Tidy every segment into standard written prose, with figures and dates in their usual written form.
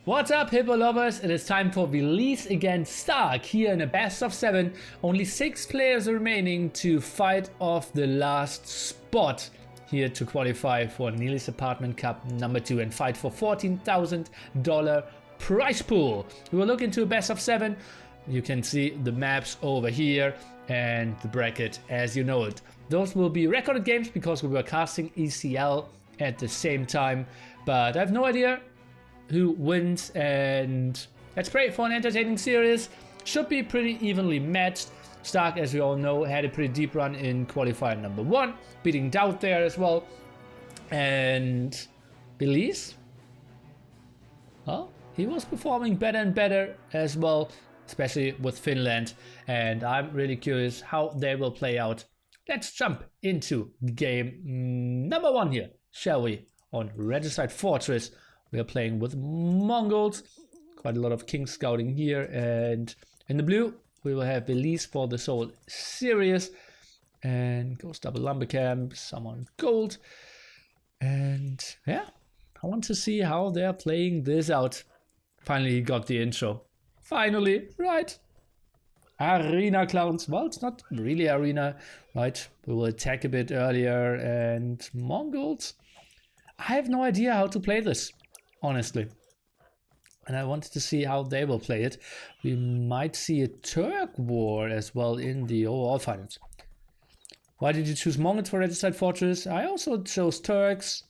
What's up, Hippo lovers? It is time for Villese against st4rk here in a best of 7. Only 6 players remaining to fight off the last spot here to qualify for Nili's Apartment Cup number 2 and fight for $14,000 prize pool. We will look into a best of 7. You can see the maps over here and the bracket as you know it. Those will be recorded games because we were casting ECL at the same time, but I have no idea who wins, and let's pray for an entertaining series. Should be pretty evenly matched. st4rk, as we all know, had a pretty deep run in qualifier number 1, beating TaToH there as well. And Villese, well, he was performing better and better as well, especially with Finland, and I'm really curious how they will play out. Let's jump into game number 1 here, shall we? On Regicide Fortress. We are playing with Mongols, quite a lot of king scouting here, and in the blue we will have Villese for this whole series, and Ghost Double Lumbercamp, some on gold, and yeah, I want to see how they're playing this out. Finally got the intro, finally, right? Arena clowns, well, it's not really arena, right? We will attack a bit earlier, and Mongols, I have no idea how to play this, honestly, and I wanted to see how they will play it. We might see a Turk war as well in the overall finals. Why did you choose Mongols for Regicide Fortress? I also chose Turks.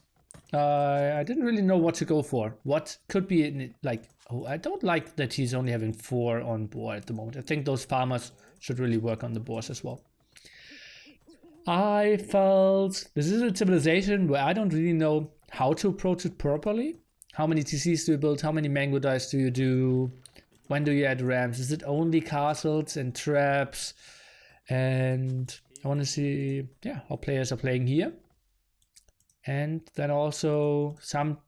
I didn't really know what to go for. What could be like, oh, I don't like that he's only having 4 on board at the moment. I think those farmers should really work on the boards as well. I felt this is a civilization where I don't really know how to approach it properly. How many TCs do you build? How many mango dice do you do? When do you add ramps? Is it only castles and traps? And I want to see, yeah, how players are playing here. And then also some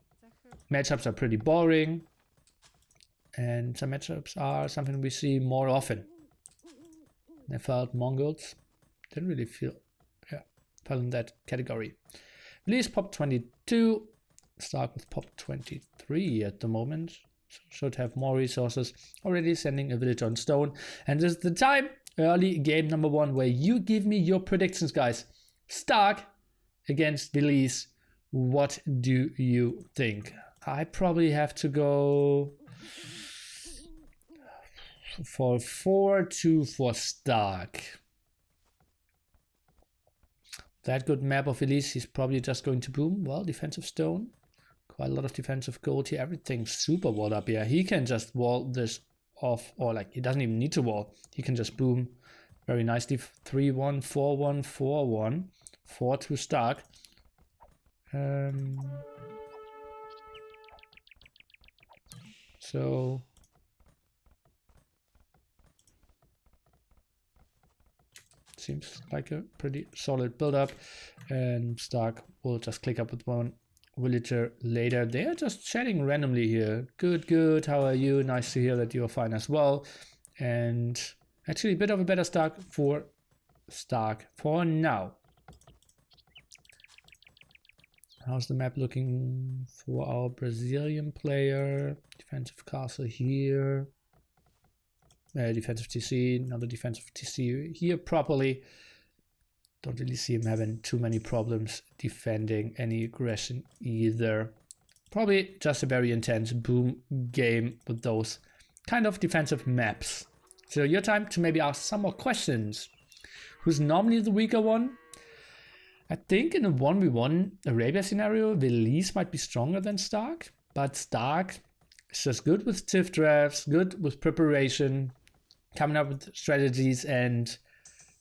matchups are pretty boring, and some matchups are something we see more often. I felt Mongols didn't really feel, fell in that category. Villese pop 22. st4rk with pop 23 at the moment, so should have more resources, already sending a village on stone. And this is the time, early game number 1, where you give me your predictions, guys. st4rk against Villese, what do you think? I probably have to go for 4-2 for st4rk. That good map of Villese, he's probably just going to boom. Well, defensive stone. Quite a lot of defensive gold here. Everything's super walled up here. He can just wall this off, or like, he doesn't even need to wall. He can just boom very nicely. 3-1, 4-1, 4-1. 4-2 st4rk. So seems like a pretty solid build-up, and st4rk will just click up with one villager later. They are just chatting randomly here. Good, how are you? Nice to hear that you're fine as well. And actually a bit of a better start for st4rk for now. How's the map looking for our Brazilian player? Defensive castle here. Defensive TC, another defensive TC here properly. Don't really see him having too many problems defending any aggression either. Probably just a very intense boom game with those kind of defensive maps. So your time to maybe ask some more questions. Who's normally the weaker one? I think in a 1v1 Arabia scenario, Villese might be stronger than st4rk, but st4rk is just good with TIF drafts, good with preparation, coming up with strategies, and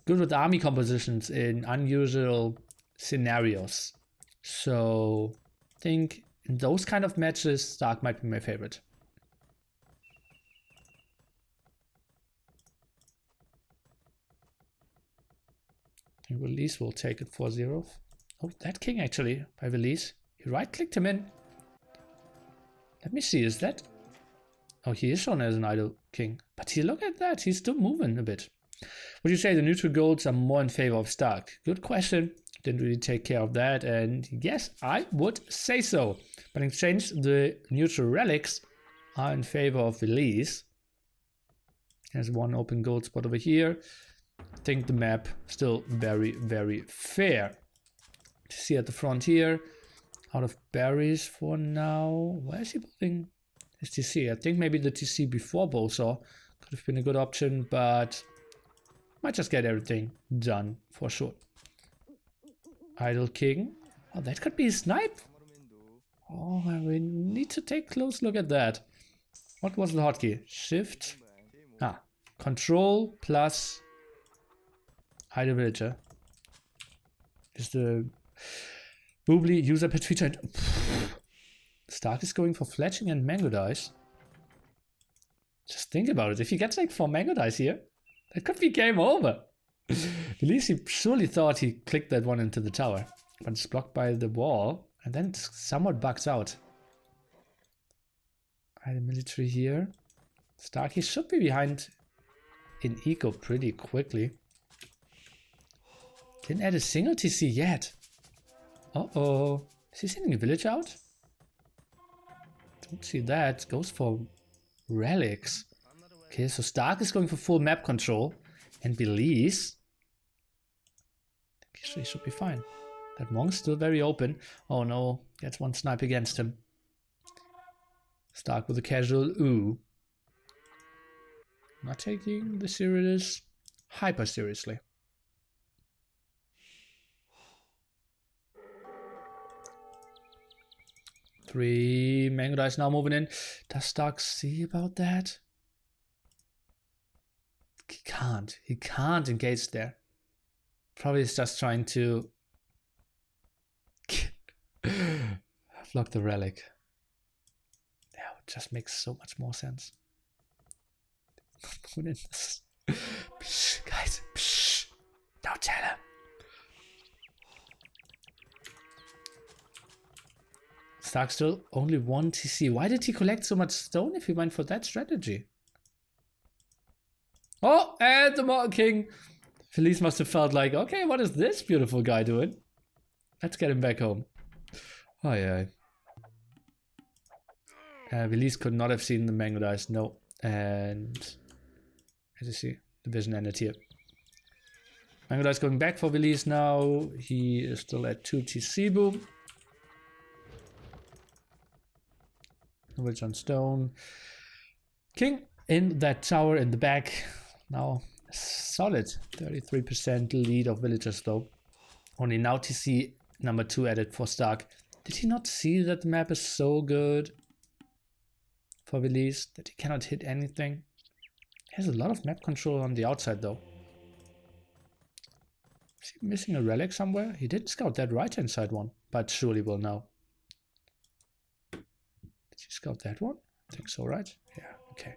good with army compositions in unusual scenarios. So I think in those kind of matches, st4rk might be my favorite. I think Villese will take it 4-0. Oh, that king actually by Villese. He right-clicked him in. Let me see, is that... Oh, he is shown as an idle king. But he, look at that, he's still moving a bit. Would you say the neutral golds are more in favor of st4rk? Good question. Didn't really take care of that. And yes, I would say so. But in exchange, the neutral relics are in favor of Villese. There's one open gold spot over here. I think the map still very, very fair. TC at the front here. Out of berries for now. Where is he building his TC? I think maybe the TC before Bosaw could have been a good option, but might just get everything done for sure. Idle King. Oh, that could be a snipe. Oh, we need to take a close look at that. What was the hotkey? Shift. Ah, Control plus Idle Villager. Is the Boobly user pet feature. Stark is going for fletching and mango dice. Just think about it. If he gets like 4 mango dice here, that could be game over. At least he surely thought he clicked that one into the tower. But it's blocked by the wall. And then it somewhat bugs out. The military here. Stark, he should be behind in eco pretty quickly. Didn't add a single TC yet. Uh-oh. Is he sending a village out? Don't see that. Goes for relics. Okay, so Stark is going for full map control. And Villese. Actually, he should be fine. That monk's still very open. Oh no, gets one snipe against him. Stark with a casual ooh. Not taking the serious hyper seriously. Three mango dice now moving in. Does Stark see about that? He can't engage there. Probably is just trying to block the relic. Yeah, it just makes so much more sense. Psh, guys, psh, don't tell him. Stark still only 1 TC. Why did he collect so much stone if he went for that strategy? Oh, and the Mortal King. Villese must have felt like, okay, what is this beautiful guy doing? Let's get him back home. Oh yeah. Villese could not have seen the mango dice, no. And as you see, the vision ended here. Mango dice going back for Villese now. He is still at 2 TC boom. Village on stone. King in that tower in the back. Now solid 33% lead of villagers though. Only now TC number 2 added for Stark. Did he not see that the map is so good for Villese that he cannot hit anything? He has a lot of map control on the outside though. Is he missing a relic somewhere? He did scout that right hand side one, but surely will now. Did he scout that one? I think so, right? Yeah, okay.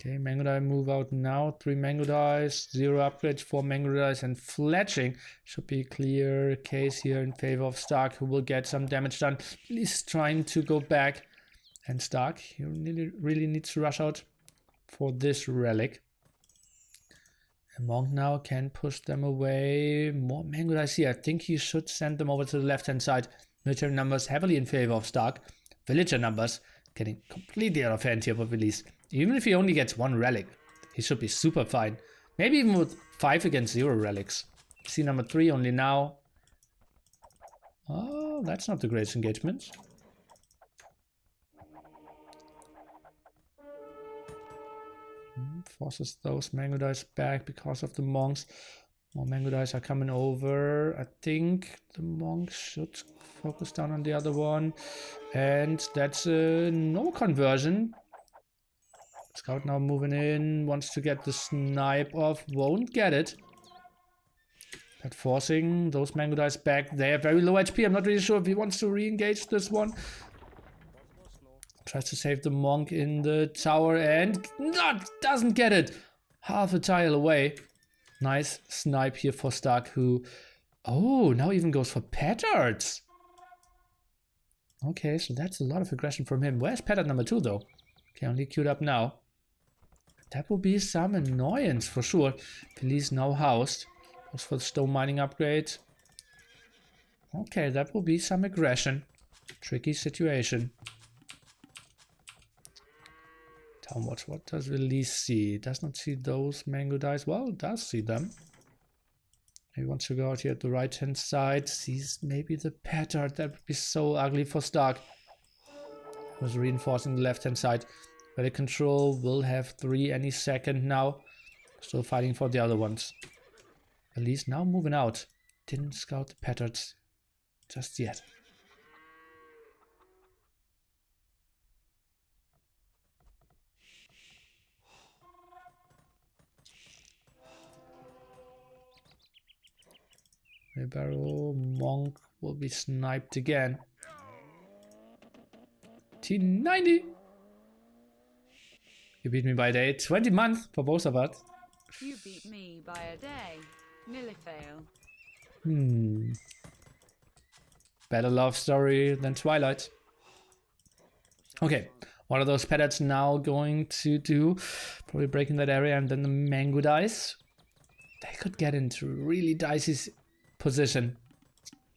Okay, mango die move out now. 3 mango dice, 0 upgrades, 4 mango dice, and fletching should be clear case here in favor of Stark, who will get some damage done. He's trying to go back, and Stark, he really needs to rush out for this relic. And Monk now can push them away. More mango dice here. I think he should send them over to the left hand side. Military numbers heavily in favor of Stark. Villager numbers getting completely out of hand here for Villese. Even if he only gets 1 relic, he should be super fine. Maybe even with 5 against 0 relics. See number 3 only now. Oh, that's not the greatest engagement. Forces those mango dice back because of the monks. More mango dice are coming over. I think the monks should focus down on the other one. And that's a no conversion. Scout now moving in. Wants to get the snipe off. Won't get it. But forcing those mango dice back. They have very low HP. I'm not really sure if he wants to re-engage this one. Tries to save the monk in the tower and doesn't get it. Half a tile away. Nice snipe here for Stark, who, oh, now even goes for petards. Okay, so that's a lot of aggression from him. Where's petard number 2 though? Okay, only queued up now. That will be some annoyance for sure. Villese now housed. Goes for the stone mining upgrade. Okay, that will be some aggression. Tricky situation. How much? What does Villese see? Does not see those mango dice. Well, does see them. He wants to go out here at the right hand side. Sees maybe the Petard. That would be so ugly for Stark. Was reinforcing the left hand side. Relic control will have 3 any second now. Still fighting for the other ones. At least now moving out. Didn't scout the Petards just yet. Barrow Monk will be sniped again. T90. You beat me by a day. 20 months for both of us. You beat me by a day. Nili fail. Better love story than Twilight. Okay. What are those Petards now going to do? Probably breaking that area and then the mango dice. They could get into really dicey position.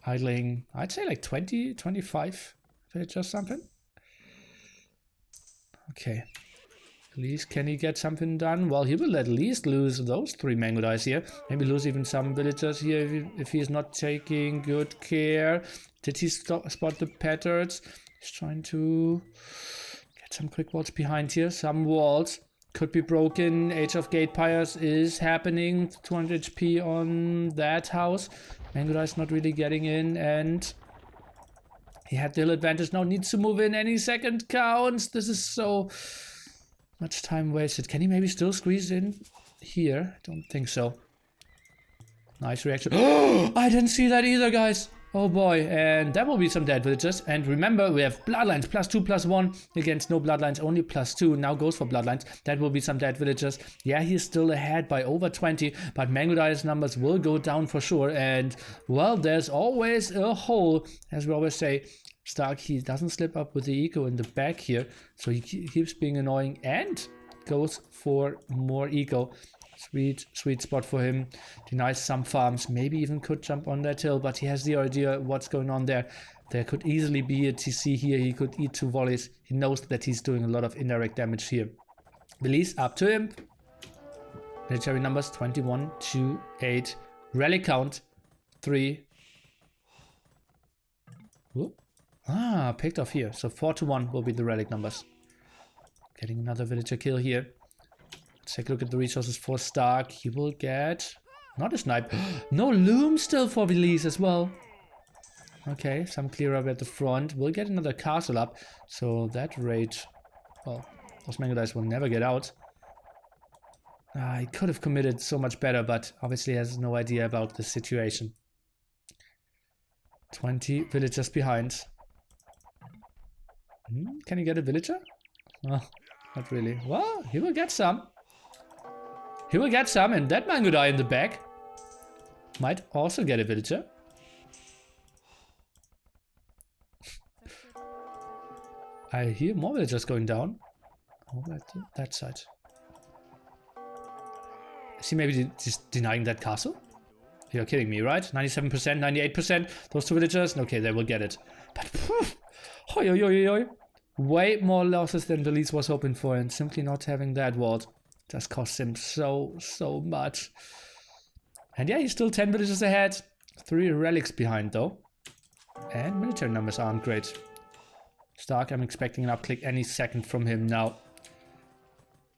Idling, I'd say like 20, 25 village or something. Okay. At least can he get something done? Well, he will at least lose those 3 mango dice here. Maybe lose even some villagers here if he is not taking good care. Did he spot the Petards? He's trying to get some quick walls behind here. Some walls could be broken. Age of Gate Pyres is happening. 200 HP on that house. Mango dice not really getting in, and he had the hill advantage. Now needs to move in. Any second counts. This is so much time wasted. Can he maybe still squeeze in here? Don't think so. Nice reaction. Oh, I didn't see that either, guys. Oh boy, and that will be some dead villagers. And remember, we have bloodlines +2, +1 against no bloodlines, only +2. Now goes for bloodlines. That will be some dead villagers. Yeah, he's still ahead by over 20, but mango dice numbers will go down for sure. And well, there's always a hole, as we always say. Stark, he doesn't slip up with the eco in the back here, so he keeps being annoying and goes for more eco. Sweet spot for him. Denies some farms. Maybe even could jump on that hill, but he has the idea what's going on there. There could easily be a TC here. He could eat 2 volleys. He knows that he's doing a lot of indirect damage here. Villese up to him. Military numbers 21, 2, 8. Relic count 3. Whoop. Ah, picked off here. So 4 to 1 will be the relic numbers. Getting another villager kill here. Let's take a look at the resources for Stark. He will get not a snipe. No loom still for Villese as well. Okay, some clear up at the front. We'll get another castle up. So that raid, well, those mango dice will never get out. He could have committed so much better, but obviously has no idea about the situation. 20 villagers behind. Can he get a villager? Oh, not really. Well, he will get some. He will get some, and that mango die in the back might also get a villager. I hear more villagers going down. Over at that side. Is he maybe just denying that castle? You're kidding me, right? 97%, 98%. Those 2 villagers? Okay, they will get it. But hoi, hoi, hoi, hoi. Way more losses than Villese was hoping for, and simply not having that ward just cost him so much. And yeah, he's still 10 villages ahead. 3 relics behind though. And military numbers aren't great. Stark, I'm expecting an upclick any second from him now.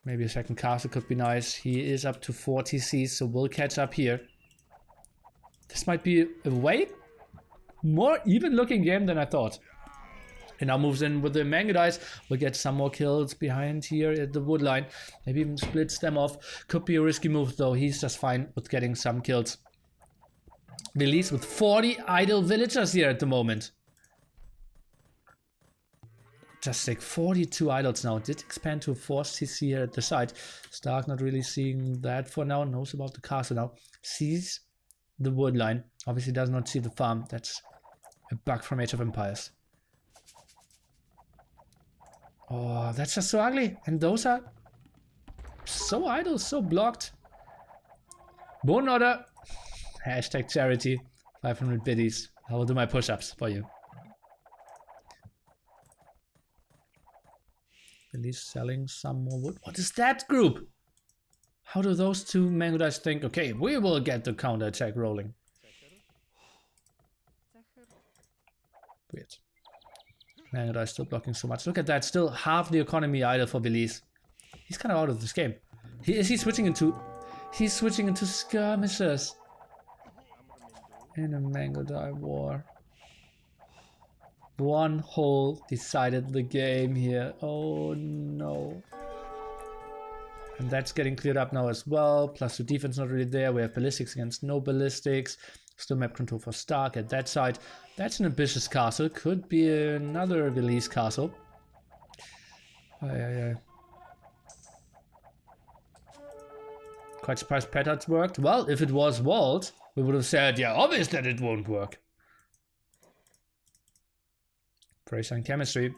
Maybe a second castle could be nice. He is up to 4 TCs, so we'll catch up here. This might be a way more even looking game than I thought. And now moves in with the mango dice. We'll get some more kills behind here at the wood line. Maybe even splits them off. Could be a risky move though. He's just fine with getting some kills. Villese with 40 idle villagers here at the moment. Just like 42 idols now. Did expand to a forced CC here at the side. Stark not really seeing that for now. Knows about the castle now. Sees the wood line. Obviously does not see the farm. That's a bug from Age of Empires. Oh, that's just so ugly. And those are so idle, so blocked. Bone order. Hashtag charity. 500 biddies. I will do my push-ups for you. At least selling some more wood. What is that group? How do those two mango dice think, okay, we will get the counter attack rolling? Weird. Mango dice still blocking so much. Look at that, still half the economy idle for Villese. He's kind of out of this game. He's switching into skirmishers in a mango die war. One hole decided the game here. Oh no. And that's getting cleared up now as well. Plus the defense not really there. We have ballistics against no ballistics. Still map control for Stark at that side. That's an ambitious castle. Could be another Villese castle. Quite surprised Petards worked. Well, if it was walled, we would have said, yeah, obvious that it won't work. Bracer and chemistry.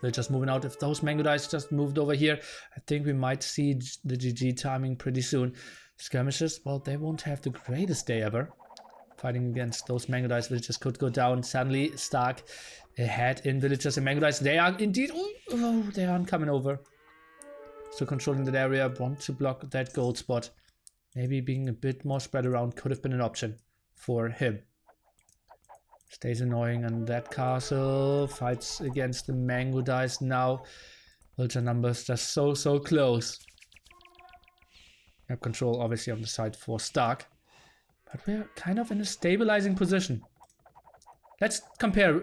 They're just moving out. If those mango dice just moved over here, I think we might see the GG timing pretty soon. Skirmishers, well, they won't have the greatest day ever. Fighting against those mango dice, villagers could go down. Suddenly, Stark ahead in villagers and mango dice. They are indeed. Oh, they aren't coming over. Still controlling that area. Want to block that gold spot. Maybe being a bit more spread around could have been an option for him. Stays annoying on that castle. Fights against the mango dice now. Villager numbers just so close. Map control obviously on the side for Stark. But we're kind of in a stabilizing position. Let's compare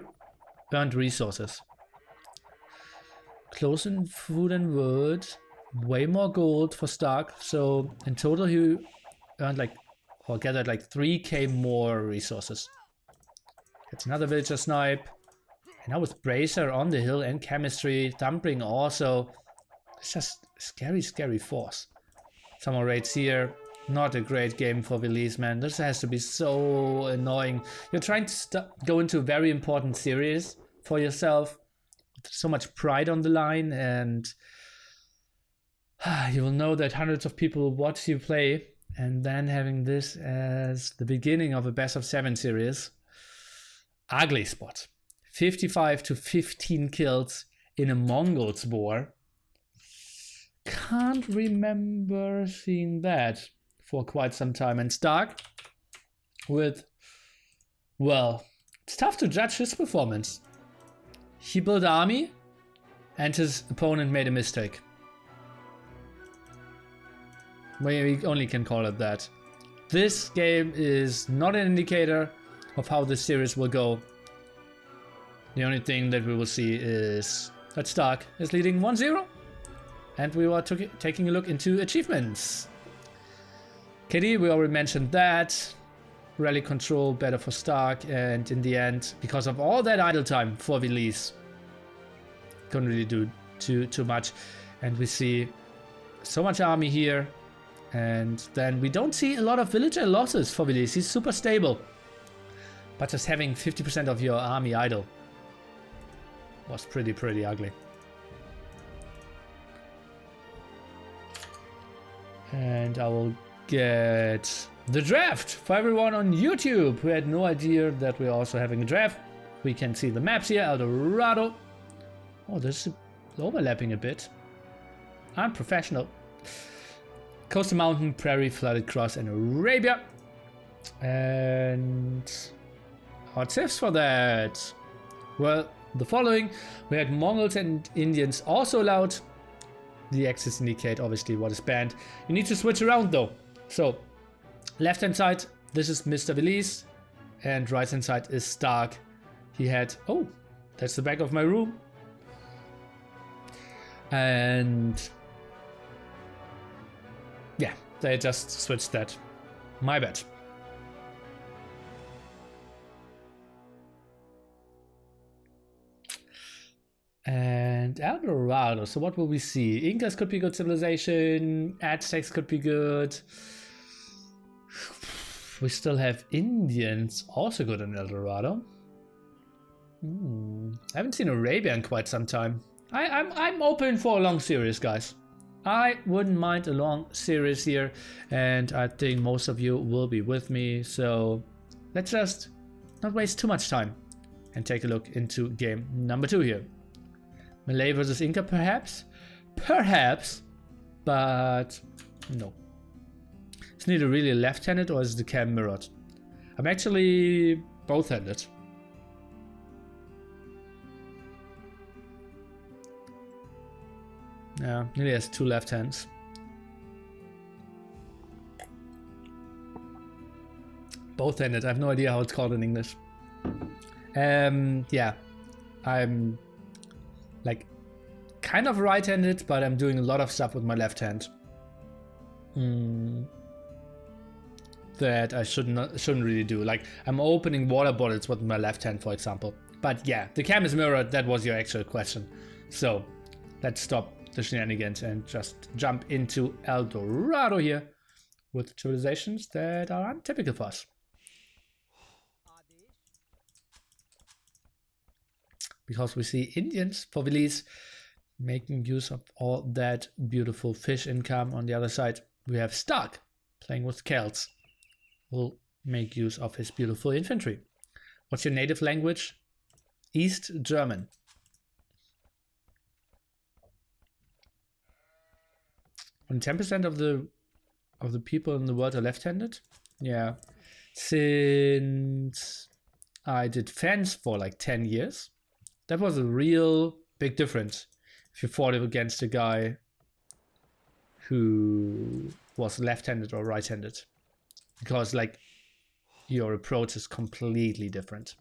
earned resources. Close in food and wood. Way more gold for Stark. So in total he earned like, or gathered like 3k more resources. Gets another villager snipe. And now with Bracer on the hill and chemistry. Thumbring also. It's just scary force. Some more raids here. Not a great game for Villese, man. This has to be so annoying. You're trying to go into a very important series for yourself. So much pride on the line, and you will know that hundreds of people watch you play, and then having this as the beginning of a best of 7 series. Ugly spot. 55 to 15 kills in a Mongols war. Can't remember seeing that for quite some time. And Stark with, well, it's tough to judge his performance. He built army and his opponent made a mistake. We only can call it that. This game is not an indicator of how this series will go. The only thing that we will see is that Stark is leading 1-0. And we are taking a look into achievements. KD, we already mentioned that. Rally control better for Stark, and in the end, because of all that idle time for Villese, couldn't really do too much. And we see so much army here, and then we don't see a lot of villager losses for Villese. He's super stable, but just having 50% of your army idle was pretty ugly. And I will get the draft for everyone on YouTube who had no idea that we're also having a draft. We can see the maps here. El Dorado. Oh, this is overlapping a bit. I'm professional. Coastal Mountain, Prairie, Flooded Cross, and Arabia. And hot tips for that. Well, the following. We had Mongols and Indians also allowed. The axes indicate obviously what is banned. You need to switch around though. So, left hand side, this is Mr. Villese, and right hand side is Stark. He had, oh, that's the back of my room. And yeah, they just switched that. My bad. And El Dorado, so what will we see? Incas could be good civilization, Aztecs could be good. We still have Indians, also good in El Dorado. I haven't seen Arabia in quite some time. I'm open for a long series, guys. I wouldn't mind a long series here, and I think most of you will be with me. So let's just not waste too much time and take a look into game number 2 here. Malay versus Inca, perhaps? Perhaps, but no. Is Nili really left-handed or is the cam mirrored? I'm actually both-handed. Yeah, Nili has 2 left hands. Both-handed. I have no idea how it's called in English. Yeah, I'm like kind of right-handed, but I'm doing a lot of stuff with my left hand that I shouldn't really do. Like I'm opening water bottles with my left hand, for example. But yeah, the cam is mirrored. That was your actual question. So let's stop the shenanigans and just jump into El Dorado here with civilizations that are untypical for us. Because we see Indians for Villese making use of all that beautiful fish income. On the other side, we have st4rk playing with Celts. Will make use of his beautiful infantry. What's your native language? East German. When 10% of the people in the world are left-handed? Yeah. Since I did fence for like 10 years, that was a real big difference if you fought against a guy who was left-handed or right-handed, because like your approach is completely different.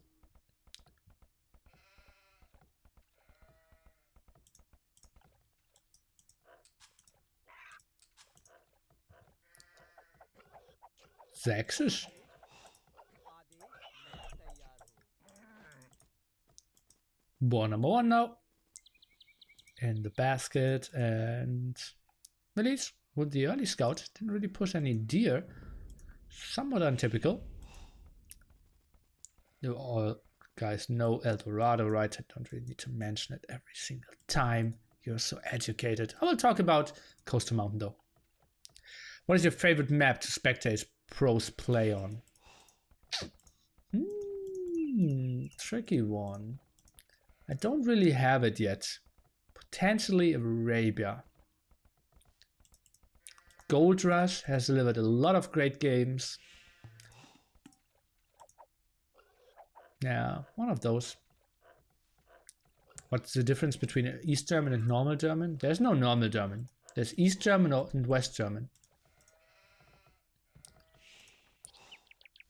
Sächsisch. Ball number 1 now. In the basket, and Villese with the early scout. Didn't really push any deer. Somewhat untypical. You all guys know El Dorado, right? I don't really need to mention it every single time. You're so educated. I will talk about Coastal Mountain though. What is your favorite map to spectate pros play on? Tricky one. I don't really have it yet. Potentially Arabia. Gold Rush has delivered a lot of great games. Yeah, one of those. What's the difference between East German and normal German? There's no normal German. There's East German and West German.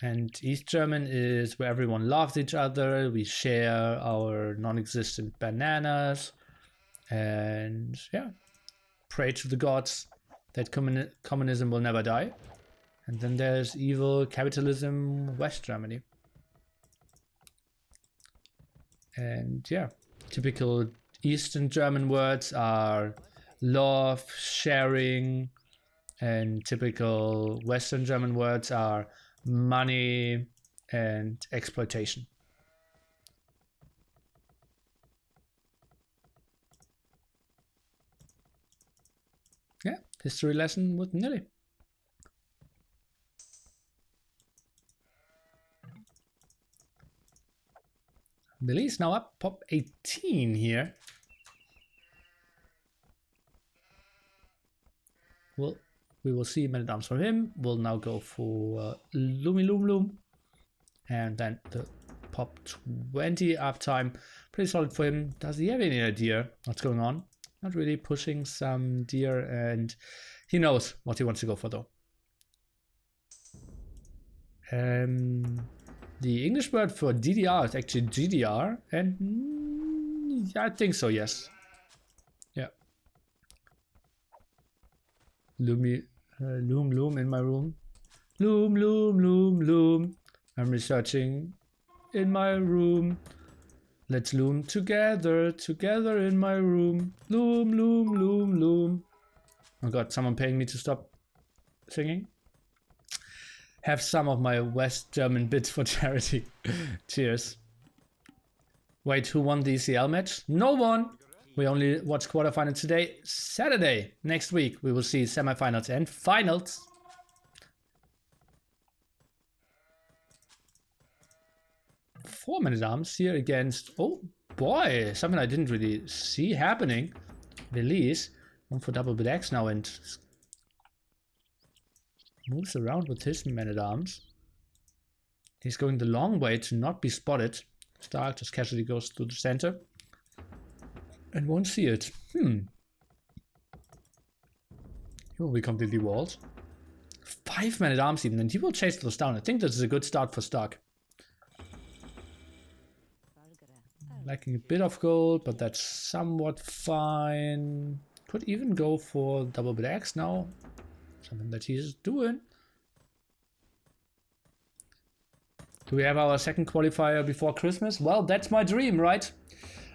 And East German is where everyone loves each other. We share our non-existent bananas. And yeah, pray to the gods that communism will never die. And then there's evil capitalism, West Germany. And yeah, typical Eastern German words are love, sharing, and typical Western German words are money and exploitation. Yeah, history lesson with Nili. Villese now up, pop 18 here. Well, we will see men at arms from him. We'll now go for Loomy Loom Loom. And then the pop 20 uptime. Pretty solid for him. Does he have any idea what's going on? Not really, pushing some deer, and he knows what he wants to go for though. The English word for DDR is actually GDR, and I think so, yes. Yeah. Loom loom in my room. Loom loom loom loom. I'm researching in my room. Let's loom together, together in my room. Loom loom loom loom. Oh god, someone paying me to stop singing? Have some of my West German bits for charity. Cheers. Wait, who won the ECL match? No one! We only watched quarterfinals today. Saturday, next week, we will see semifinals and finals. Four men at arms here against... Oh, boy, something I didn't really see happening. Villese, one for double BX now and moves around with his man-at-arms. He's going the long way to not be spotted. st4rk just casually goes to the center and won't see it. He will be completely walled. 5 man-at-arms even, and he will chase those down. I think this is a good start for st4rk. Lacking a bit of gold, but that's somewhat fine. Could even go for double BX now. Something that he's doing. Do we have our second qualifier before Christmas? Well, that's my dream, right?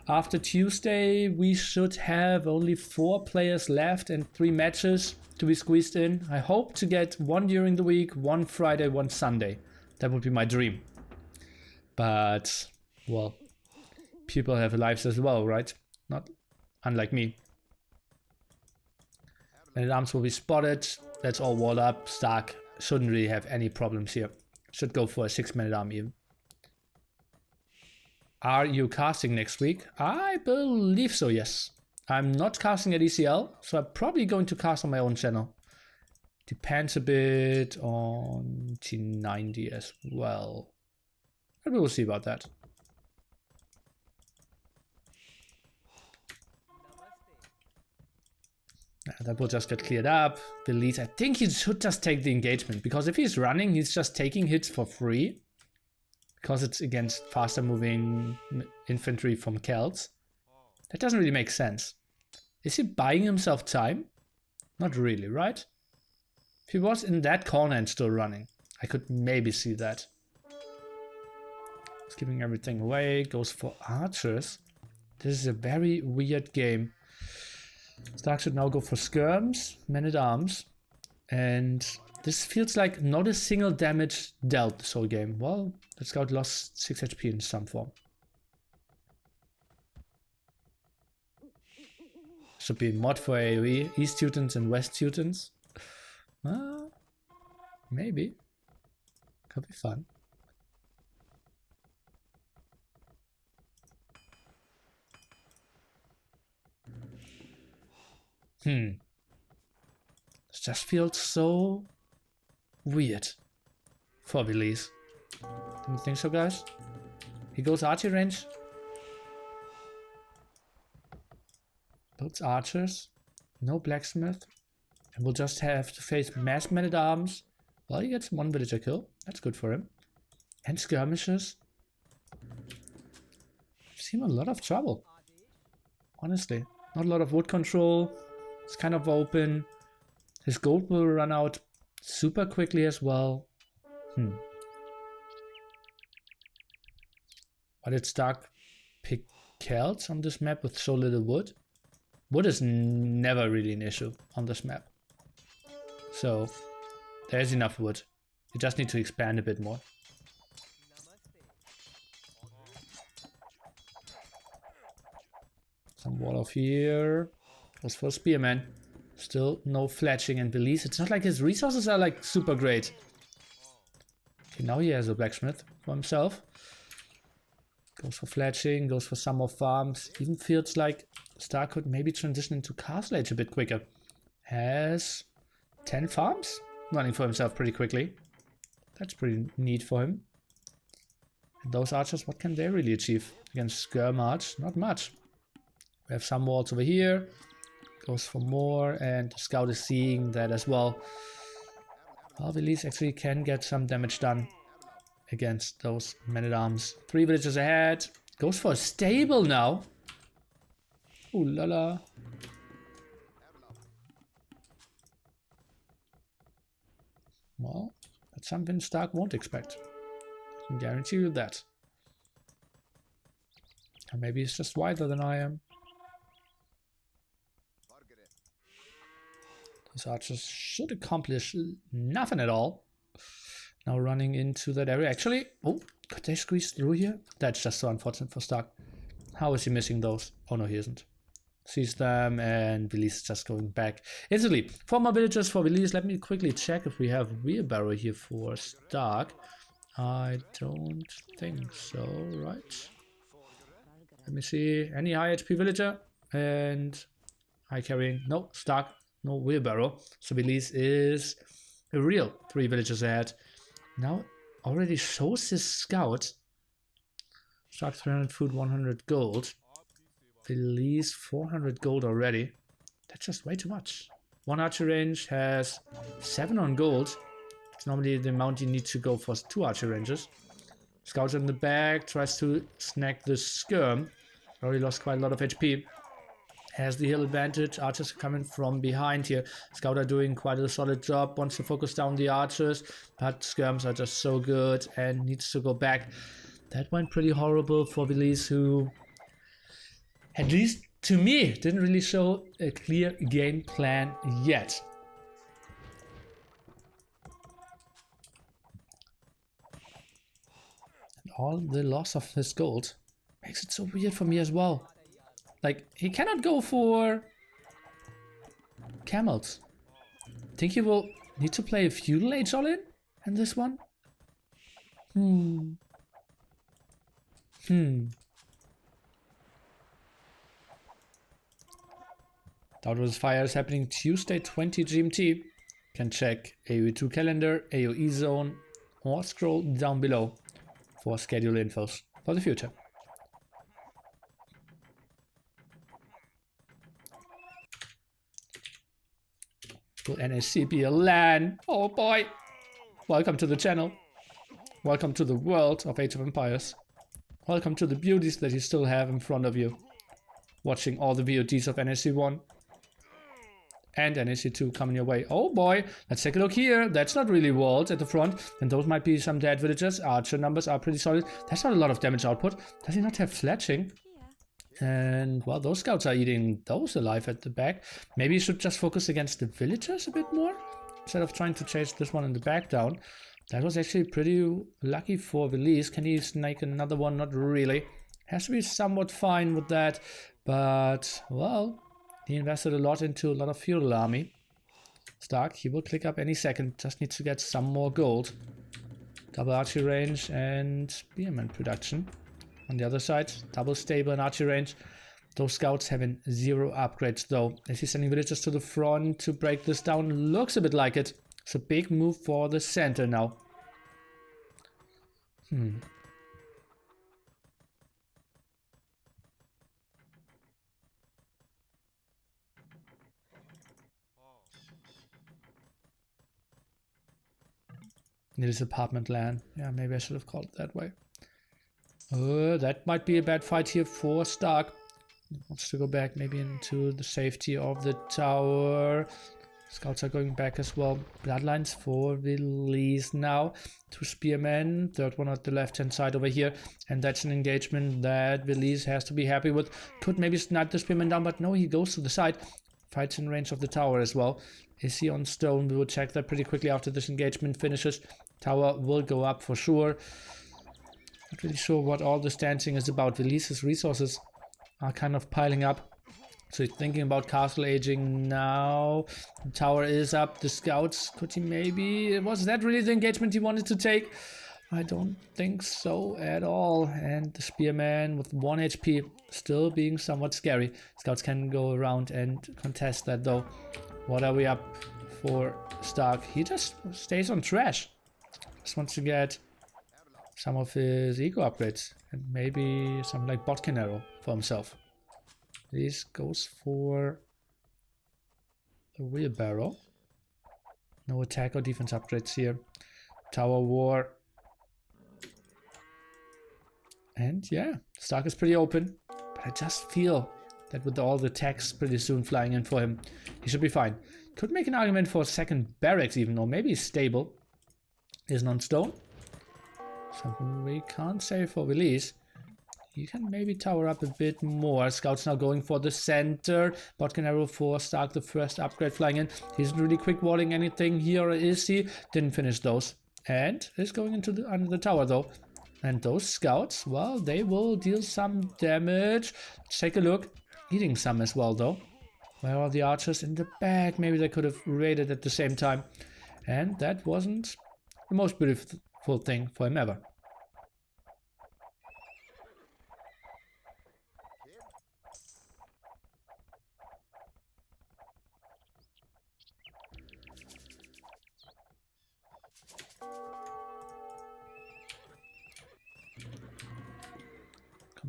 After Tuesday, we should have only 4 players left and 3 matches to be squeezed in. I hope to get 1 during the week, 1 Friday, 1 Sunday. That would be my dream. But, well, people have lives as well, right? Not unlike me. Man-at-arms will be spotted. That's all walled up. st4rk shouldn't really have any problems here. Should go for a 6 man-at-arm even. Are you casting next week? I believe so, yes. I'm not casting at ECL, so I'm probably going to cast on my own channel. Depends a bit on T90 as well. But we will see about that. That will just get cleared up. Villese, I think he should just take the engagement, because if he's running, he's just taking hits for free. Because it's against faster moving infantry from Celts. That doesn't really make sense. Is he buying himself time? Not really, right? If he was in that corner and still running, I could maybe see that. He's giving everything away, goes for archers. This is a very weird game. st4rk should now go for skirms, men-at-arms, and this feels like not a single damage dealt this whole game. Well, the scout lost 6 HP in some form. Should be a mod for AoE, East Teutons and West Teutons. Maybe. Could be fun. This just feels so weird for Villese. Don't you think so, guys? He goes archer range. Builds archers. No blacksmith. And we'll just have to face mass men-at-arms. Well, he gets 1 villager kill. That's good for him. And skirmishes. I've seen a lot of trouble. Honestly. Not a lot of wood control. It's kind of open. His gold will run out super quickly as well. Why did st4rk pick Celts on this map with so little wood? Wood is never really an issue on this map. So there's enough wood. You just need to expand a bit more. Some wall off here. Goes for a spearman. Still no fletching and Villese. It's not like his resources are like super great. Okay, now he has a blacksmith for himself. Goes for fletching, goes for some more farms. Even feels like st4rk could maybe transition into castle age a bit quicker. Has 10 farms running for himself pretty quickly. That's pretty neat for him. And those archers, what can they really achieve against skirmarch? Not much. We have some walls over here. Goes for more, and the scout is seeing that as well. Well, Villese actually can get some damage done against those men-at-arms. 3 villages ahead. Goes for a stable now. Ooh la la. Well, that's something st4rk won't expect. I can guarantee you that. Or maybe it's just wider than I am. These archers should accomplish nothing at all. Now running into that area. Actually, oh, could they squeeze through here? That's just so unfortunate for st4rk. How is he missing those? Oh no, he isn't. Sees them, and Villese is just going back instantly. 4 more villagers for Villese. Let me quickly check if we have wheelbarrow here for st4rk. I don't think so, right? Let me see. Any high HP villager? And high carrying. No, Stark. No wheelbarrow. So Villese is a real 3 villagers ahead. Now already shows his scout. Stark 300 food, 100 gold. Villese 400 gold already. That's just way too much. 1 archer range has 7 on gold. It's normally the amount you need to go for 2 archer ranges. Scout in the back, tries to snag the skirm. Already lost quite a lot of HP. Has the hill advantage. Archers coming from behind here. Scout are doing quite a solid job. Wants to focus down the archers. But skirms are just so good and needs to go back. That went pretty horrible for Villese, who, at least to me, didn't really show a clear game plan yet. And all the loss of his gold makes it so weird for me as well. Like, he cannot go for camels. Think he will need to play a feudal age all in this one? TaToH Fire is happening Tuesday 20 GMT. Can check AoE2 calendar, AoE zone, or scroll down below for schedule infos for the future. Will NAC be a LAN? Oh boy! Welcome to the channel. Welcome to the world of Age of Empires. Welcome to the beauties that you still have in front of you. Watching all the VODs of NAC1 and NAC2 coming your way. Oh boy, let's take a look here. That's not really walled at the front, and those might be some dead villagers. Archer numbers are pretty solid. That's not a lot of damage output. Does he not have fletching? And well, those scouts are eating those alive at the back. Maybe you should just focus against the villagers a bit more instead of trying to chase this one in the back down. That was actually pretty lucky for Villese. Can he snake another one? Not really. Has to be somewhat fine with that. But, well, he invested a lot into a lot of feudal army. Stark, he will click up any second. Just needs to get some more gold. Double archery range and spearman production. On the other side, double stable and archery range. Those scouts having 0 upgrades though. Is he sending villagers to the front to break this down? Looks a bit like it. It's a big move for the center now. Nili's apartment land. Yeah, maybe I should have called it that way. That might be a bad fight here for Stark. He wants to go back maybe into the safety of the tower. Scouts are going back as well. Bloodlines for Villese now. 2 spearmen. 3rd one at the left hand side over here. And that's an engagement that Villese has to be happy with. Could maybe snipe the spearman down, but no, he goes to the side. Fights in range of the tower as well. Is he on stone? We will check that pretty quickly after this engagement finishes. Tower will go up for sure. Not really sure what all this dancing is about. Villese's resources are kind of piling up. So he's thinking about castle aging now. The tower is up. The scouts, could he maybe... Was that really the engagement he wanted to take? I don't think so at all. And the spearman with 1 HP still being somewhat scary. Scouts can go around and contest that though. What are we up for Stark? He just stays on trash. Just wants to get some of his eco upgrades and maybe some like botkin arrow for himself. This goes for a wheelbarrow. No attack or defense upgrades here. Tower war. And yeah, Stark is pretty open. But I just feel that with all the attacks pretty soon flying in for him, he should be fine. Could make an argument for a second barracks even, or maybe stable. Isn't on stone. Something we can't say for Villese. You can maybe tower up a bit more. Scouts now going for the center. Botkin arrow for Stark, the first upgrade flying in. He isn't really quick walling anything here, is he? Didn't finish those. And is going into the under the tower though. And those scouts, well, they will deal some damage. Let's take a look. Eating some as well though. Where are the archers? In the back? Maybe they could have raided at the same time. And that wasn't the most beautiful thing for him ever.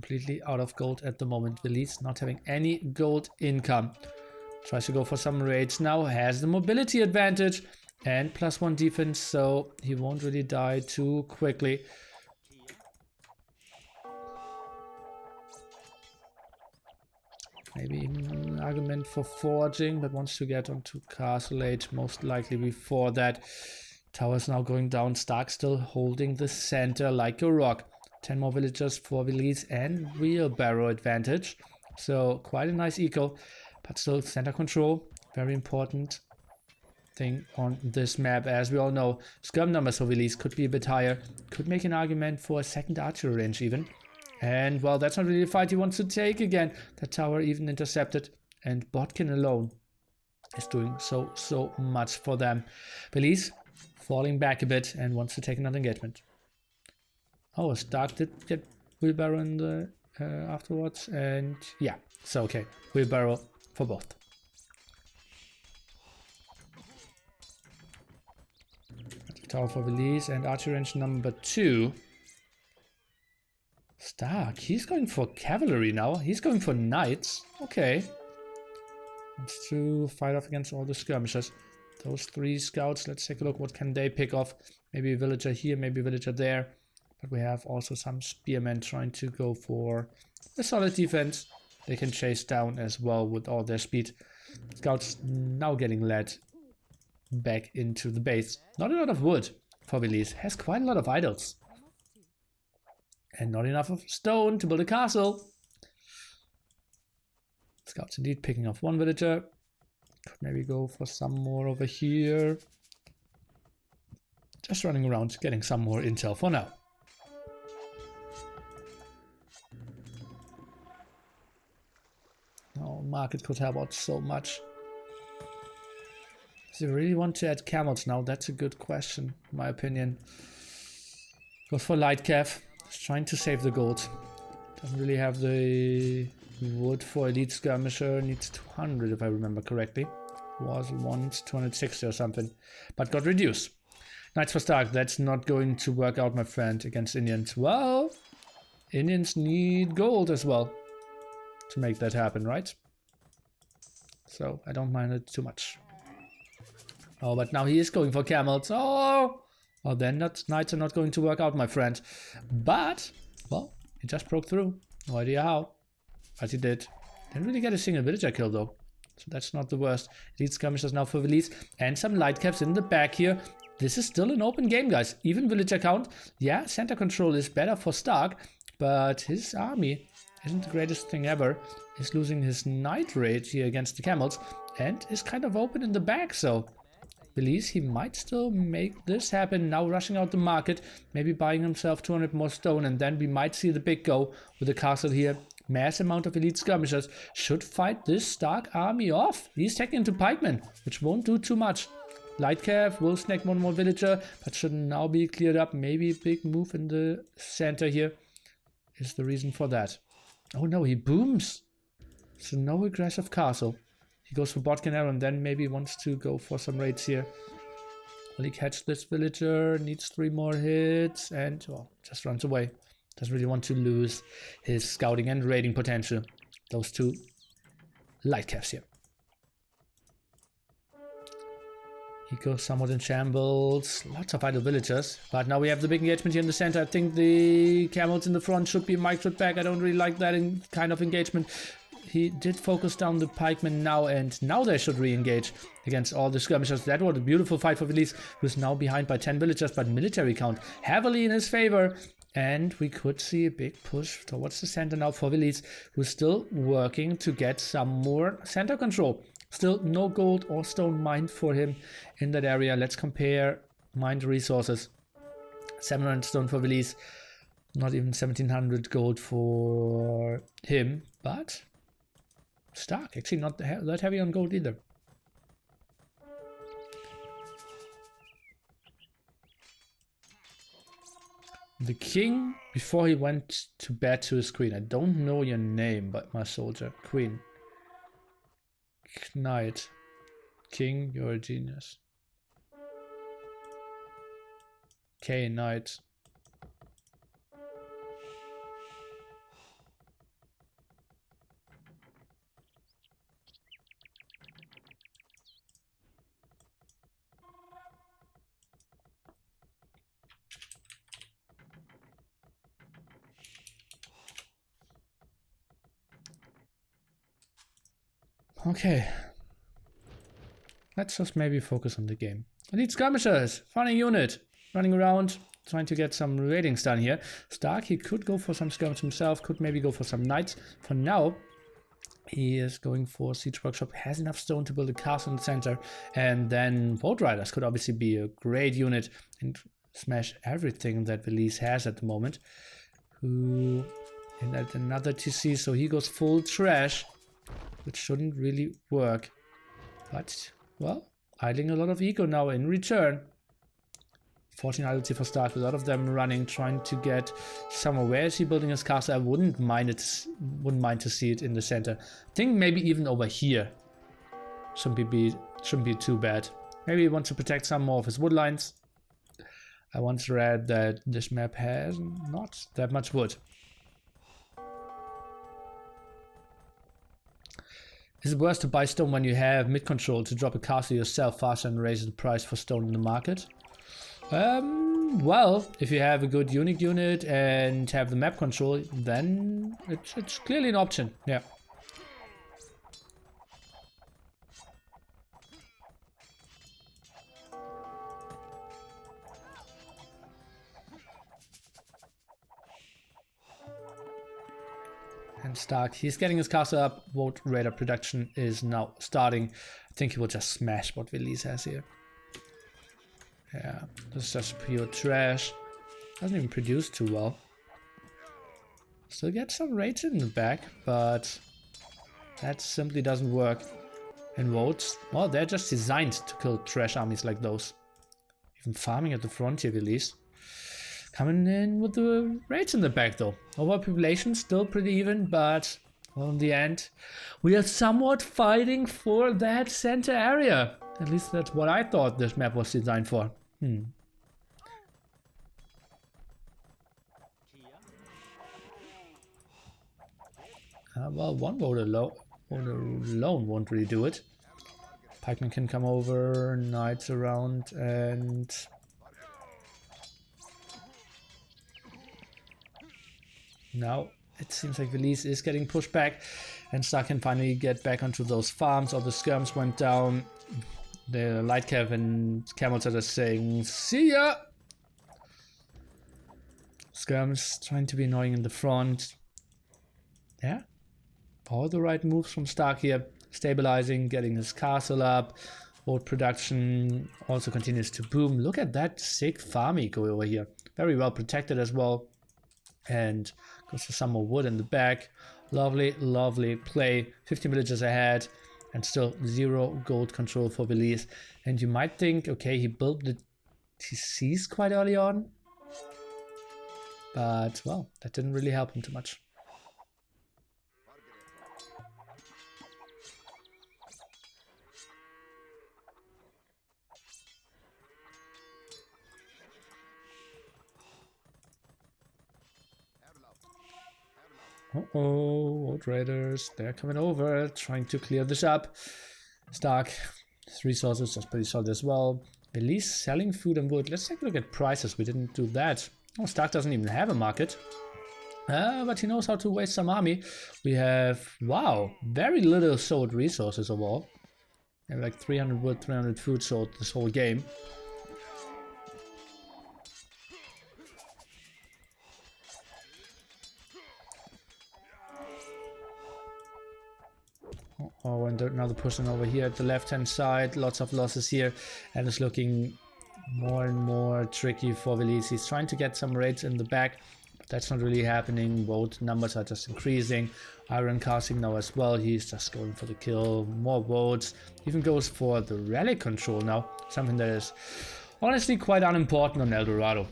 completely out of gold at the moment. Villese not having any gold income. Tries to go for some raids now. Has the mobility advantage and +1 defense, so he won't really die too quickly. Maybe an argument for forging, but wants to get onto Castle Age most likely before that. Tower's now going down. Stark still holding the center like a rock. 10 more villagers for Villese and wheelbarrow advantage. So quite a nice eco, but still center control. Very important thing on this map. As we all know, scum numbers for Villese could be a bit higher. Could make an argument for a second archery range even. And well, that's not really a fight he wants to take again. That tower even intercepted. And Botkin alone is doing so much for them. Villese falling back a bit and wants to take another engagement. Oh, Stark did get wheelbarrow in the afterwards. And yeah, so okay. Wheelbarrow for both. Tower for Villese and archery range number 2. Stark, he's going for cavalry now. He's going for knights. Okay. Wants to fight off against all the skirmishers. Those 3 scouts, let's take a look. What can they pick off? Maybe a villager here, maybe a villager there. But we have also some spearmen trying to go for a solid defense. They can chase down as well with all their speed. Scouts now getting led back into the base. Not a lot of wood for Villese. Has quite a lot of idols. And not enough of stone to build a castle. Scouts indeed picking off 1 villager. Could maybe go for some more over here. Just running around getting some more intel for now. Oh, market could help out so much. Does he really want to add camels now? That's a good question, in my opinion. Goes for light cav. He's trying to save the gold. Doesn't really have the wood for elite skirmisher. Needs 200 if I remember correctly. Was once 260 or something. But got reduced. Knights for Stark. That's not going to work out, my friend, against Indians. Well, Indians need gold as well to make that happen, right? So I don't mind it too much. Oh, but now he is going for camels. Oh! Well, then knights are not going to work out, my friend. But, well, he just broke through. No idea how. But he did. Didn't really get a single villager kill, though. So that's not the worst. Elite skirmishers now for Villese. And some light caps in the back here. This is still an open game, guys. Even villager count. Yeah, center control is better for Stark. But his army isn't the greatest thing ever. He's losing his knight rage here against the camels. And is kind of open in the back, so... Villese, he might still make this happen. Now rushing out the market, maybe buying himself 200 more stone, and then we might see the big go with the castle here. Mass amount of elite skirmishers should fight this Stark army off. He's taking into pikemen, which won't do too much. Light cav will snag 1 more villager, but should now be cleared up. Maybe a big move in the center here is the reason for that. Oh no, he booms. So no aggressive castle. He goes for Botkin arrow and then maybe wants to go for some raids here. Will he catch this villager? Needs 3 more hits and well, just runs away. Doesn't really want to lose his scouting and raiding potential. Those 2 light cavs here. He goes somewhat in shambles. Lots of idle villagers. But now we have the big engagement here in the center. I think the camels in the front should be microed back. I don't really like that kind of engagement. He did focus down the pikemen now, and now they should re-engage against all the skirmishers. That was a beautiful fight for Villese, who's now behind by 10 villagers, but military count heavily in his favor. And we could see a big push towards the center now for Villese, who's still working to get some more center control. Still no gold or stone mined for him in that area. Let's compare mined resources. 700 stone for Villese, not even 1700 gold for him, but... Stark, actually not that heavy on gold either. The king, before he went to bed to his queen. I don't know your name, but my soldier. Queen. Knight. King, you're a genius. Okay, knight. Okay. Let's just maybe focus on the game. Elite skirmishers, finding unit, running around, trying to get some ratings done here. TaToH, he could go for some skirmish himself, could maybe go for some knights. For now, he is going for siege workshop, has enough stone to build a castle in the center, and then boat riders could obviously be a great unit and smash everything that Villese has at the moment. Who and at another TC, so he goes full trash, which shouldn't really work. But well, idling a lot of eco now in return. 14 idlety for TaToH, a lot of them running, trying to get somewhere. Where is he building his castle? I wouldn't mind to see it in the center. I think maybe even over here. Shouldn't be too bad. Maybe he wants to protect some more of his wood lines. I once read that this map has not that much wood. Is it worse to buy stone when you have mid control to drop a castle yourself faster and raise the price for stone in the market? Well, if you have a good unique unit and have the map control, then it's clearly an option, yeah. And TaToH, he's getting his castle up. Vote radar production is now starting. I think he will just smash what Villese has here. Yeah, this is just pure trash. Doesn't even produce too well. Still get some raids in the back, but that simply doesn't work. And votes, well, they're just designed to kill trash armies like those. Even farming at the frontier, Villese. Coming in with the raids in the back though. Overpopulation still pretty even, but well, in the end, we are somewhat fighting for that center area. At least that's what I thought this map was designed for. Well, one vote alone won't really do it. Pikemen can come over, knights around, and now it seems like Villese is getting pushed back, and TaToH can finally get back onto those farms. All the skirms went down. The light cav and camels are just saying, see ya! Skirms trying to be annoying in the front. Yeah. All the right moves from TaToH here. Stabilizing, getting his castle up. Boat production also continues to boom. Look at that sick farm eco over here. Very well protected as well. And goes for some more wood in the back. Lovely, lovely play. 15 villages ahead. And still 0 gold control for Villese. And you might think, okay, he built the TCs quite early on. But, well, that didn't really help him too much. Uh-oh, old raiders, they're coming over, trying to clear this up. TaToH, his resources are pretty solid as well. Villese selling food and wood. Let's take a look at prices. We didn't do that. Oh, TaToH doesn't even have a market. But he knows how to waste some army. We have, wow, very little sold resources overall. We have like 300 wood, 300 food sold this whole game. Oh, and another person over here at the left-hand side. Lots of losses here, and it's looking more and more tricky for Villese. He's trying to get some raids in the back. That's not really happening. Vote numbers are just increasing. Iron casting now as well. He's just going for the kill. More votes. Even goes for the relic control now. Something that is honestly quite unimportant on El Dorado.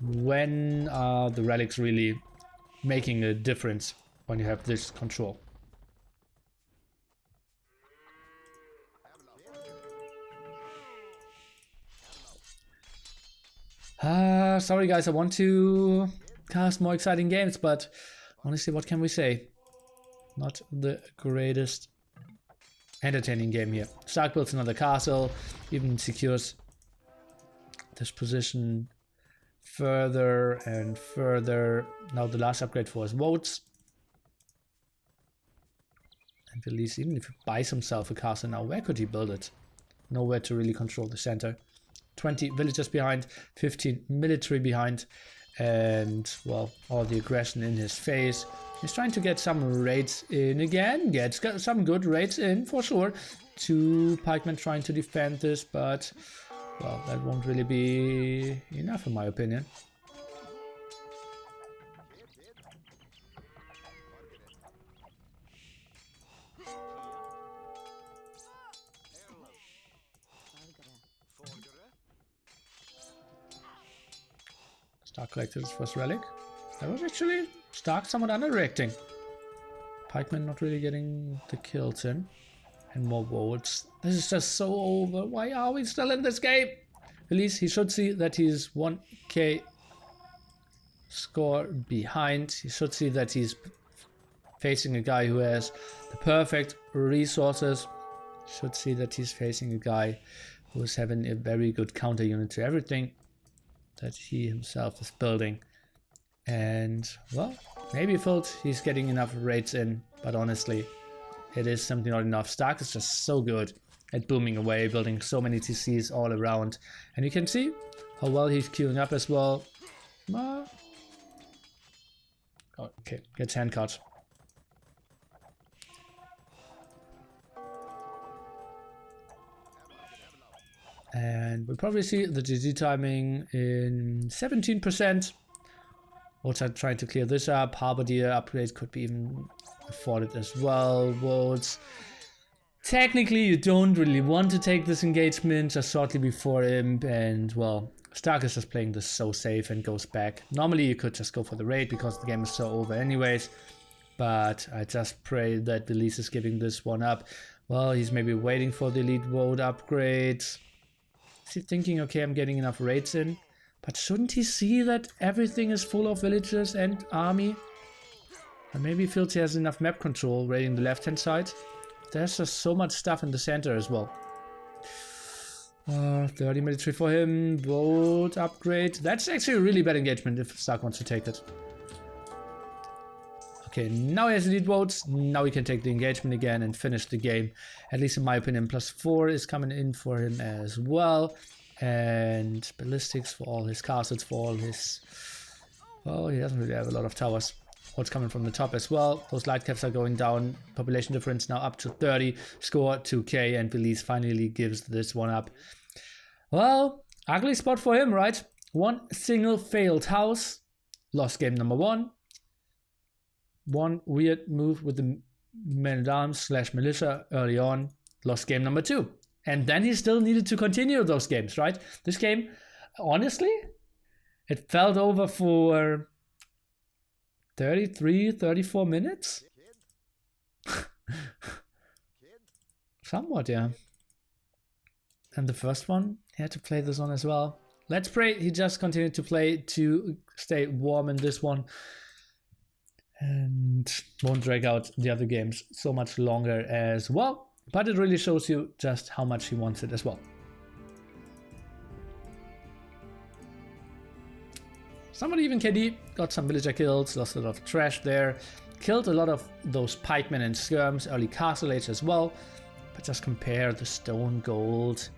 When are the relics really making a difference when you have this control? Sorry guys, I want to cast more exciting games, but honestly, what can we say? Not the greatest entertaining game here. TaToH builds another castle, even secures this position further and further. Now the last upgrade for his votes. And Villese, even if he buys himself a castle now, where could he build it? Nowhere to really control the center. 20 villagers behind, 15 military behind, and well, all the aggression in his face. He's trying to get some raids in again, gets some good raids in for sure. 2 pikemen trying to defend this, but well, that won't really be enough in my opinion. st4rk collected his first relic. That was actually st4rk somewhat underreacting. Pikeman not really getting the kills in. And more votes. This is just so over. Why are we still in this game? At least he should see that he's 1k score behind. He should see that he's facing a guy who has the perfect resources. Should see that he's facing a guy who is having a very good counter unit to everything that he himself is building. And well, maybe felt he's getting enough raids in, but honestly, it is simply not enough. st4rk is just so good at booming away, building so many TCs all around. And you can see how well he's queuing up as well. Oh, okay, gets hand cut. And we'll probably see the GG timing in 17%. Also trying to clear this up. Halberdier upgrade could be even afforded as well. Votes. Technically, you don't really want to take this engagement just shortly before him. And well, st4rk is just playing this so safe and goes back. Normally, you could just go for the raid because the game is so over anyways. But I just pray that Villese is giving this one up. Well, he's maybe waiting for the elite vote upgrade. Is he thinking, okay, I'm getting enough raids in? But shouldn't he see that everything is full of villagers and army? And maybe he feels he has enough map control raiding the left hand side. There's just so much stuff in the center as well. 30 military for him. Vote upgrade. That's actually a really bad engagement if st4rk wants to take it. Okay, now he has elite votes. Now he can take the engagement again and finish the game. At least in my opinion, +4 is coming in for him as well. And ballistics for all his castles, for all his... Well, he doesn't really have a lot of towers. What's coming from the top as well. Those light caps are going down. Population difference now up to 30. Score 2k, and Villese finally gives this one up. Well, ugly spot for him, right? One single failed house. Lost game number 1. One weird move with the men-at-arms / militia early on. Lost game number 2. And then he still needed to continue those games, right? This game, honestly, it felt over for 33, 34 minutes? Somewhat, yeah. And the first one, he had to play this one as well. Let's pray he just continued to play to stay warm in this one. And won't drag out the other games so much longer as well. But it really shows you just how much he wants it as well. Somebody even KD got some villager kills, lost a lot of trash there. Killed a lot of those pikemen and skirms, early castle age as well. But just compare the stone gold.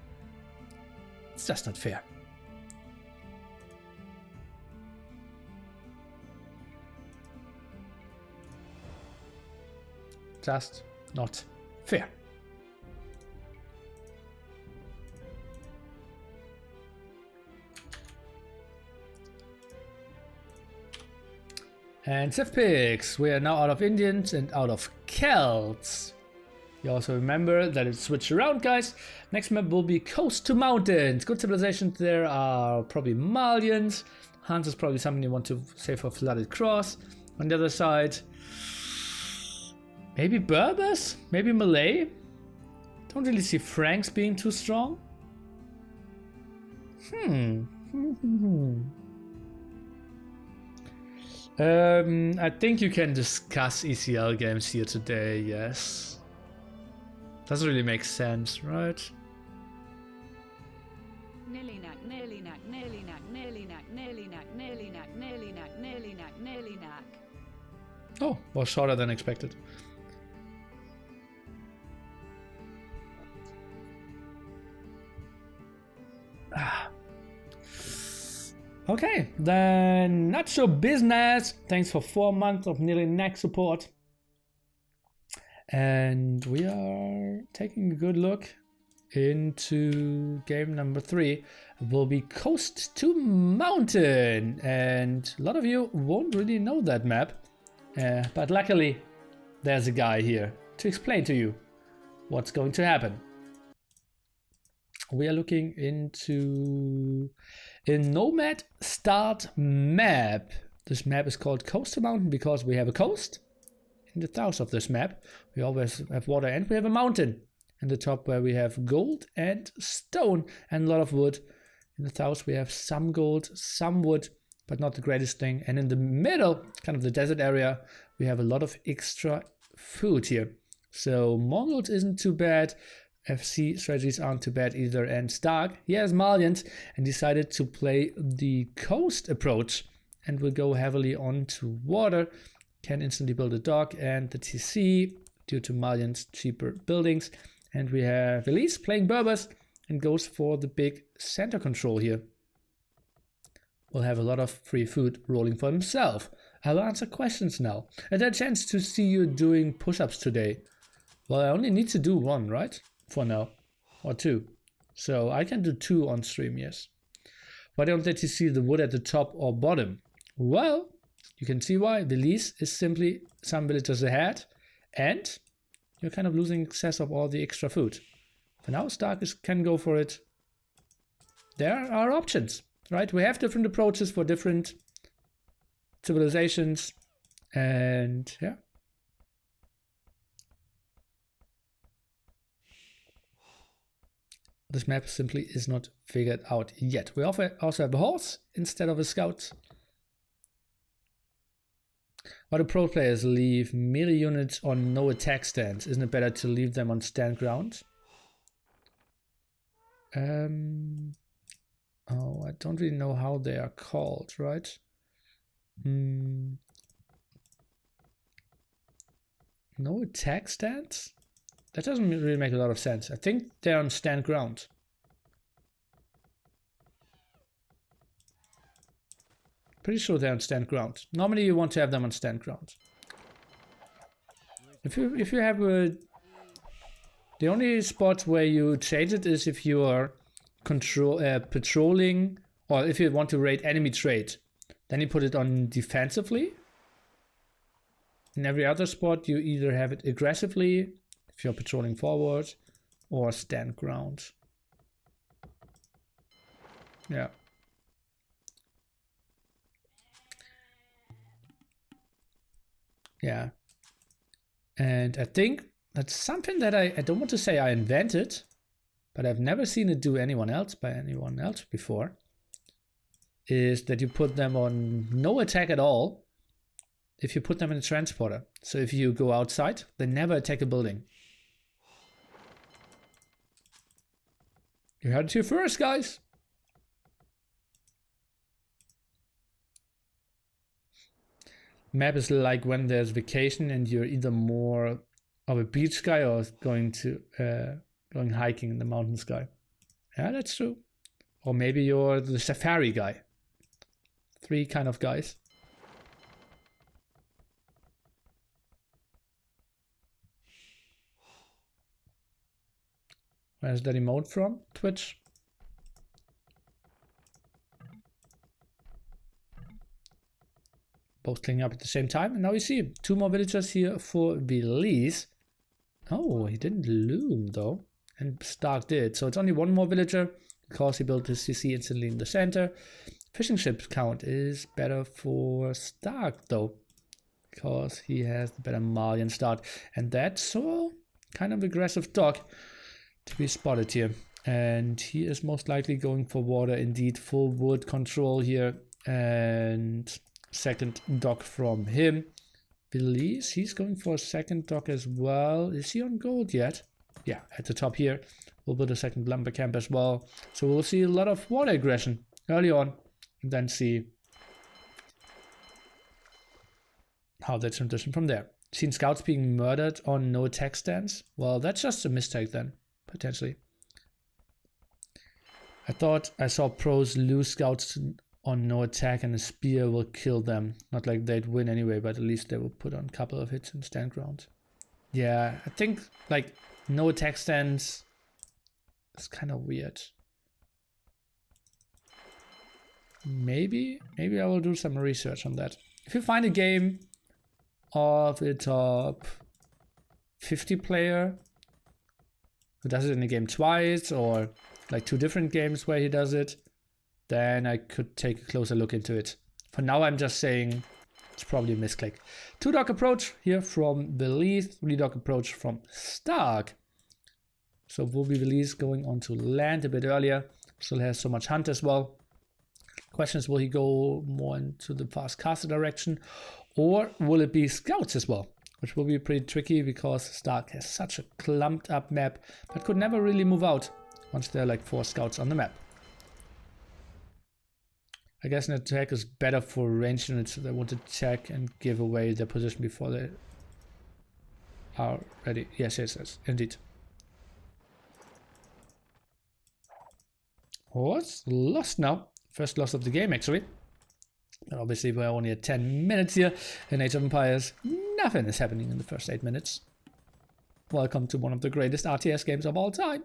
It's just not fair. Just not fair. And Civ picks. We are now out of Indians and out of Celts. You also remember that it switched around, guys. Next map will be Coast to Mountains. Good civilizations there are probably Malians. Hans is probably something you want to save for Flooded Cross. On the other side, maybe Berbers? Maybe Malay? Don't really see Franks being too strong. I think you can discuss ECL games here today, yes. Doesn't really make sense, right? Nearly knack, nearly knack, nearly knack, nearly knack, nearly knack, nearly knack, nearly knack, nearly knack, nearly knack. Oh, was shorter than expected. Okay, then not so business. Thanks for 4 months of nearly NAC support. And we are taking a good look into game number 3. It will be Coast to Mountain. And a lot of you won't really know that map. But luckily, there's a guy here to explain to you what's going to happen. We are looking into a nomad start map. This map is called Coast to Mountain because we have a coast in the south of this map. We always have water and we have a mountain in the top where we have gold and stone and a lot of wood. In the south we have some gold, some wood, but not the greatest thing. And in the middle, kind of the desert area, we have a lot of extra food here. So Mongols isn't too bad. FC strategies aren't too bad either, and Stark, he has Malians and decided to play the coast approach and will go heavily onto water, can instantly build a dock and the TC due to Malians cheaper buildings. And we have Villese playing Berbers and goes for the big center control here. Will have a lot of free food rolling for himself. I'll answer questions now. I had a chance to see you doing push-ups today. Well, I only need to do 1, right? For now, or 2. So I can do 2 on stream, yes. Why don't they see the wood at the top or bottom? Well, you can see why. Villese is simply some villagers ahead, and you're kind of losing access of all the extra food. For now, Stark can go for it. There are options, right? We have different approaches for different civilizations, and yeah. This map simply is not figured out yet. We also have a horse instead of a scout. Why do pro players leave melee units on no attack stands? Isn't it better to leave them on stand ground? Oh, I don't really know how they are called, right? No attack stands? That doesn't really make a lot of sense. I think they're on stand ground. Pretty sure they're on stand ground. Normally you want to have them on stand ground. If you have the only spot where you change it is if you are patrolling, or if you want to raid enemy trade. Then you put it on defensively. In every other spot you either have it aggressively, if you're patrolling forward, or stand ground. Yeah. Yeah. And I think that's something that I don't want to say I invented, but I've never seen it do anyone else before, is that you put them on no attack at all if you put them in a transporter. So if you go outside, they never attack a building. You heard it here first, guys. Map is like when there's vacation and you're either more of a beach guy or going hiking in the mountain sky. Yeah, that's true. Or maybe you're the safari guy. 3 kind of guys. Where's that emote from? Twitch. Both clicking up at the same time. And now you see 2 more villagers here for Villese. Oh, he didn't loom though. And Stark did. So it's only 1 more villager because he built his CC instantly in the center. Fishing ship count is better for Stark though, because he has the better Malian start. And that's kind of aggressive dock to be spotted here. And he is most likely going for water, indeed. Full wood control here. And second dock from him. Villese, he's going for a second dock as well. Is he on gold yet? Yeah, at the top here. We'll build a second lumber camp as well. So we'll see a lot of water aggression early on. And then see how they transition from there. Seen scouts being murdered on no attack stands? Well, that's just a mistake then, potentially. I thought I saw pros lose scouts on no attack and a spear will kill them. Not like they'd win anyway, but at least they will put on a couple of hits and stand ground. Yeah, I think like no attack stands is kind of weird. Maybe I will do some research on that. If you find a game of a top 50 player who does it in a game twice, or like 2 different games where he does it, then I could take a closer look into it. For now, I'm just saying it's probably a misclick. 2-dock approach here from Villese, 3-dock approach from TaToH. So will be Villese going on to land a bit earlier. Still has so much hunt as well. Question is, will he go more into the fast caster direction, or will it be scouts as well? Which will be pretty tricky because TaToH has such a clumped up map but could never really move out once there are like 4 scouts on the map. I guess an attack is better for ranged units that want to check and give away their position before they are ready. Yes, indeed. Horse lost now. First loss of the game, actually. And obviously, we're only at 10 minutes here in Age of Empires. Nothing is happening in the first 8 minutes. Welcome to one of the greatest RTS games of all time.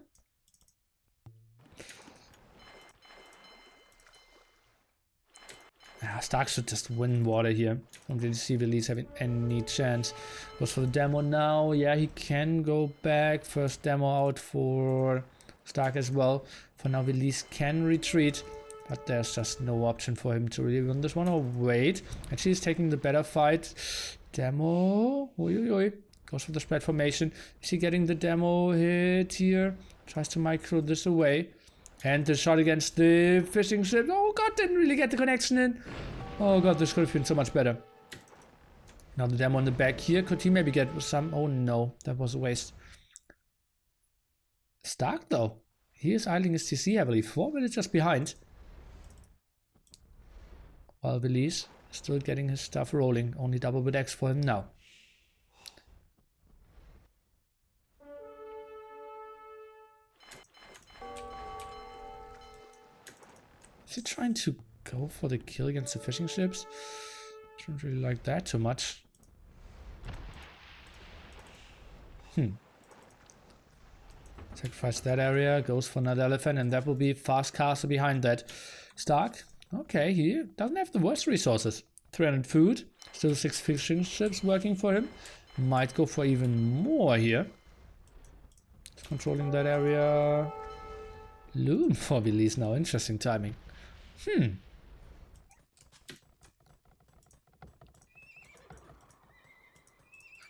TaToH should just win water here. Don't really see Villese having any chance. Goes for the demo now. Yeah, he can go back. First demo out for TaToH as well. For now, Villese can retreat. But there's just no option for him to really win this one. Or wait. Actually, he's taking the better fight. Demo. Oi. Goes for the spread formation. Is he getting the demo hit here? Tries to micro this away. And the shot against the fishing ship. Oh god, didn't really get the connection in. Oh god, this could have been so much better. Now the demo on the back here. Could he maybe get some? Oh no, that was a waste. TaToH though. He is idling his TC heavily. 4 minutes just behind. While Villese is still getting his stuff rolling. Only double with X for him now. Is he trying to go for the kill against the fishing ships? I don't really like that too much. Sacrifice that area, goes for another elephant, and that will be fast castle behind that. TaToH, okay, he doesn't have the worst resources. 300 food, still 6 fishing ships working for him. Might go for even more here. He's controlling that area. Loom for Villese now, interesting timing.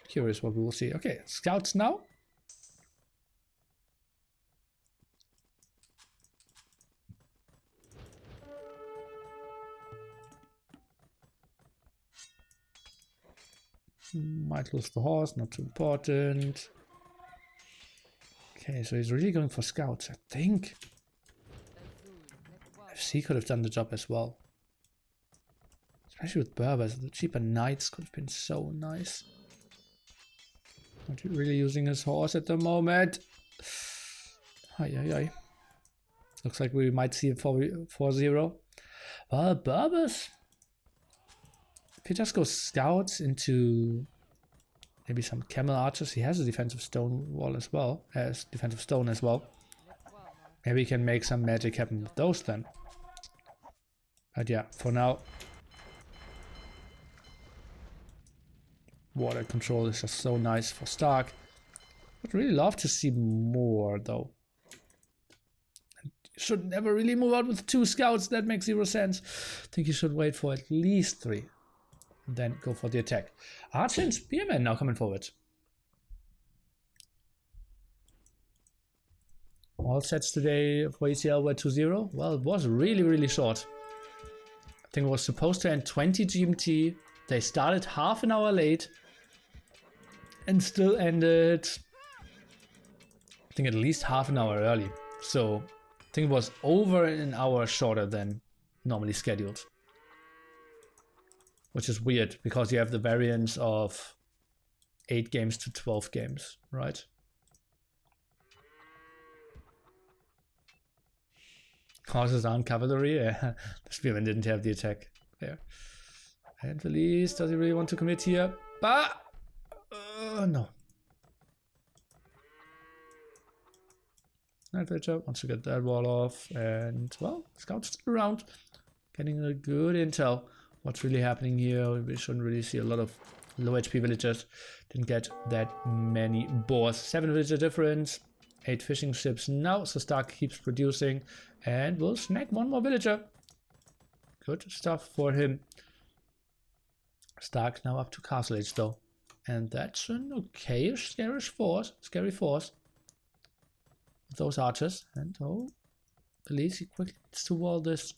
Curious what we will see. Okay, scouts now. Might lose the horse, not too important. Okay, so he's really going for scouts, I think. FC could have done the job as well. Especially with Berbers, the cheaper knights could have been so nice. Not really using his horse at the moment. Ay. Looks like we might see a 4-0. Well, Berbers. If he just goes scouts into maybe some camel archers, he has a defensive stone wall as well, as defensive stone as well. Maybe he can make some magic happen with those then. But yeah, for now, water control is just so nice for TaToH. Would really love to see more though. And you should never really move out with 2 scouts, that makes 0 sense. I think you should wait for at least 3. And then go for the attack. Archer and Spearman now coming forward. All sets today for ECL were 2-0. Well, it was really short. I think it was supposed to end 20 GMT. They started half an hour late. And still ended, I think, at least half an hour early. So I think it was over an hour shorter than normally scheduled. Which is weird, because you have the variance of 8 games to 12 games, right? Horses aren't cavalry. Yeah. The spearman didn't have the attack there. And Villese, does he really want to commit here? But no. Night Villager wants to get that wall off, and well, scouts still around, getting a good intel. What's really happening here? We shouldn't really see a lot of low HP villagers. Didn't get that many boars. 7 villager difference, 8 fishing ships now. So st4rk keeps producing, and we'll snag 1 more villager. Good stuff for him. st4rk now up to castle age though, and that's an okay-ish, scary force. Those archers, and oh, Villese, he quickly needs to wall this.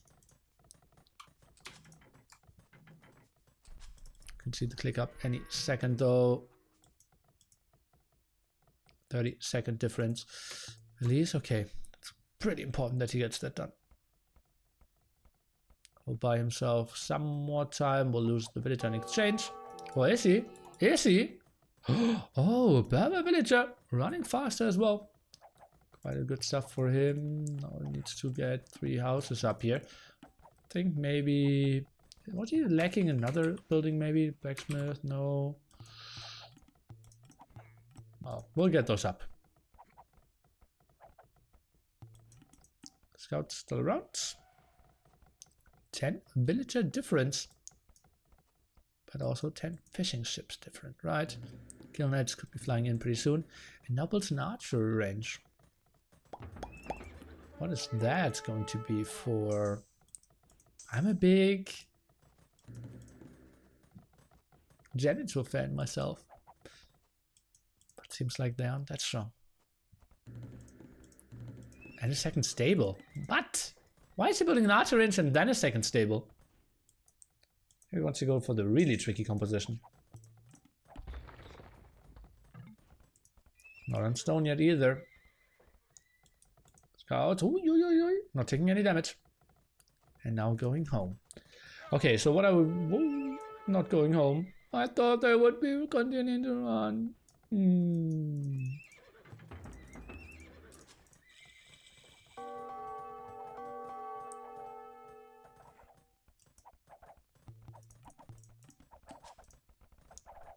Can see the click up any second though. 30-second difference. Villese, okay, it's pretty important that he gets that done. He'll buy himself some more time. We'll lose the villager in exchange. Or is he? Is he? Oh, Berber villager running faster as well. Quite a good stuff for him. Now he needs to get 3 houses up here. I think maybe... Was he lacking another building maybe? Blacksmith? No. Oh, we'll get those up. Scouts still around. 10 villager difference. But also 10 fishing ships different, right? Kill knights could be flying in pretty soon. And now builds an archer range. What is that going to be for? I'm a big Genital fan myself, but seems like they aren't that strong. And a second stable. What? Why is he building an archer range and then a second stable? He wants to go for the really tricky composition. Not on stone yet either. Scout, not taking any damage. And now going home. Okay, so what I would... Not going home. I thought they would be continuing to run.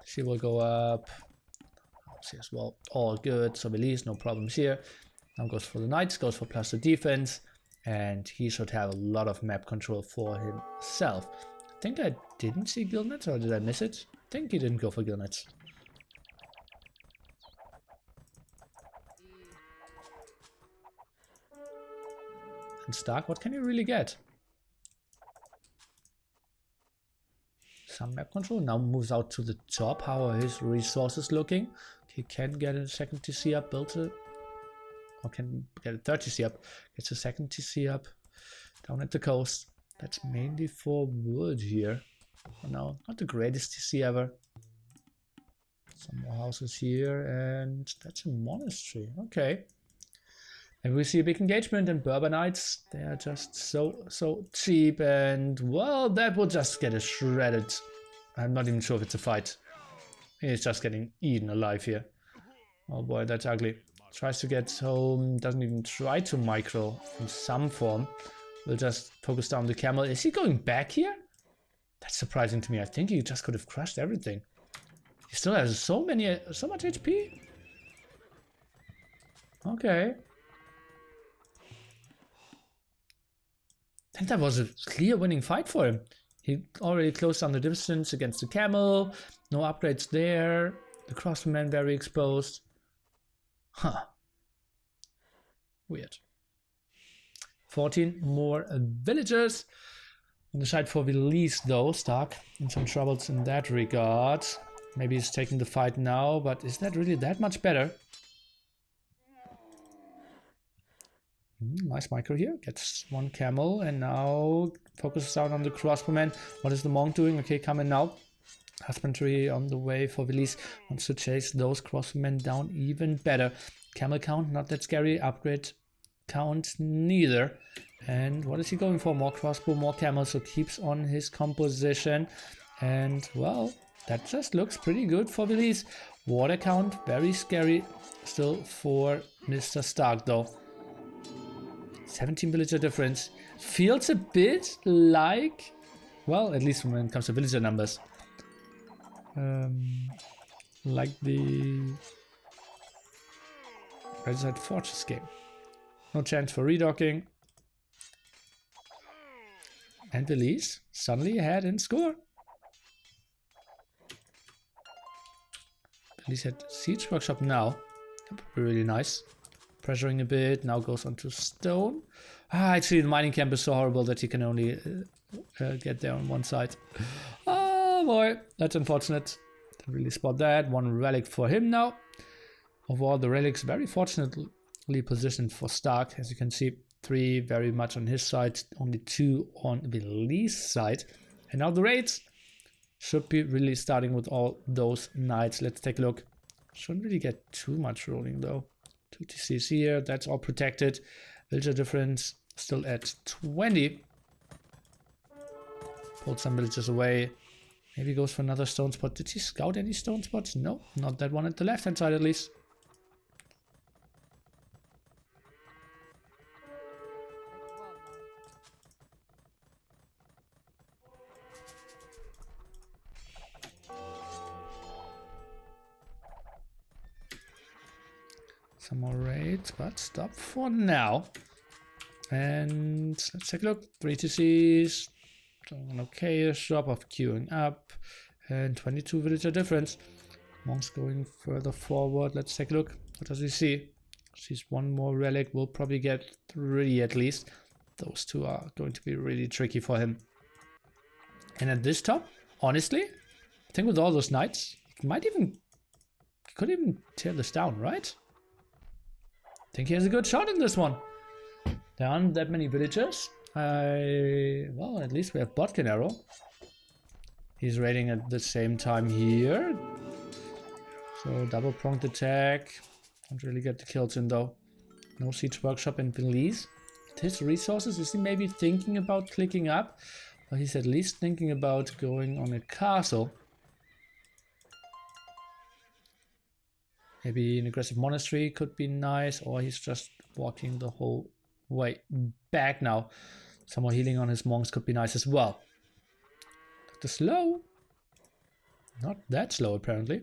She will go up. See as well. All good. So Villese, no problems here. Now goes for the knights, goes for +2 defense, and he should have a lot of map control for himself. I think I didn't see guild nets, or did I miss it? I think he didn't go for guild nets. And st4rk, what can you really get? Some map control. Now moves out to the top. How are his resources looking? He can get a second TC up, build a... Or can get a third TC up. Gets a second TC up down at the coast. That's mainly for wood here. For now, not the greatest TC ever. Some more houses here, and that's a monastery. Okay. And we see a big engagement, and Berber Knights, they are just so cheap, and well, that will just get us shredded. I'm not even sure if it's a fight. He's just getting eaten alive here. Oh boy, that's ugly. Tries to get home, doesn't even try to micro in some form. We'll just focus down the camel. Is he going back here? That's surprising to me. I think he just could have crushed everything. He still has so much HP. Okay. I think that was a clear winning fight for him. He already closed down the distance against the camel. No upgrades there. The crossman very exposed. Huh. Weird. 14 more villagers. On the side for Villese though, st4rk in some troubles in that regard. Maybe he's taking the fight now, but is that really that much better? Nice micro here. Gets 1 camel and now focuses down on the crossbowman. What is the monk doing? Okay, coming now. Husbandry on the way for Villese. Wants to chase those crossbowmen down even better. Camel count, not that scary. Upgrade count, neither. And what is he going for? More crossbow, more camel. So keeps on his composition. And well, that just looks pretty good for Villese. Water count, very scary still for Mr. st4rk though. 17 villager difference. Feels a bit like, well, at least when it comes to villager numbers, like the Red Side Fortress game. No chance for redocking. And Villese suddenly ahead in score. Villese had Siege Workshop now. That would be really nice. Pressuring a bit, now goes onto stone. Actually the mining camp is so horrible that he can only get there on one side. Oh boy, that's unfortunate. Didn't really spot that. One relic for him now. Overall the relics very fortunately positioned for TaToH. As you can see, 3 very much on his side, only 2 on Villese side. And now the raids should be really starting with all those knights. Let's take a look. Shouldn't really get too much rolling though. 2 TCs here, that's all protected. Villager difference still at 20. Pulled some villagers away. Maybe goes for another stone spot. Did he scout any stone spots? No, not that one at the left hand side at least. Some more raids, but stop for now. And let's take a look. 3 TCs. Doing an okay-ish job of queuing up. And 22 villager difference. Monk's going further forward. Let's take a look. What does he see? Sees one more relic. We'll probably get 3 at least. Those 2 are going to be really tricky for him. And at this top, honestly, I think with all those knights, he could even tear this down, right? I think he has a good shot in this one. There aren't that many villagers. Well, at least we have Botkin Arrow. He's raiding at the same time here. So double pronged attack. Don't really get the kills in though. No Siege Workshop in Villese. His resources, is he maybe thinking about clicking up? Or he's at least thinking about going on a castle. Maybe an aggressive monastery could be nice, or he's just walking the whole way back now. Some more healing on his monks could be nice as well. Dr. Slow. Not that slow apparently.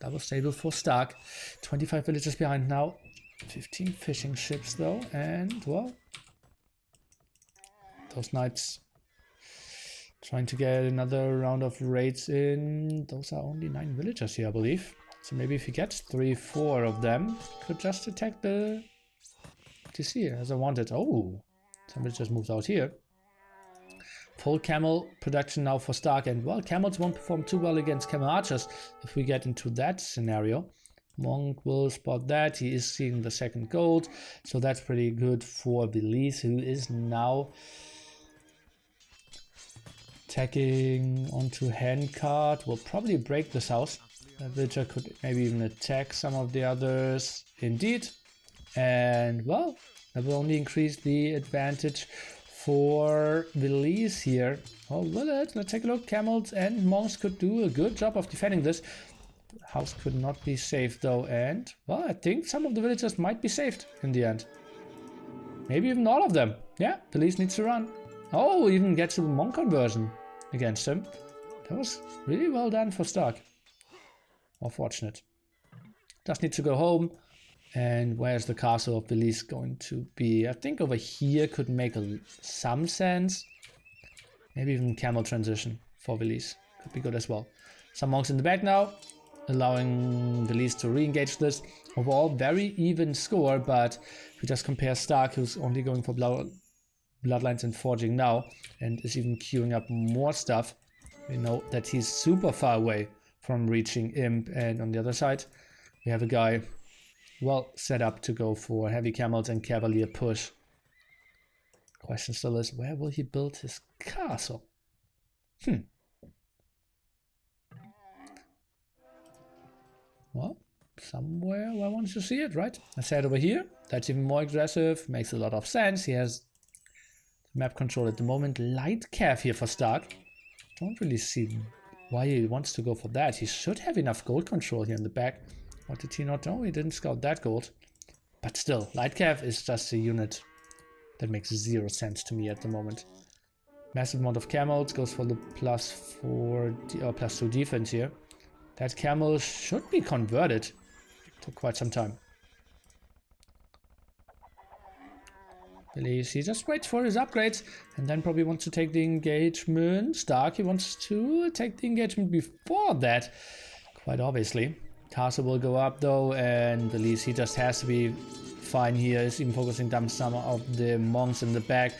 Double stable for TaToH. 25 villagers behind now. 15 fishing ships though, and well, those knights trying to get another round of raids in. Those are only 9 villagers here, I believe. So maybe if he gets 3-4 of them, could just attack the TC as I wanted. Oh, some villagers moved out here. Full camel production now for TaToH, and well, camels won't perform too well against camel archers if we get into that scenario. Monk will spot that. He is seeing the 2nd gold, so that's pretty good for Villese, who is now attacking onto handcart. Will probably break this house. That villager could maybe even attack some of the others. Indeed. And well, that will only increase the advantage for Villese here. Oh, will it? Let's take a look. Camels and monks could do a good job of defending this. House could not be saved though, and well, I think some of the villagers might be saved in the end. Maybe even all of them. Yeah, Villese needs to run. Oh, even gets a monk conversion against him. That was really well done for TaToH. More fortunate. Just need to go home. And where's the castle of Villese going to be? I think over here could make some sense. Maybe even camel transition for Villese. Could be good as well. Some monks in the back now, allowing Villese to re-engage this. Overall, very even score, but if we just compare TaToH, who's only going for bloodlines and forging now, and is even queuing up more stuff, we know that he's super far away from reaching Imp. And on the other side, we have a guy well set up to go for heavy camels and cavalier push. Question still is, where will he build his castle? Well, somewhere where I want to see it, right? I said over here. That's even more aggressive. Makes a lot of sense. He has map control at the moment. Light cav here for TaToH. Don't really see why he wants to go for that. He should have enough gold control here in the back. What did he not know? He didn't scout that gold. But still, Light Cav is just a unit that makes 0 sense to me at the moment. Massive amount of camels, goes for the +4 or +2 defense here. That camel should be converted. Took quite some time. Villese, he just waits for his upgrades and then probably wants to take the engagement. st4rk, he wants to take the engagement before that, quite obviously. Castle will go up though, and Villese, he just has to be fine here. He's even focusing down some of the monks in the back.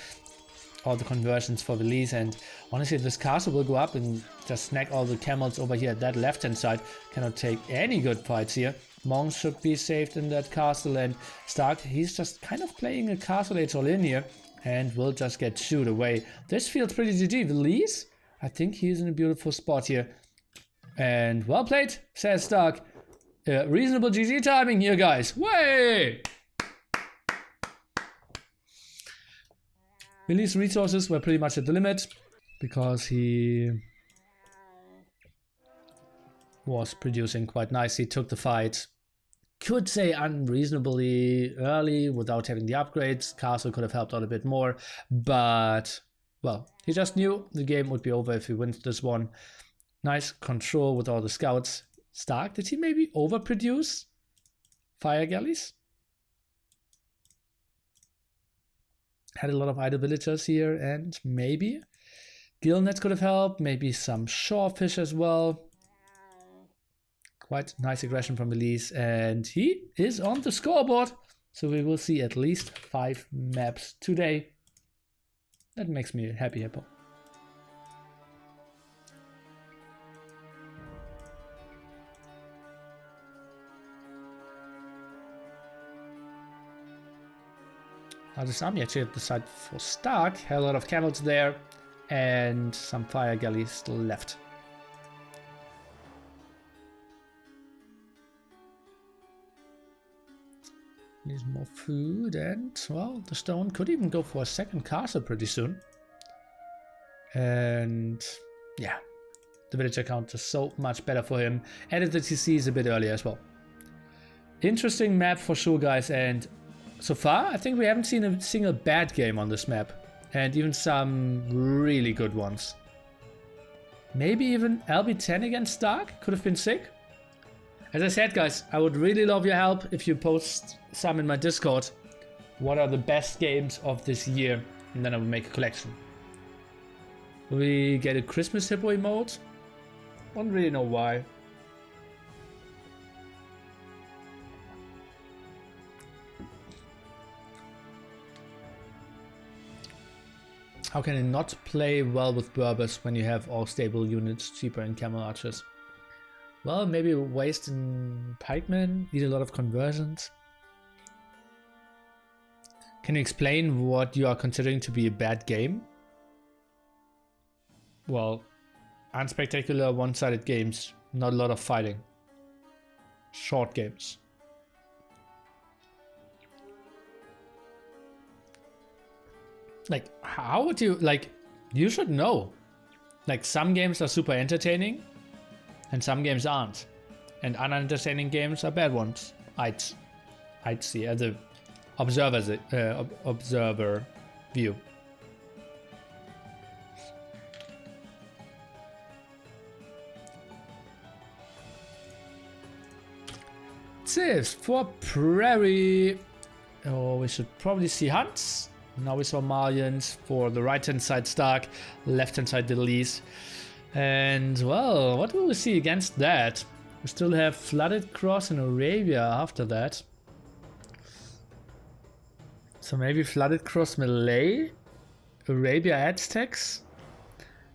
All the conversions for Villese, and honestly this castle will go up and just snack all the camels over here at that left hand side. Cannot take any good fights here. Monks should be saved in that castle, and st4rk, he's just kind of playing a castle age all in here and will just get shooed away. This feels pretty GG. Villese, I think he's in a beautiful spot here. And well played, says st4rk. Reasonable GG timing here, guys. Way! Villese resources were pretty much at the limit because he was producing quite nicely, took the fight, could say unreasonably early without having the upgrades. Castle could have helped out a bit more, but well, he just knew the game would be over if he wins this one. Nice control with all the scouts. st4rk, did he maybe overproduce fire galleys? Had a lot of idle villagers here, and maybe gillnets could have helped, maybe some shorefish as well. Quite nice aggression from Villese, and he is on the scoreboard. So we will see at least 5 maps today. That makes me happy, Hippo. Now this army actually at the side for st4rk, had a lot of camels there, and some fire galleys still left. Needs more food, and well, the stone could even go for a second castle pretty soon. And yeah, the villager count is so much better for him. Added the TCs a bit earlier as well. Interesting map for sure, guys, and so far, I think we haven't seen a single bad game on this map, and even some really good ones. Maybe even LB10 against st4rk could have been sick. As I said, guys, I would really love your help if you post some in my Discord. What are the best games of this year? And then I will make a collection. Will we get a Christmas Hippo emote? Don't really know why. How can it not play well with Berbers when you have all stable units cheaper in camel archers? Well, maybe waste in pikemen, need a lot of conversions. Can you explain what you are considering to be a bad game? Well, unspectacular one-sided games, not a lot of fighting. Short games. Like, how would you, like, you should know. Like, some games are super entertaining, and some games aren't. And unentertaining games are bad ones. I'd see as a observer view. Civs for Prairie. Oh, we should probably see hunts. Now we saw Malians for the right hand side st4rk, left hand side Villese. And well, what will we see against that? We still have Flooded Cross in Arabia after that. So maybe Flooded Cross Malay, Arabia Aztecs,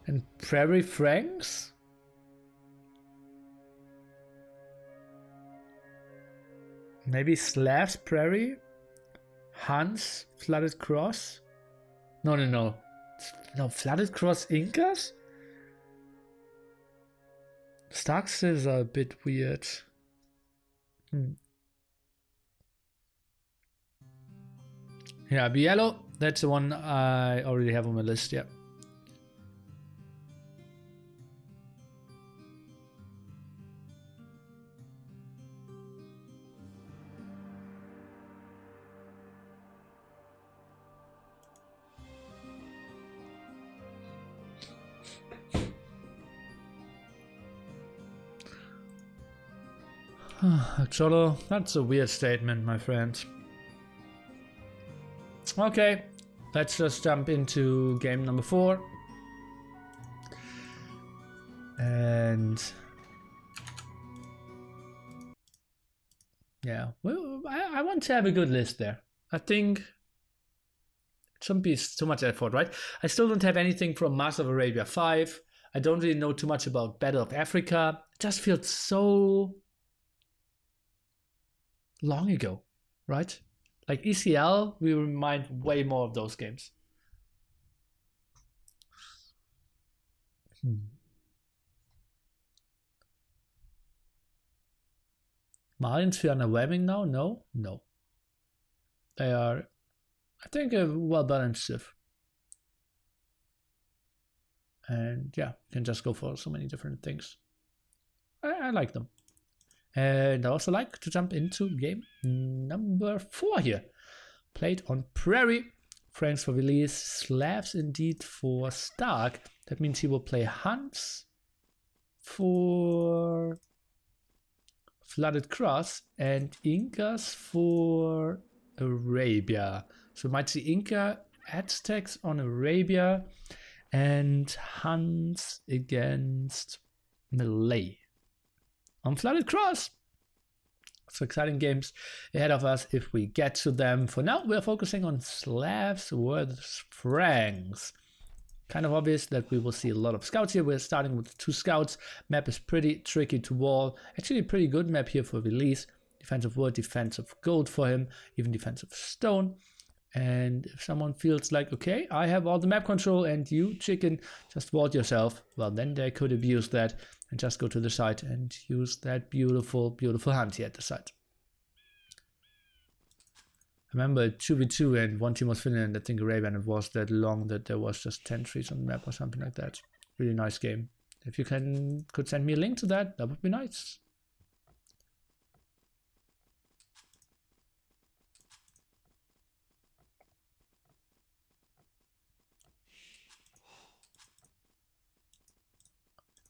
and Prairie Franks? Maybe Slavs Prairie? Huns, Flooded Cross? No, Flooded Cross Incas? st4rk civs are a bit weird. Yeah, Biello, that's the one I already have on my list, yeah. Cholo, that's a weird statement, my friend. Okay, let's just jump into game number 4. And yeah, well, I want to have a good list there. I think it shouldn't be too much effort, right? I still don't have anything from Master of Arabia 5. I don't really know too much about Battle of Africa. It just feels so long ago, right? Like ECL, we remind way more of those games. Malians feel underwhelming now? No. They are, I think, a well-balanced civ. And yeah, you can just go for so many different things. I like them. And I also like to jump into game number 4 here. Played on Prairie. Franks for Villese, Slavs indeed for st4rk. That means he will play Huns for Flooded Cross and Incas for Arabia. So we might see Inca Aztecs on Arabia and Huns against Malay on Flooded Cross. So exciting games ahead of us if we get to them. For now, we're focusing on Slavs versus Franks. Kind of obvious that we will see a lot of scouts here. We're starting with 2 scouts. Map is pretty tricky to wall. Actually a pretty good map here for Villese. Defensive wood, defensive gold for him, even defensive stone. And if someone feels like, okay, I have all the map control and you, chicken, just vault yourself, well, then they could abuse that and just go to the side and use that beautiful, beautiful hunt here at the side. I remember 2v2 and one team was Finland, I think Arabia, and it was that long that there was just 10 trees on the map or something like that. Really nice game. If you could send me a link to that, that would be nice.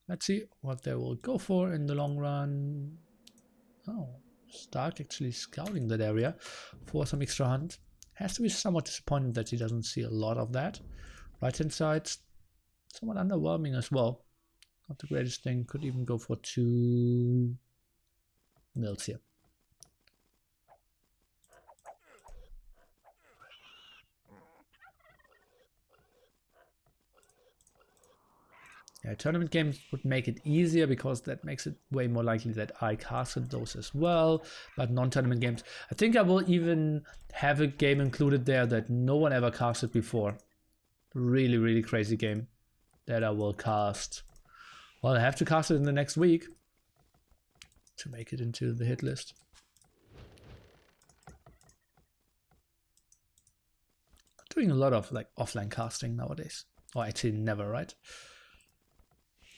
Let's see what they will go for in the long run. Oh, st4rk actually scouting that area for some extra hunt. Has to be somewhat disappointed that he doesn't see a lot of that. Right hand side, somewhat underwhelming as well. Not the greatest thing. Could even go for 2 mills here. Yeah, tournament games would make it easier because that makes it way more likely that I casted those as well. But non-tournament games, I think I will even have a game included there that no one ever casted before. Really, really crazy game that I will cast. Well, I have to cast it in the next week to make it into the hit list. I'm doing a lot of like offline casting nowadays. Or actually never, right?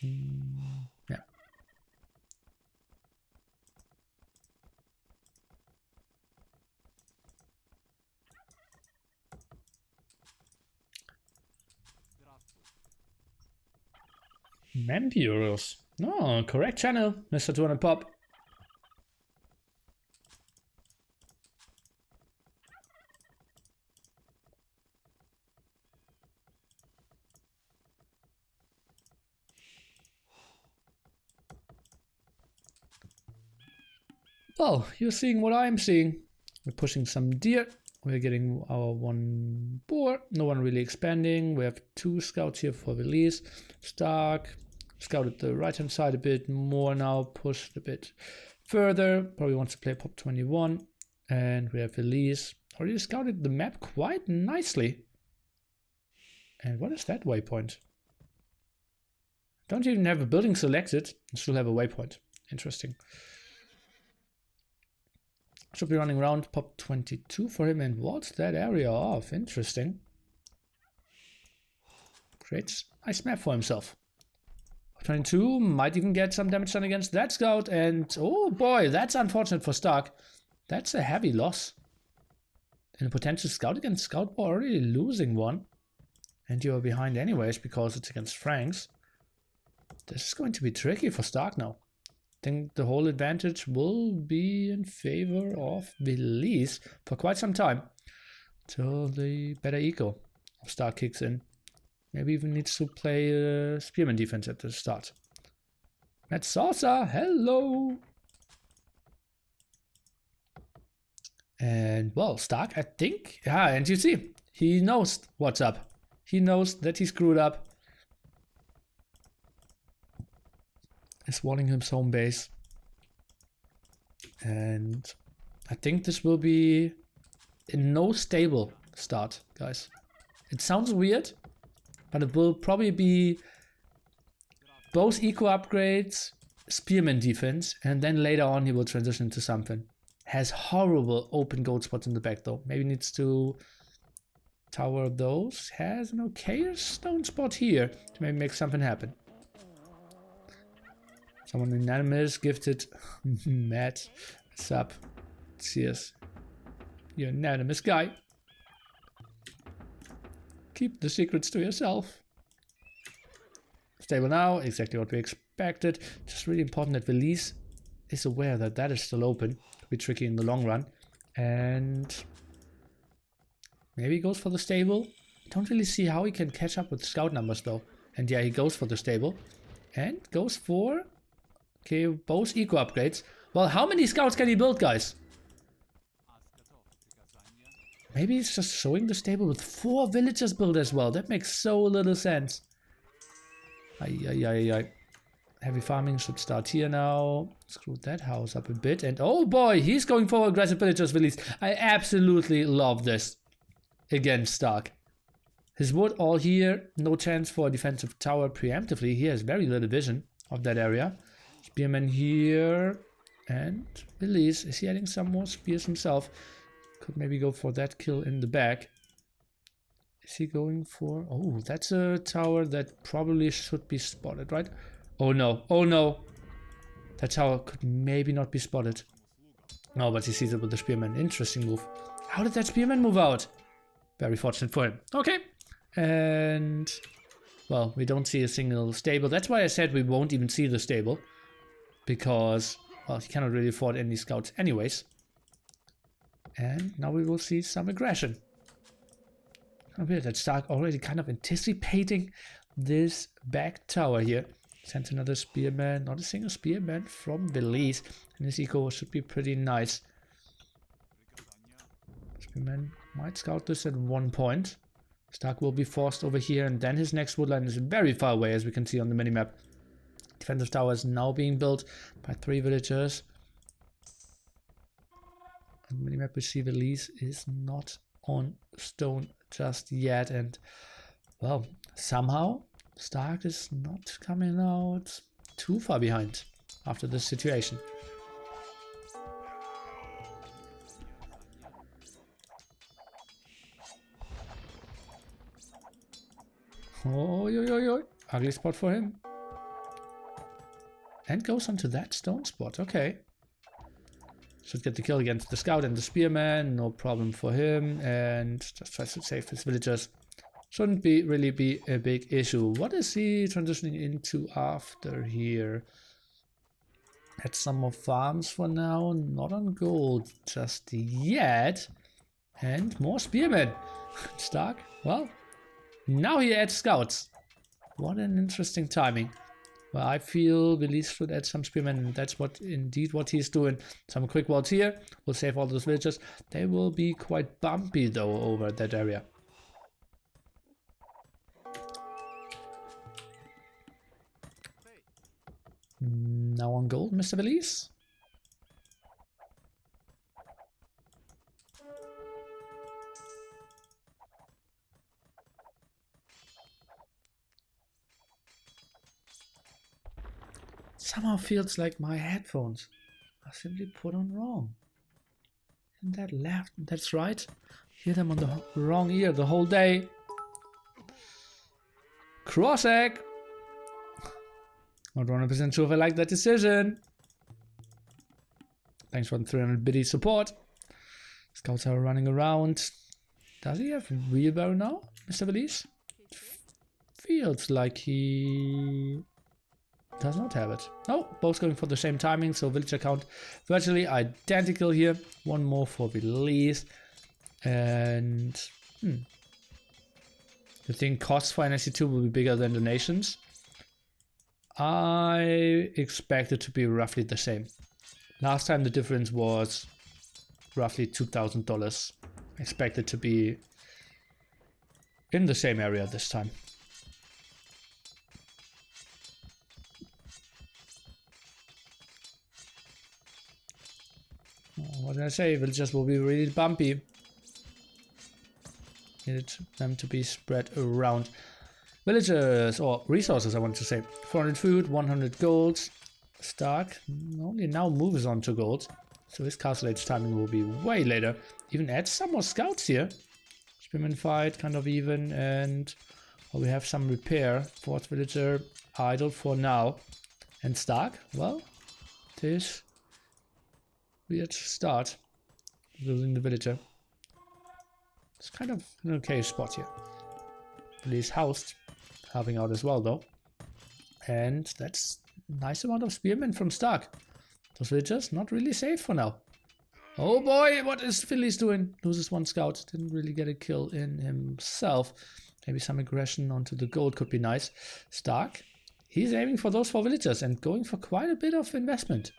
Yeah. MembTV. No, correct channel, Mr. 200 Pop. Well, you're seeing what I'm seeing. We're pushing some deer. We're getting our 1 boar. No one really expanding. We have 2 scouts here for Villese. st4rk scouted the right hand side a bit more now. Pushed a bit further. Probably wants to play pop 21. And we have Villese. Already scouted the map quite nicely. And what is that waypoint? Don't even have a building selected. I still have a waypoint. Interesting. Should be running around pop 22 for him and what's that area off? Interesting. Creates a nice map for himself. 22 might even get some damage done against that scout and oh boy, that's unfortunate for st4rk. That's a heavy loss. And a potential scout against scout war already losing one. And you're behind anyways because it's against Franks. This is going to be tricky for st4rk now. think the whole advantage will be in favor of Villese for quite some time. Till the better eco of StaRk kicks in. Maybe even needs to play Spearman defense at the start. That's Salsa, hello! And well, StaRk, I think, yeah, and you see, he knows what's up. He knows that he screwed up. Is wanting his home base. And I think this will be a no stable start, guys. It sounds weird, but it will probably be both eco upgrades, Spearman defense, and then later on he will transition into something. Has horrible open gold spots in the back though. Maybe needs to tower those. Has an okay stone spot here to maybe make something happen. Someone unanimous, gifted. Matt, what's up? Cheers. You're an unanimous guy. Keep the secrets to yourself. Stable now, exactly what we expected. Just really important that Villese is aware that that is still open. Could be tricky in the long run. And maybe he goes for the stable. Don't really see how he can catch up with scout numbers though. And yeah, he goes for the stable. And goes for, okay, both eco upgrades. Well, how many scouts can he build, guys? Maybe he's just showing the stable with 4 villagers built as well. That makes so little sense. Heavy farming should start here now. Screw that house up a bit. And oh boy, he's going for aggressive villagers release. I absolutely love this against StaRk. His wood all here. No chance for a defensive tower preemptively. He has very little vision of that area. Spearman here. And Villese, is he adding some more spears himself? Could maybe go for that kill in the back. Is he going for... Oh, that's a tower that probably should be spotted, right? Oh no, oh no. That tower could maybe not be spotted. No, but he sees it with the Spearman. Interesting move. How did that Spearman move out? Very fortunate for him. Okay. And... well, we don't see a single stable. That's why I said we won't even see the stable. Because, well, he cannot really afford any scouts anyways. And now we will see some aggression. Kind of weird that StaRk already kind of anticipating this back tower here. Sends another Spearman, not a single Spearman from Villese. And his eco should be pretty nice. Spearman might scout this at one point. StaRk will be forced over here, and then his next woodline is very far away, as we can see on the minimap. Defensive tower is now being built by 3 villagers. On the minimap we see Villese is not on stone just yet, and well, somehow StaRk is not coming out too far behind after this situation. Oh, ugly spot for him. And goes onto that stone spot, okay. Should get the kill against the scout and the spearman, no problem for him, and just tries to save his villagers. Shouldn't really be a big issue. What is he transitioning into after here? Had some more farms for now, not on gold just yet. And more spearmen. StaRk, well, now he adds scouts. What an interesting timing. Well, I feel Villese should add some spearmen, and that's indeed what he's doing. Some quick walls here will save all those villagers. They will be quite bumpy though over that area. Now on gold, Mr. Villese. Somehow feels like my headphones are simply put on wrong. Isn't that left? That's right. Hear them on the wrong ear the whole day. Cross-egg. Not 100% sure if I like that decision. Thanks for the 300 biddy support. Scouts are running around. Does he have wheelbarrow now, Mr. Villese? Feels like he does not have it. No, both going for the same timing, so villager count virtually identical here. One more for Villese. And I think costs for NAC2 will be bigger than donations. I expect it to be roughly the same. Last time the difference was roughly $2,000. I expect it to be in the same area this time. What did I say? Villagers will be really bumpy. Needed them to be spread around. Villagers, or resources I want to say. 400 food, 100 gold. st4rk only now moves on to gold. So his castle age timing will be way later. Even adds some more scouts here. Spearman fight, kind of even. And we have some repair. Fourth villager idle for now. And st4rk, well, this weird start. Losing the villager. It's kind of an okay spot here. Villese housed, helping out as well though. And that's a nice amount of spearmen from st4rk. Those villagers not really safe for now. Oh boy, what is Villese doing? Loses one scout, didn't really get a kill in himself. Maybe some aggression onto the gold could be nice. st4rk, he's aiming for those 4 villagers and going for quite a bit of investment.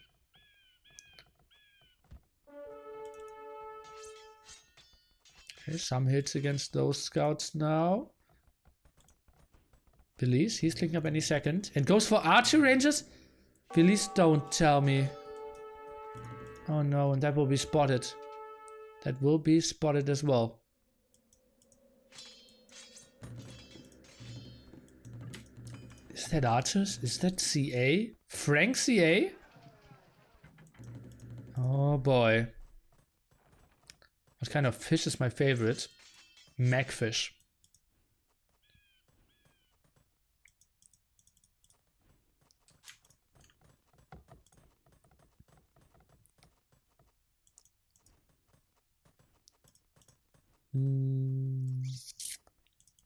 Okay, some hits against those scouts now. Villese, he's clicking up any second. And goes for archer ranges? Villese, don't tell me. Oh no, and that will be spotted. That will be spotted as well. Is that archers? Is that CA? Frank CA? Oh boy. What kind of fish is my favorite? Magfish.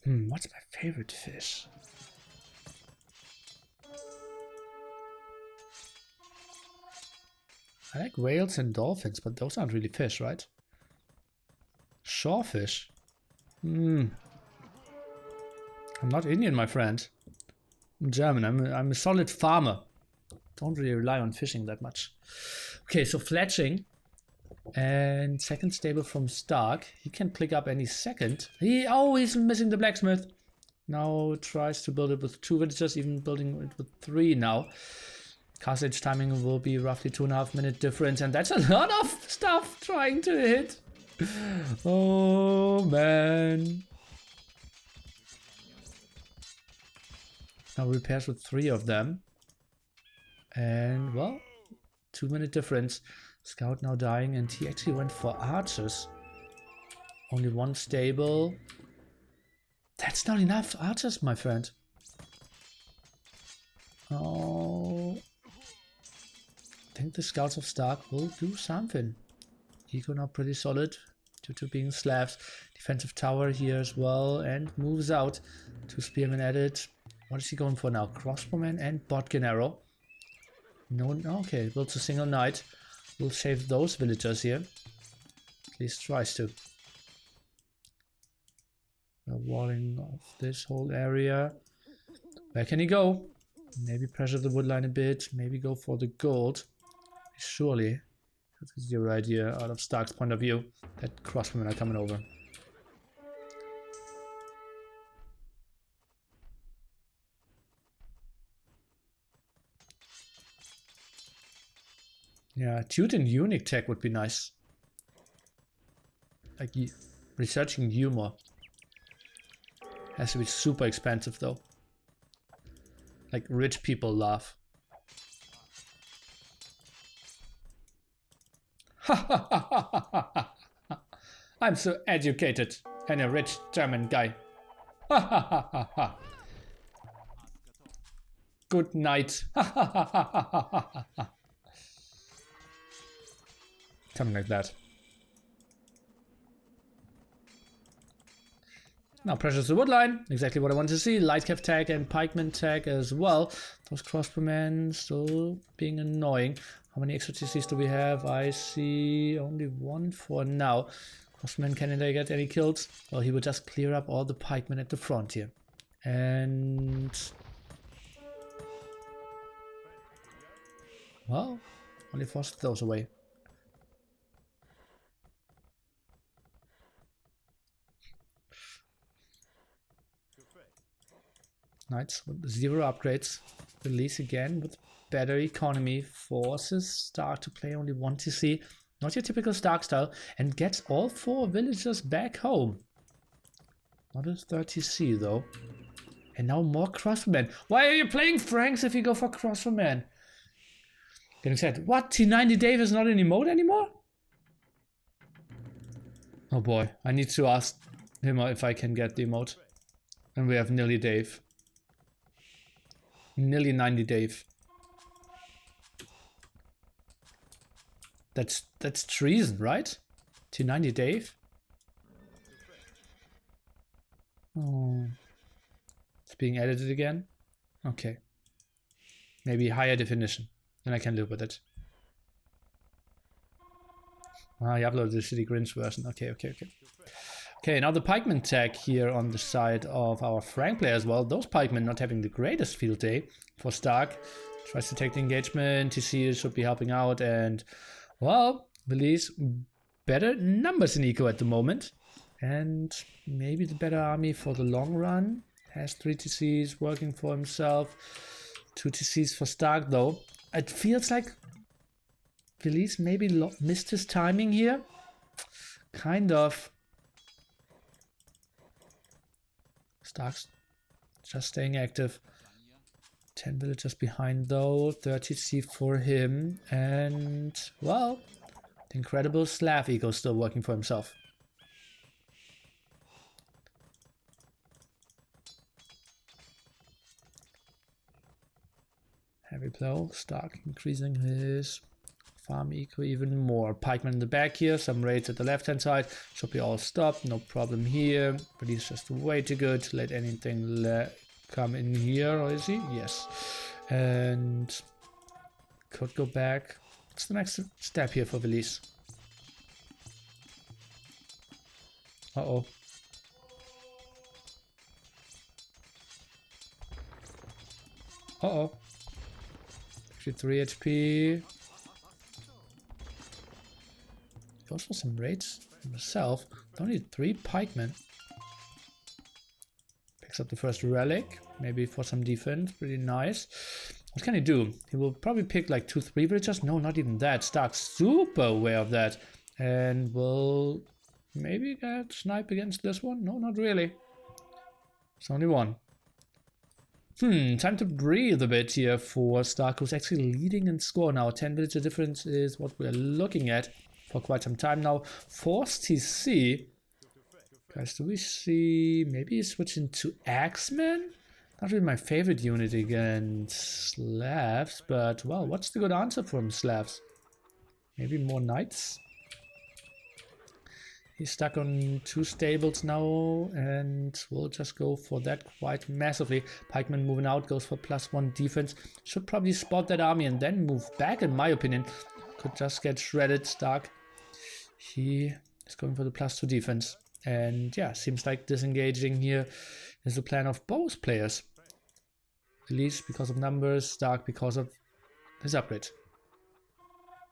What's my favorite fish? I like whales and dolphins, but those aren't really fish, right? Shorefish. I'm not Indian, my friend. I'm German. I'm a solid farmer. Don't really rely on fishing that much. Okay, so fletching. And second stable from st4rk. He can click up any second. He's missing the blacksmith. Now tries to build it with 2 villagers, even building it with 3 now. Castle age timing will be roughly 2.5 minute difference, and that's a lot of stuff trying to hit. Oh man. Now repairs with 3 of them. And well, 2 minute difference. Scout now dying, and he actually went for archers. Only 1 stable. That's not enough archers, my friend. Oh. I think the scouts of st4rk will do something. Eco now pretty solid due to being Slavs. Defensive tower here as well, and moves out. 2 spearmen added. What is he going for now? Crossbowman and botkin arrow. No, okay, builds a single knight. Will save those villagers here. At least tries to. Now walling off this whole area. Where can he go? Maybe pressure the woodline a bit. Maybe go for the gold. Surely. That's your idea out of st4rk's point of view. That crossbowmen are coming over. Yeah, Teuton unique tech would be nice. Like researching humor. Has to be super expensive though. Like rich people laugh. I'm so educated and a rich German guy. Good night. Something like that. Now pressures the wood line. Exactly what I want to see. Lightcav tag and pikeman tag as well. Those crossbowmen still being annoying. How many extra TCs do we have? I see only one for now. Crossbowmen, can they get any kills? Well, he will just clear up all the pikemen at the front here. And... well, only forced those away. Knights with 0 upgrades. Villese again with better economy. Forces Stark to play only 1 TC. Not your typical Stark style. And gets all 4 villagers back home. Not a 3rd TC though. And now more crossbowmen. Why are you playing Franks if you go for crossbowmen? Getting said, what? T90 Dave is not in emote anymore? Oh boy, I need to ask him if I can get the emote. And we have Nili Dave. Nearly 90 Dave. That's treason, right? T90 Dave. Oh, it's being edited again. Okay, maybe higher definition, then I can live with it. Ah, you uploaded the Shitty Grinch version. Okay. Okay, now the pikeman tag here on the side of our Frank player as well. Those pikemen not having the greatest field day for Stark. Tries to take the engagement. TC should be helping out. And, well, Villese better numbers in eco at the moment. And maybe the better army for the long run. Has 3 TCs working for himself. 2 TCs for Stark though. It feels like Villese maybe missed his timing here. Kind of. Stark's just staying active. 10 villagers behind though. 30 TC for him. And, well, the incredible Slav eco still working for himself. Heavy blow. Stark increasing his farm eco even more. Pikeman in the back here. Some raids at the left hand side. Should be all stopped. No problem here. But he's just way too good to let anything come in here. Or is he? Yes. And could go back. What's the next step here for Villese? Uh-oh. Uh-oh. Actually 3 HP. Goes for some raids himself. Only 3 pikemen. Picks up the first relic. Maybe for some defense. Pretty nice. What can he do? He will probably pick like 2-3 villagers. No, not even that. Stark's super aware of that. And will maybe get snipe against this one? No, not really. It's only 1. Time to breathe a bit here for Stark, who's actually leading in score now. 10 villager difference is what we're looking at for quite some time now. Force TC. Guys, do we see maybe switching to Axemen? Not really my favorite unit against Slavs, but well, what's the good answer from Slavs? Maybe more Knights? He's stuck on 2 stables now, and we'll just go for that quite massively. Pikeman moving out, goes for +1 defense. Should probably spot that army and then move back, in my opinion. Could just get shredded. Stark. He is going for the +2 defense. And yeah, seems like disengaging here is the plan of both players. Villese because of numbers, Stark because of his upgrade.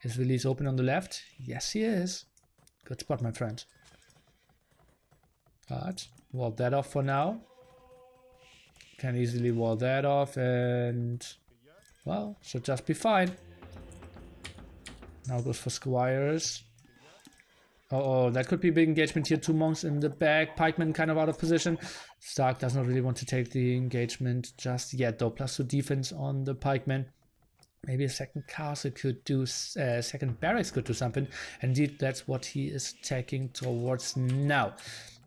Is Villese open on the left? Yes, he is. Good spot, my friend. But wall that off for now. Can easily wall that off and, well, should just be fine. Now goes for squires. Oh, that could be a big engagement here. 2 monks in the back. Pikeman kind of out of position. Stark does not really want to take the engagement just yet, though. +2 defense on the pikeman. Maybe a second castle could do, second barracks could do something. Indeed, that's what he is taking towards now.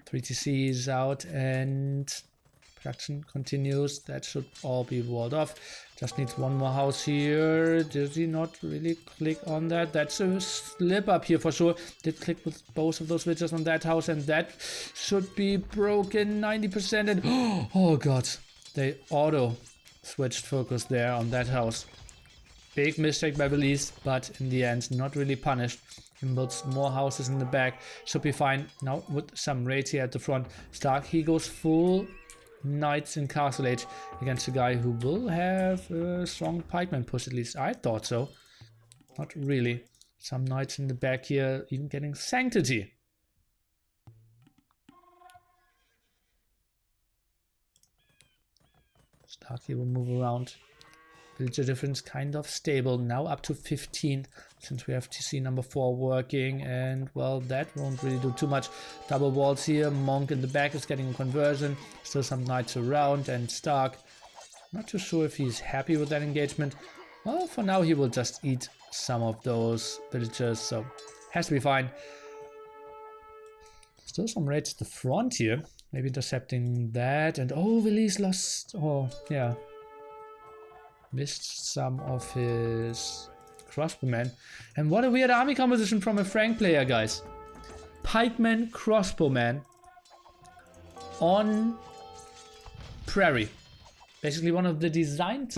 3 TCs out and production continues. That should all be walled off. Just needs one more house here. Does he not really click on that? That's a slip up here for sure. Did click with both of those villagers on that house, and that should be broken 90%. And oh god, they auto switched focus there on that house. Big mistake by Villese, but in the end, not really punished. He builds more houses in the back. Should be fine. Now with some raids here at the front. Stark, he goes full knights in Castle Age against a guy who will have a strong pikeman push, at least I thought so. Not really. Some knights in the back here, even getting sanctity. Stark here will move around. Villager difference kind of stable, now up to 15 since we have TC number 4 working, and well, that won't really do too much. Double walls here, Monk in the back is getting a conversion, still some knights around, and Stark, not too sure if he's happy with that engagement. Well, for now he will just eat some of those villagers, so has to be fine. Still some raids at the front here, maybe intercepting that, and oh, Villese lost, oh yeah. Missed some of his crossbowmen. And what a weird army composition from a Frank player, guys. Pikeman, crossbowman on prairie. Basically one of the design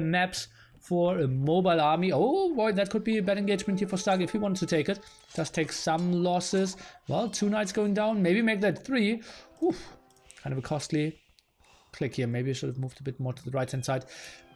maps for a mobile army. Oh boy, that could be a bad engagement here for Stark if he wants to take it. Does take some losses. Well, 2 knights going down. Maybe make that 3. Oof. Kind of a costly click here. Maybe I should have moved a bit more to the right hand side.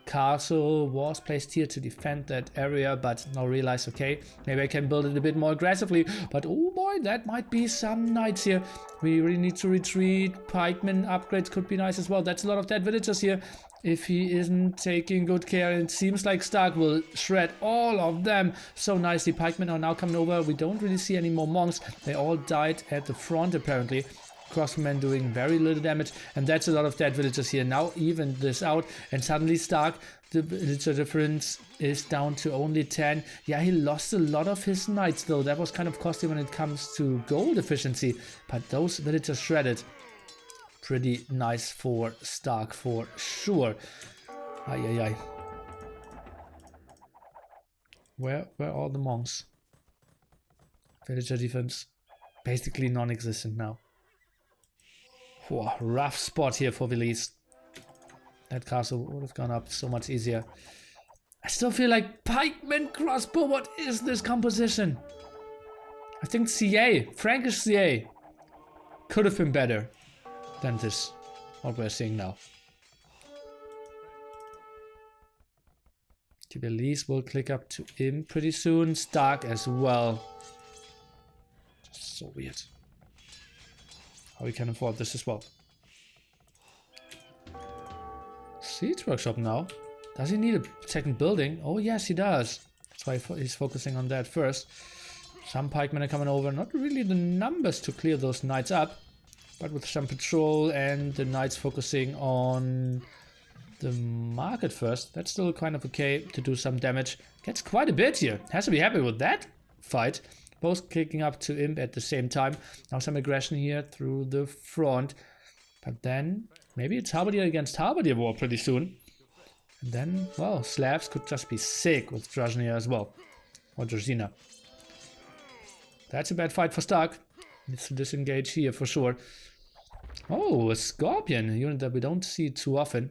Castle was placed here to defend that area, but now realize, okay, maybe I can build it a bit more aggressively. But oh boy, that might be some knights here. We really need to retreat. Pikeman upgrades could be nice as well. That's a lot of dead villagers here if he isn't taking good care. And it seems like Stark will shred all of them so nicely. Pikemen are now coming over. We don't really see any more monks. They all died at the front apparently. Crossmen doing very little damage, and that's a lot of dead villagers here. Now even this out, and suddenly Stark, the villager difference is down to only 10. Yeah, he lost a lot of his knights though. That was kind of costly when it comes to gold efficiency, but those villagers shredded. Pretty nice for Stark for sure. Ay, ay, ay. Where are all the monks? Villager defense basically non-existent now. Whoa, rough spot here for Villese. That castle would have gone up so much easier. I still feel like pikeman crossbow. What is this composition? I think CA, Frankish CA, could have been better than this, what we're seeing now. Villese will click up to him pretty soon. Stark as well. Just so weird. How we can afford this as well. Siege workshop now. Does he need a second building? Oh yes, he does. That's why he's focusing on that first. Some pikemen are coming over. Not really the numbers to clear those knights up, but with some patrol and the knights focusing on the market first. That's still kind of okay to do some damage. Gets quite a bit here. Has to be happy with that fight. Both kicking up to Imp at the same time. Now some aggression here through the front. But then maybe it's Halberdier against Halberdier war pretty soon. And then, well, Slavs could just be sick with Druzhnia as well. Or Druzhina. That's a bad fight for Stark. Needs to disengage here for sure. Oh, a Scorpion. A unit that we don't see too often.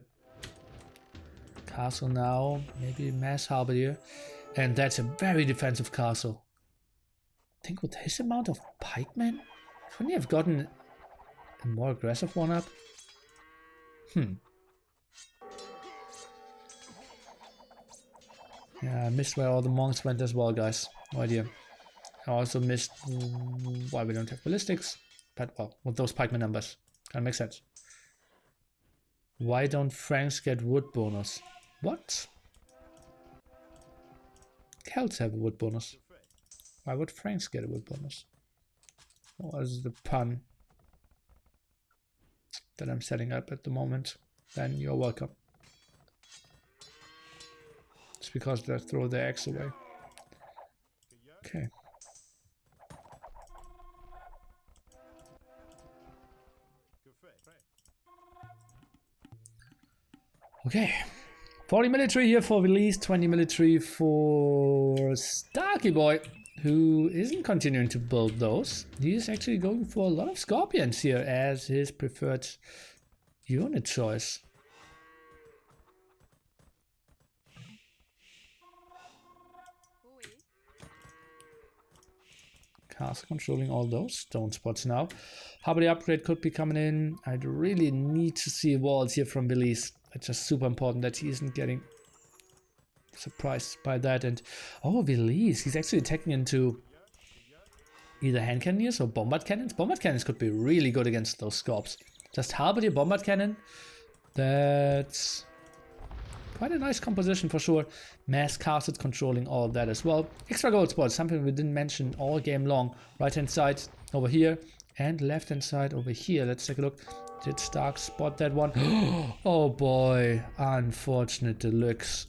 Castle now. Maybe mass Halberdier. And that's a very defensive castle. I think with his amount of pikemen, couldn't he have gotten a more aggressive one up? Yeah, I missed where all the monks went as well, guys. No idea. I also missed why we don't have ballistics. But well, with those pikeman numbers, kind of makes sense. Why don't Franks get wood bonus? What? Celts have a wood bonus. Why would Franks get a wood bonus? What is the pun that I'm setting up at the moment? Then you're welcome. It's because they throw their eggs away. Okay. Okay. 40 military here for Villese, 20 military for Starky Boy, who isn't continuing to build those. He is actually going for a lot of Scorpions here as his preferred unit choice. Castle controlling all those stone spots now. Harbour upgrade could be coming in. I'd really need to see walls here from Villese. It's just super important that he isn't getting surprised by that. And oh, Villese, he's actually attacking into either hand cannons or bombard cannons. Bombard cannons could be really good against those Scorps. Just Halberdier bombard cannon. That's quite a nice composition for sure. Mass castles controlling all of that as well. Extra gold spots, something we didn't mention all game long. Right hand side over here and left hand side over here. Let's take a look. Did Stark spot that one? Oh boy, unfortunate deluxe.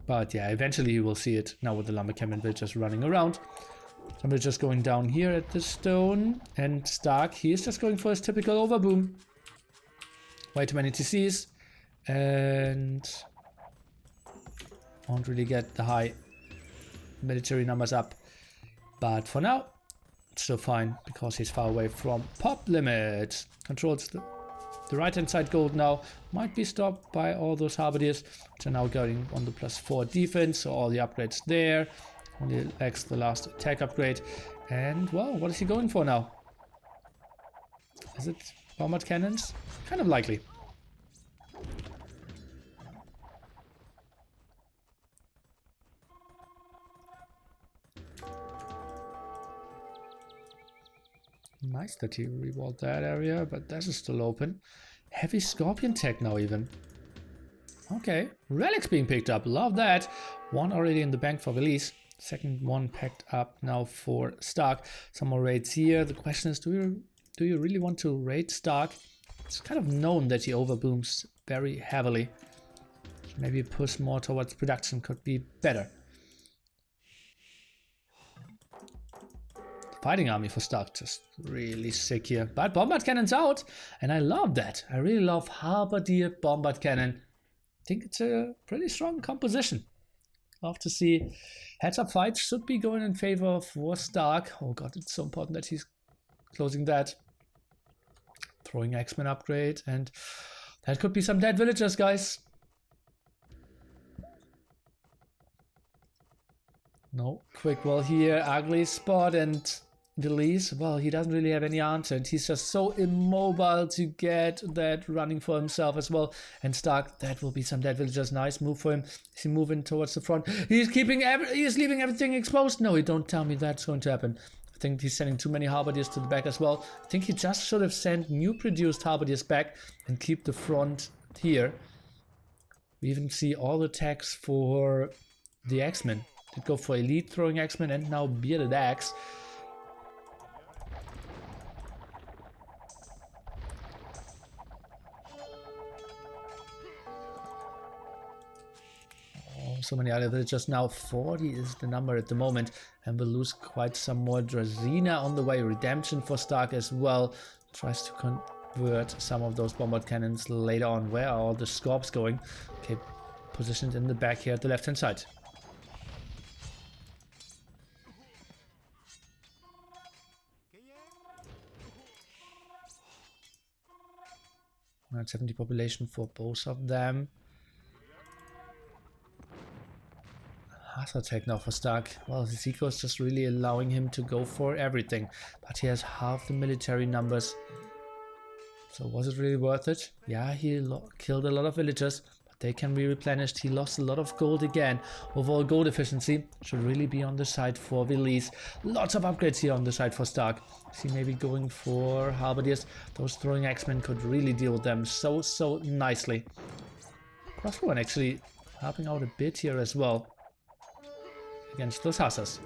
But yeah, eventually you will see it now with the lumber cannon just running around. Somebody just going down here at the stone. And Stark, he is just going for his typical overboom. Way too many TCs. And won't really get the high military numbers up. But for now, it's still fine because he's far away from pop limit. Controls the right hand side gold now. Might be stopped by all those Halberdiers, which are now going on the +4 defense. So all the upgrades there. Only lacks the last attack upgrade. And well, what is he going for now? Is it bombard cannons? Kind of likely. Nice that he rewalled that area, but this is still open. Heavy Scorpion tech now even. Okay, relics being picked up, love that. One already in the bank for Villese. Second one packed up now for Stark. Some more raids here. The question is, do you really want to raid Stark? It's kind of known that he overbooms very heavily. Maybe a push more towards production could be better. Fighting army for Stark, just really sick here. But bombard cannon's out, and I love that. I really love Halberdier bombard cannon. I think it's a pretty strong composition. Love to see. Heads up fights should be going in favor for Stark. Oh god, it's so important that he's closing that. Throwing X-Men upgrade, and that could be some dead villagers, guys. No, quick wall here, ugly spot, and Villese, well, he doesn't really have any answer, and he's just so immobile to get that running for himself as well. And Stark, that will be some dead villagers. Nice move for him. Is he moving towards the front? He's leaving everything exposed. No, you don't tell me that's going to happen. I think he's sending too many Halberdiers to the back as well. I think he just should have sent new produced Halberdiers back and keep the front here. We even see all the attacks for the X-Men. Did go for elite throwing X-Men and now bearded axe. So many other villagers now. 40 is the number at the moment, and we'll lose quite some more Drazina on the way. Redemption for Stark as well. Tries to convert some of those bombard cannons later on. Where are all the Scorps going? Okay, positioned in the back here at the left hand side. 170 population for both of them. Hazard attack now for Stark. Well, the Zico is just really allowing him to go for everything. But he has half the military numbers. So was it really worth it? Yeah, he killed a lot of villagers, but they can be replenished. He lost a lot of gold again. Overall gold efficiency should really be on the side for Villese. Lots of upgrades here on the side for Stark. Is he maybe going for Halberdiers? Those throwing X-Men could really deal with them so nicely. Crossbowman actually helping out a bit here as well against those hussars.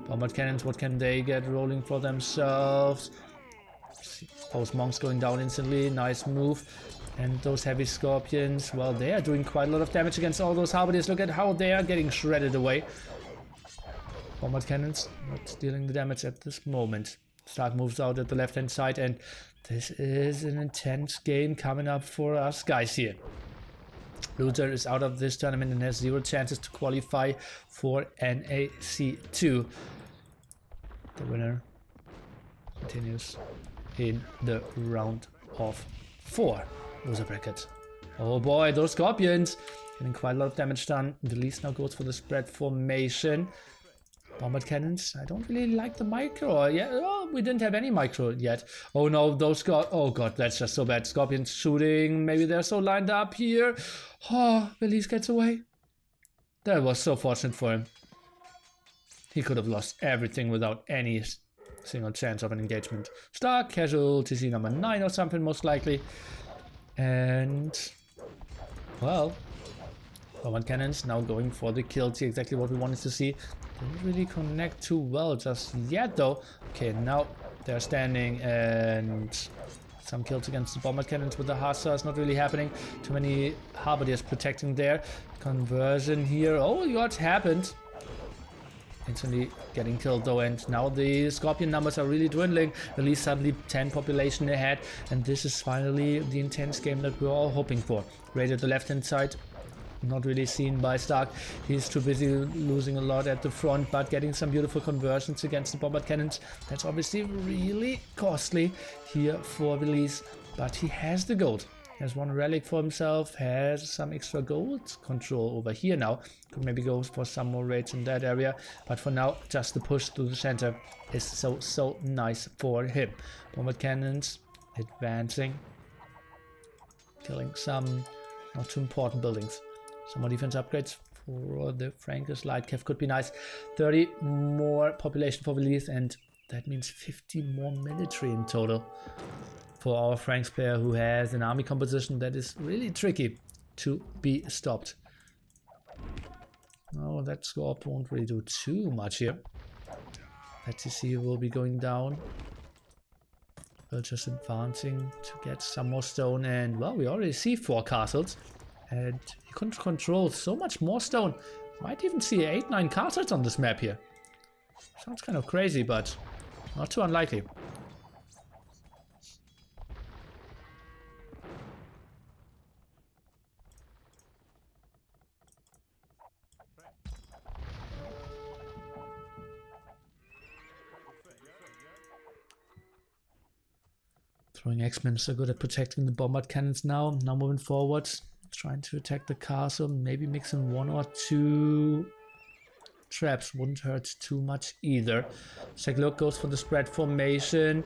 Bombard cannons, what can they get rolling for themselves? Those monks going down instantly, nice move. And those heavy scorpions, well, they are doing quite a lot of damage against all those Halberdiers. Look at how they are getting shredded away. Bombard cannons not dealing the damage at this moment. Stark moves out at the left hand side, and this is an intense game coming up for us guys here. Loser is out of this tournament and has 0 chances to qualify for NAC2. The winner continues in the round of 4 loser bracket. Oh boy, those Scorpions getting quite a lot of damage done. Villese now goes for the spread formation. Bombard cannons. I don't really like the micro. Yeah, oh, we didn't have any micro yet. Oh no, those oh god, that's just so bad. Scorpions shooting. Maybe they're so lined up here. Oh, Villese gets away. That was so fortunate for him. He could have lost everything without any single chance of an engagement. Stark, casual, TC number 9 or something most likely. And, well, Bombard cannons now going for the kills. Exactly what we wanted to see. Didn't really connect too well just yet though. Okay, now they're standing and some kills against the bombard cannons with the Hussars not really happening. Too many Halberdiers protecting there. Conversion here. Oh, what happened? Instantly getting killed though, and now the Scorpion numbers are really dwindling. At least suddenly 10 population ahead, and this is finally the intense game that we're all hoping for. Raid at the left hand side. Not really seen by Stark. He's too busy losing a lot at the front, but getting some beautiful conversions against the bombard cannons. That's obviously really costly here for Villese, but he has the gold. He has 1 relic for himself, has some extra gold control over here now. Could maybe go for some more raids in that area, but for now, just the push to the center is so nice for him. Bombard cannons advancing, killing some not too important buildings. Some more defense upgrades for the Frankers. Light Kev could be nice. 30 more population for Villese, and that means 50 more military in total for our Franks player, who has an army composition that is really tricky to be stopped. Oh, that score won't really do too much here. That TC will be going down. We're just advancing to get some more stone, and well, we already see 4 castles. And he can control so much more stone. Might even see 8-9 castles on this map here. Sounds kind of crazy, but not too unlikely. Throwing X-Men so good at protecting the bombard cannons now. Now moving forward. Trying to attack the castle, maybe mixing 1 or 2 traps wouldn't hurt too much either. Take a look, goes for the spread formation,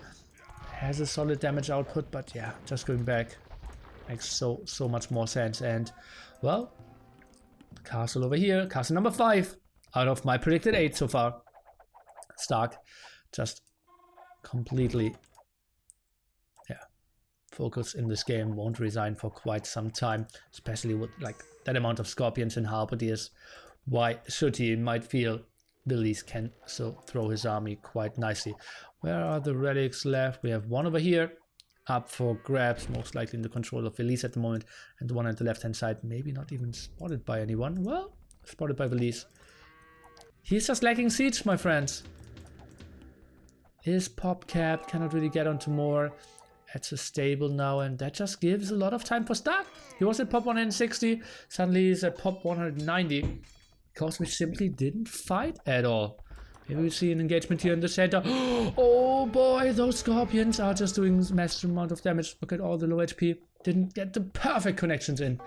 has a solid damage output, but yeah, just going back makes so much more sense. And well, the castle over here, castle number 5 out of my predicted 8 so far. Stark just completely focus in this game, won't resign for quite some time, especially with like that amount of Scorpions and Halberdiers. Why should he? Might feel Villese can still throw his army quite nicely. Where are the relics left? We have 1 over here up for grabs, most likely in the control of Villese at the moment, and the one at the left hand side maybe not even spotted by anyone. Well, spotted by Villese. He's just lacking siege, my friends. His pop cap cannot really get onto more. It's a stable now, and that just gives a lot of time for Stark. He was at pop 160, suddenly he's at pop 190, because we simply didn't fight at all. Maybe we see an engagement here in the center. Oh boy, those Scorpions are just doing a massive amount of damage. Look at all the low HP. Didn't get the perfect connections in,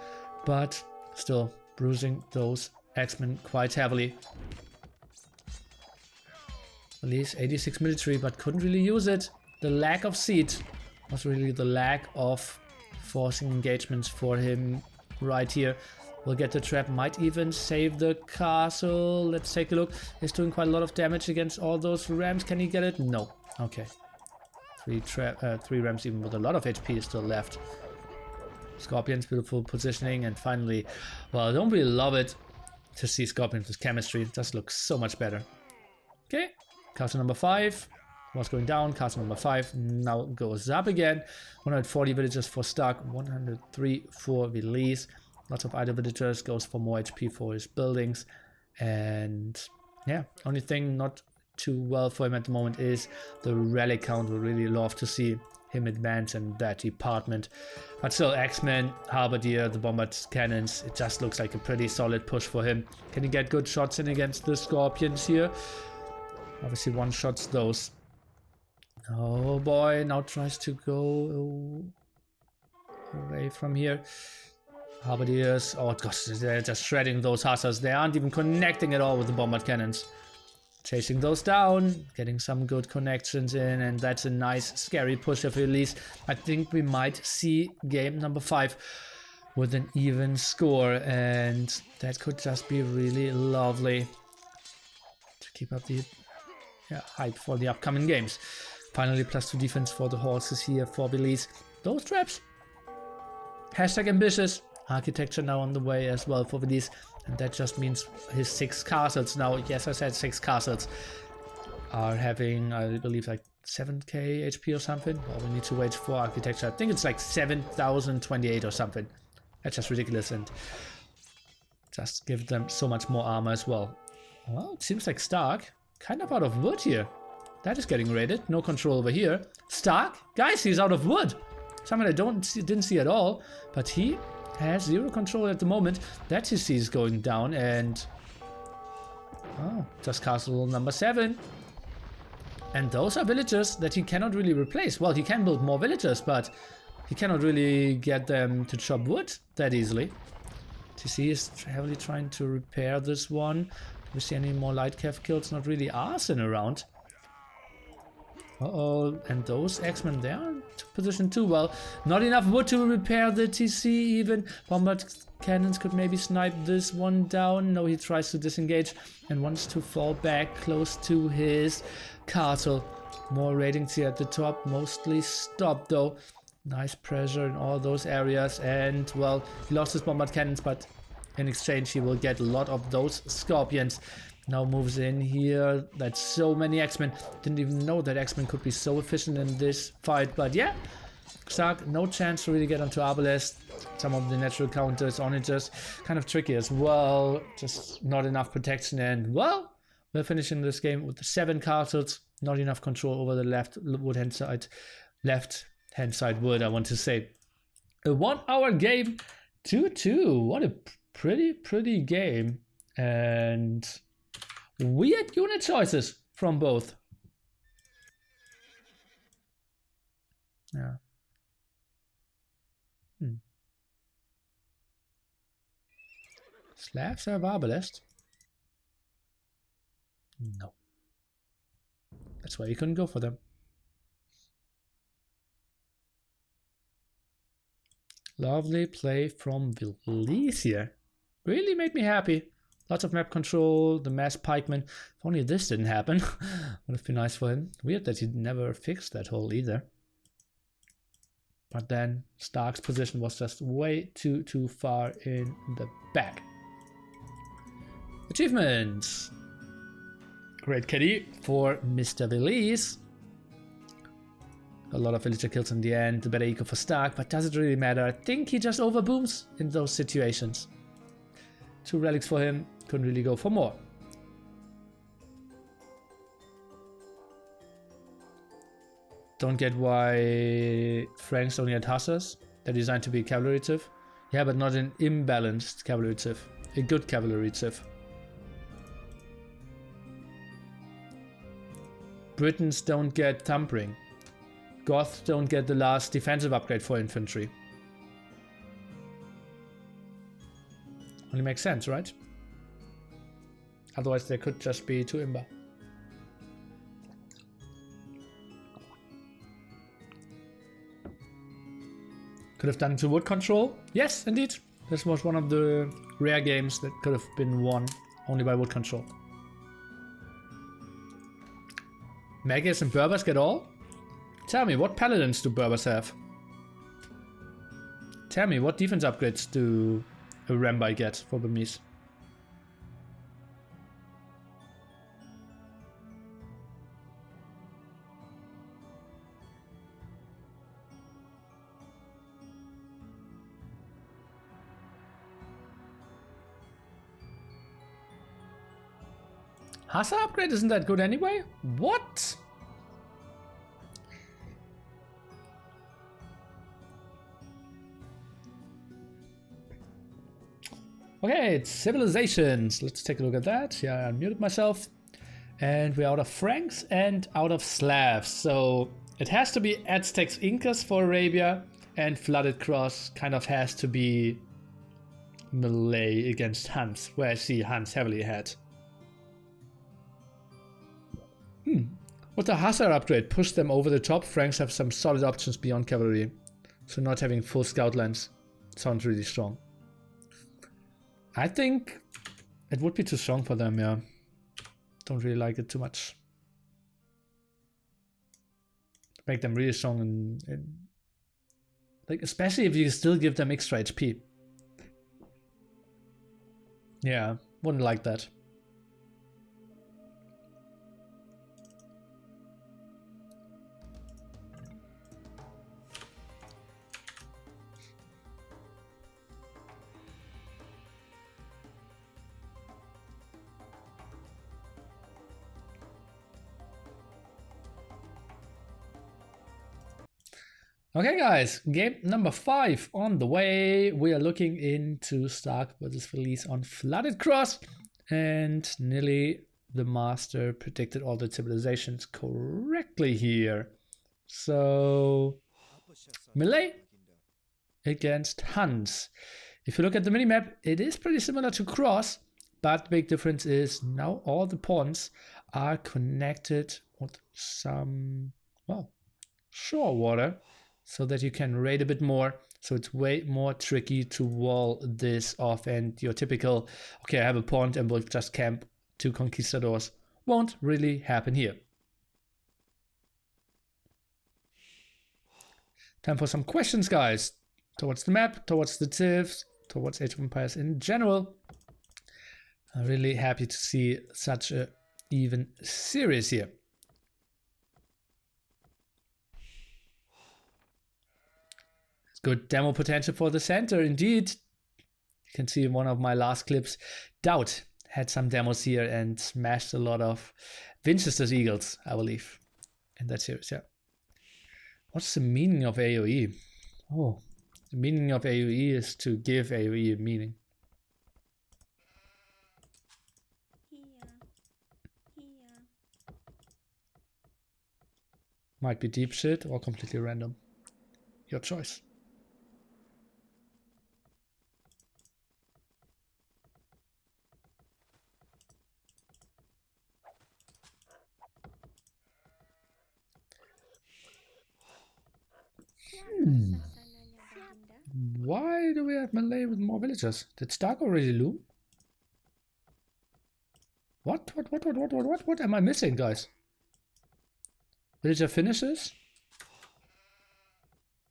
but still bruising those X-Men quite heavily. At least 86 military, but couldn't really use it. The lack of siege was really the lack of forcing engagements for him right here. We'll get the trap, might even save the castle. Let's take a look. He's doing quite a lot of damage against all those rams. Can he get it? No. Okay. 3 rams even with a lot of HP is still left. Scorpions, beautiful positioning, and finally, well, don't we love it to see Scorpions with chemistry. It just looks so much better. Okay, castle number 5 was going down. Castle number 5 now goes up again. 140 villagers for Stark, 103 for Villese. Lots of idle villagers, goes for more HP for his buildings. And yeah, only thing not too well for him at the moment is the relic count. Would really love to see him advance in that department. But still, X-Men, Halberdier, the bombard cannons, it just looks like a pretty solid push for him. Can he get good shots in against the Scorpions here? Obviously one-shots those. Oh boy, now tries to go away from here. Halberdiers, oh gosh, they're just shredding those hussars. They aren't even connecting at all with the bombard cannons. Chasing those down, getting some good connections in, and that's a nice scary push of Villese. I think we might see game number 5 with an even score, and that could just be really lovely to keep up the hype for the upcoming games. Finally, +2 defense for the horses here for Villese. Those traps. Hashtag ambitious. Architecture now on the way as well for Villese. And that just means his 6 castles now, yes I said 6 castles, are having, I believe, like 7k HP or something. Well, we need to wait for architecture. I think it's like 7028 or something. That's just ridiculous, and just give them so much more armor as well. Well, it seems like Stark kind of out of wood here. That is getting raided. No control over here. Stark? Guys, he's out of wood. Something I didn't see at all, but he has 0 control at the moment. That he sees going down, and oh, just castle number 7. And those are villagers that he cannot really replace. Well, he can build more villagers, but he cannot really get them to chop wood that easily. TC is heavily trying to repair this one. Do we see any more light cav kills? Not really. Arson around. Uh-oh, and those X-Men there to position too well. Not enough wood to repair the TC even. Bombard cannons could maybe snipe this one down. No, he tries to disengage and wants to fall back close to his castle. More ratings here at the top, mostly stopped though. Nice pressure in all those areas, and well, he lost his bombard cannons, but in exchange he will get a lot of those Scorpions. Now moves in here. That's so many X-Men. Didn't even know that X-Men could be so efficient in this fight. But yeah, Stark, no chance to really get onto Arbalest. Some of the natural counters on it just kind of tricky as well. Just not enough protection. And well, we're finishing this game with 7 castles. Not enough control over the left-hand side wood, I want to say. A 1-hour game, 2-2. What a pretty game. And weird unit choices from both. Yeah. Slavs have Arbalest? No. That's why you couldn't go for them. Lovely play from Villese here. Really made me happy. Lots of map control, the mass pikeman. If only this didn't happen. Would have been nice for him. Weird that he never fixed that hole either. But then Stark's position was just way too far in the back. Achievements. Great KD for Mr. Villese. A lot of villager kills in the end. The better eco for Stark, but does it really matter? I think he just overbooms in those situations. 2 relics for him. Couldn't really go for more. Don't get why Franks only had hussars. They're designed to be cavalry civ. Yeah, but not an imbalanced cavalry civ. A good cavalry civ. Britons don't get thumpering. Goths don't get the last defensive upgrade for infantry. Only makes sense, right? Otherwise, they could just be too imba. Could have done 2 wood control. Yes, indeed. This was one of the rare games that could have been won only by wood control. Magus and Berbers get all? Tell me, what paladins do Berbers have? Tell me, what defense upgrades do a Rambai get for Burmese? Hussar upgrade isn't that good anyway? What? Okay, it's civilizations. Let's take a look at that. Yeah, I unmuted myself. And we're out of Franks and out of Slavs. So it has to be Aztecs, Incas for Arabia, and Flooded Cross kind of has to be Malay against Huns, where I see Huns heavily ahead. With the Hussar upgrade, push them over the top. Franks have some solid options beyond cavalry. So not having full scout lines sounds really strong. I think it would be too strong for them, yeah. Don't really like it too much. Make them really strong and like, especially if you still give them extra HP. Yeah, wouldn't like that. Okay guys, game number 5 on the way. We are looking into st4rk versus Villese on Flooded Cross. And Nili, the master, predicted all the civilizations correctly here. So, Malay against Huns. If you look at the minimap, it is pretty similar to Cross. But the big difference is now all the pawns are connected with some, well, shore water. So that you can raid a bit more. So it's way more tricky to wall this off, and your typical, okay, I have a pond and we'll just camp 2 conquistadors, won't really happen here. Time for some questions, guys. Towards the map, towards the civs, towards Age of Empires in general. I'm really happy to see such a even series here. Good demo potential for the center, indeed. You can see in one of my last clips, TaToH had some demos here and smashed a lot of Winchester's Eagles, I believe, in that series, yeah. What's the meaning of AoE? Oh, the meaning of AoE is to give AoE a meaning. Might be deep shit or completely random. Your choice. Why do we have Malay with more villagers? Did st4rk already loom? What am I missing, guys? Villager finishes?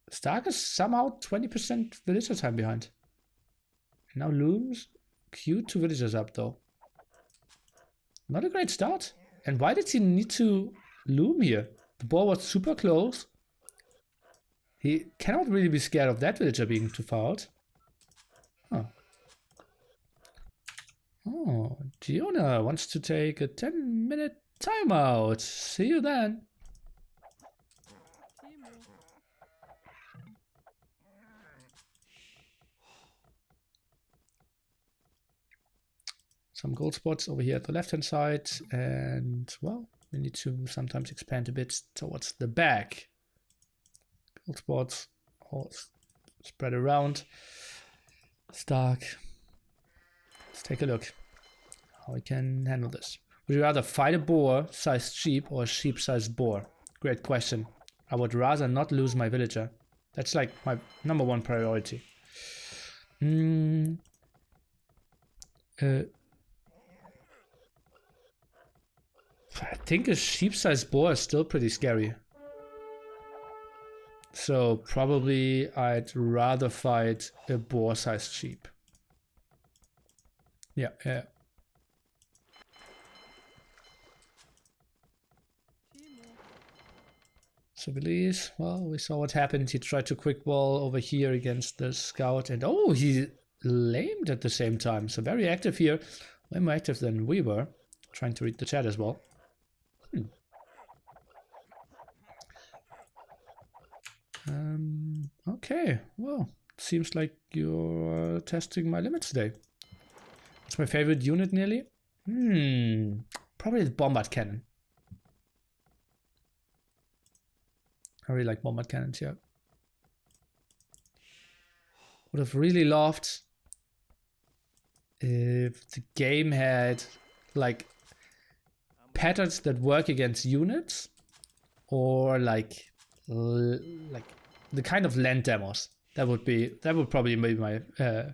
st4rk is somehow 20% villager time behind. Now looms. Queued 2 villagers up though. Not a great start. And why did he need to loom here? The ball was super close. He cannot really be scared of that villager being too far out. Huh. Oh, Giona wants to take a 10-minute timeout. See you then. Some gold spots over here at the left-hand side. And, well, we need to sometimes expand a bit towards the back. Gold spots all spread around. st4rk. Let's take a look how we can handle this. Would you rather fight a boar-sized sheep or a sheep-sized boar? Great question. I would rather not lose my villager. That's like my #1 priority. I think a sheep-sized boar is still pretty scary. So probably I'd rather fight a boar-sized sheep. Yeah. So Villese, well, we saw what happened. He tried to quick wall over here against the scout, and oh, he lamed at the same time. So very active here, way more active than we were. Trying to read the chat as well. Okay, well, seems like you're testing my limits today. What's my favorite unit, Nili? Probably the bombard cannon. I really like bombard cannons here. Would have really loved if the game had like patterns that work against units, or like the kind of land demos. That would probably be my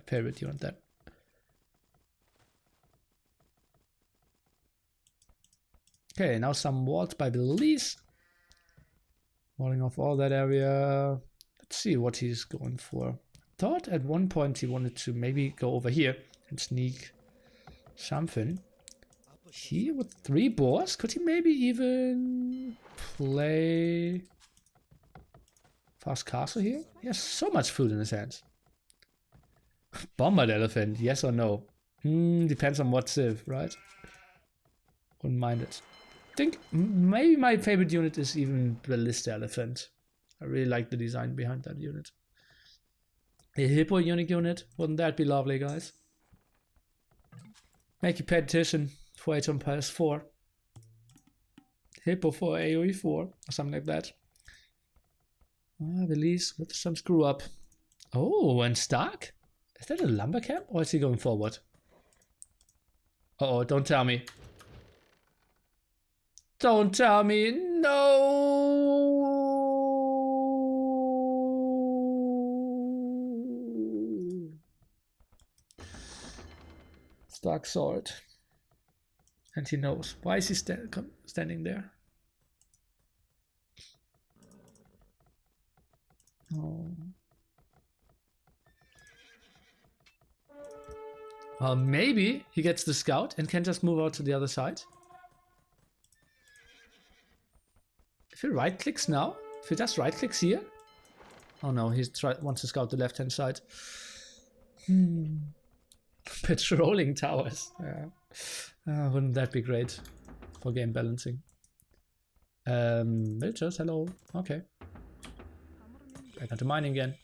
favorite unit then. Okay, now some walls by Villese. Walling off all that area. Let's see what he's going for. Thought at one point he wanted to maybe go over here and sneak something. Here with 3 boars, could he maybe even play fast castle here? He has so much food in his hands. Bombard elephant, yes or no? Depends on what civ, right? Wouldn't mind it. I think maybe my favorite unit is even ballista elephant. I really like the design behind that unit. A hippo unique unit, wouldn't that be lovely, guys? Make a petition for Age of Empires 4. Hippo for AoE 4 or something like that. Villese with some screw up. Oh, and Stark? Is that a lumber camp or is he going forward? Uh oh, don't tell me. Don't tell me, no! Stark saw it. And he knows. Why is he standing there? Oh. Well, maybe he gets the scout and can just move out to the other side. If he right clicks now, if he just right clicks here. Oh no, he wants to scout the left hand side. Patrolling towers. Yeah. Wouldn't that be great for game balancing? Villagers, hello. Okay. Back onto mining again.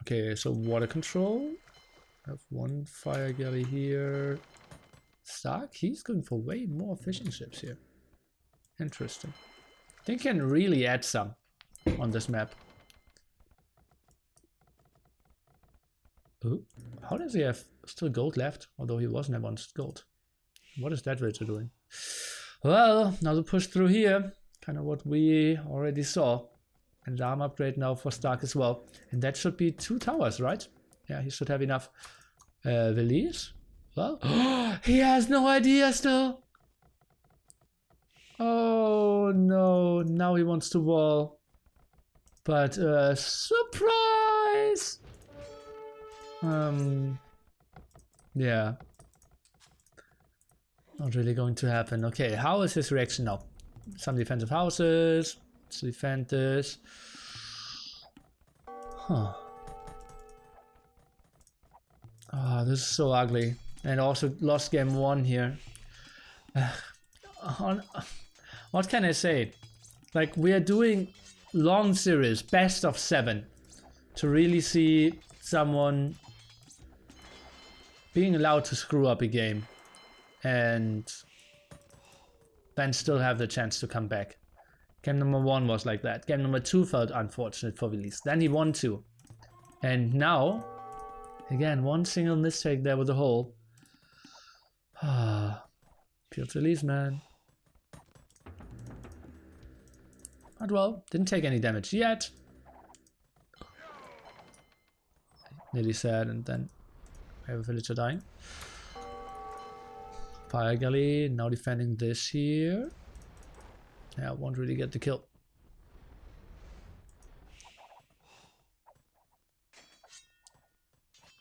Okay, so water control. I have 1 fire galley here. Stark, he's going for way more fishing ships here. Interesting. They can really add some on this map. Ooh, how does he have still gold left? Although he was never on gold. What is that villager doing? Well, now to push through here. Kind of what we already saw. And arm upgrade now for Stark as well. And that should be 2 towers, right? Yeah, he should have enough. Villese? Well, he has no idea still. Oh no, now he wants to wall. But surprise! Yeah. Not really going to happen. Okay, how is his reaction now? Some defensive houses. Let's defend this. Huh. Oh, this is so ugly. And also lost game 1 here. What can I say? Like, we are doing long series, best of 7. To really see someone being allowed to screw up a game. And then still have the chance to come back. Game number 1 was like that. Game number 2 felt unfortunate for Villese. Then he won 2. And now, again, 1 single mistake there with the hole. Pure Villese, man. But well, didn't take any damage yet. Nearly sad, and then we have a villager dying. Fire galley, now defending this here. Yeah, won't really get the kill.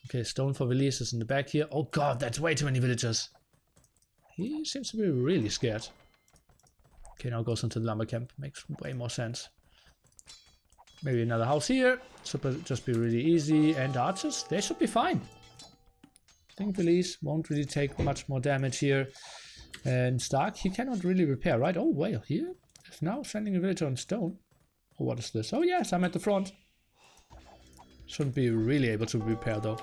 Okay, stone for Villese is in the back here. Oh god, that's way too many villagers. He seems to be really scared. Okay, now goes into the lumber camp. Makes way more sense. Maybe another house here. Should just be really easy. And archers, they should be fine. I think Villese won't really take much more damage here. And Stark, he cannot really repair, right? Oh, wait, here is now sending a villager on stone. Oh, what is this? Oh, yes, I'm at the front. Shouldn't be really able to repair though.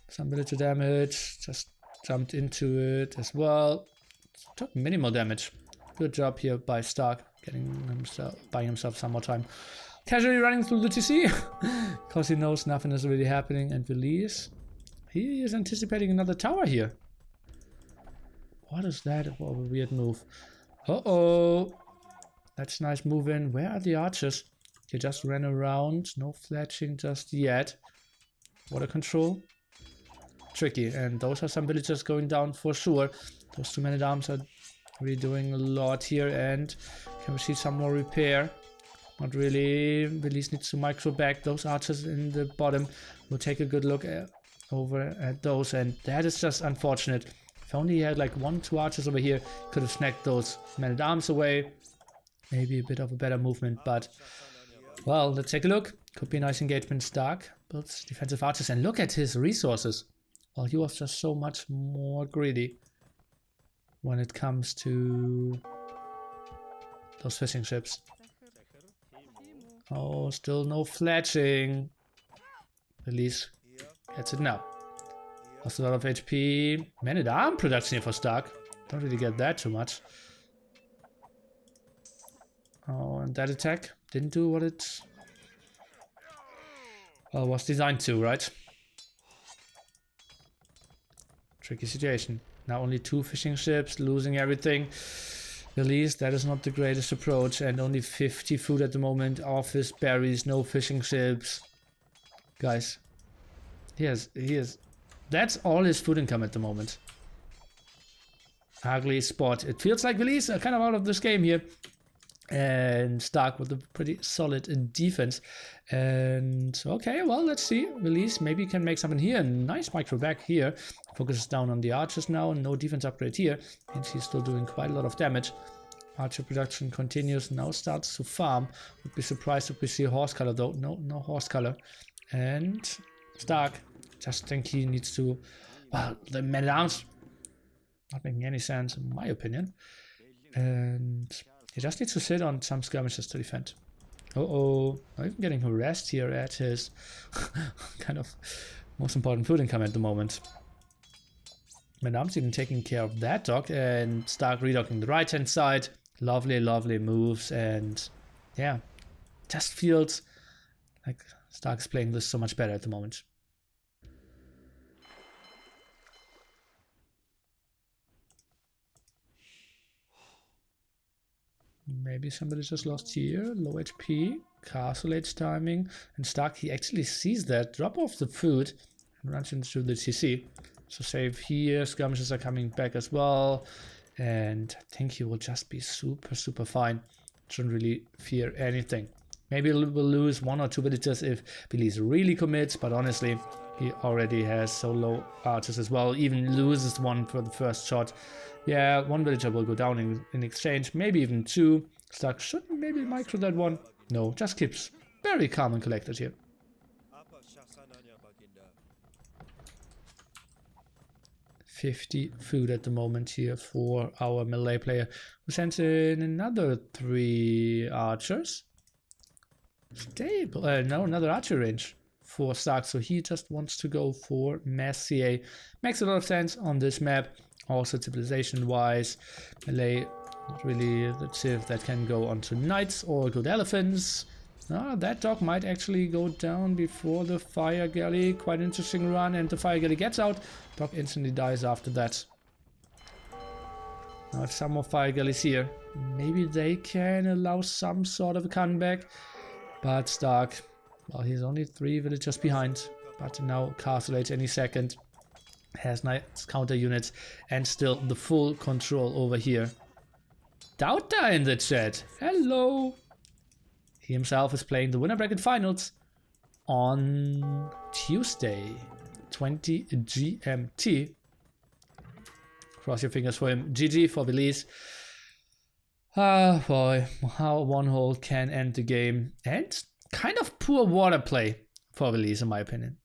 Some villager damage, just jumped into it as well. Took minimal damage. Good job here by Stark, buying himself some more time. Casually running through the TC, because he knows nothing is really happening. And Villese, he is anticipating another tower here. What is that? What a weird move. Uh-oh. That's nice move in. Where are the archers? They just ran around. No fletching just yet. Water control. Tricky. And those are some villagers going down for sure. Those 2 men-at-arms are really doing a lot here. And can we see some more repair? Not really. Villese needs to micro back those archers in the bottom. We'll take a good look over at those. And that is just unfortunate. If only he had like 1-2 archers over here, could have snagged those men-at-arms away. Maybe a bit of a better movement, but well, let's take a look. Could be a nice engagement. Stark builds defensive archers, and look at his resources. Well, he was just so much more greedy when it comes to those fishing ships. Oh, still no fletching. Villese gets it now. Lost a lot of HP. Man-at-arm production here for Stark. Don't really get that too much. Oh, and that attack didn't do what it was designed to, right? Tricky situation. Now only 2 fishing ships, losing everything. Villese, that is not the greatest approach, and only 50 food at the moment. Office, berries, no fishing ships. Guys, he has. That's all his food income at the moment. Ugly spot. It feels like Villese are kind of out of this game here. And Stark with a pretty solid defense. And okay, well, let's see. Villese maybe can make something here. Nice micro back here. Focuses down on the archers now. No defense upgrade here. And he's still doing quite a lot of damage. Archer production continues. Now starts to farm. Would be surprised if we see a horse color though. No horse color. And Stark, just think he needs to. Well, the men-at-arms not making any sense in my opinion. And he just needs to sit on some skirmishes to defend. Uh-oh. Not even getting harassed here at his kind of most important food income at the moment. Men-at-arms even taking care of that dock, and Stark redocking the right-hand side. Lovely, lovely moves, and yeah, just feels like Stark is playing this so much better at the moment. Maybe somebody just lost here. Low HP, castle age timing, and Stark, he actually sees that, drop off the food, and runs into the TC. So save here, skirmishes are coming back as well, and I think he will just be super fine. Shouldn't really fear anything. Maybe we'll lose 1 or 2 villagers if Villese really commits, but honestly, he already has so low archers as well. Even loses 1 for the first shot. Yeah, 1 villager will go down in exchange, maybe even 2. Stark should maybe micro that 1. No, just keeps very calm and collected here. $50 food at the moment here for our melee player, who sends in another 3 archers. Stable, no, another archer range for Stark, so he just wants to go for mass CA. Makes a lot of sense on this map. Also civilization wise, melee, not really the civ that can go onto knights or good elephants. That dog might actually go down before the fire galley. Quite interesting run, and the fire galley gets out. Dog instantly dies after that. Now if some more fire galleys here, maybe they can allow some sort of a comeback. But Stark, well, he's only 3 villagers behind. But now castle age any second. Has nice counter units and still the full control over here. Dauta in the chat. Hello. He himself is playing the winner bracket finals on Tuesday, 20 GMT. Cross your fingers for him. GG for Villese. Ah, boy, how 1 hole can end the game. And kind of poor water play for Villese in my opinion.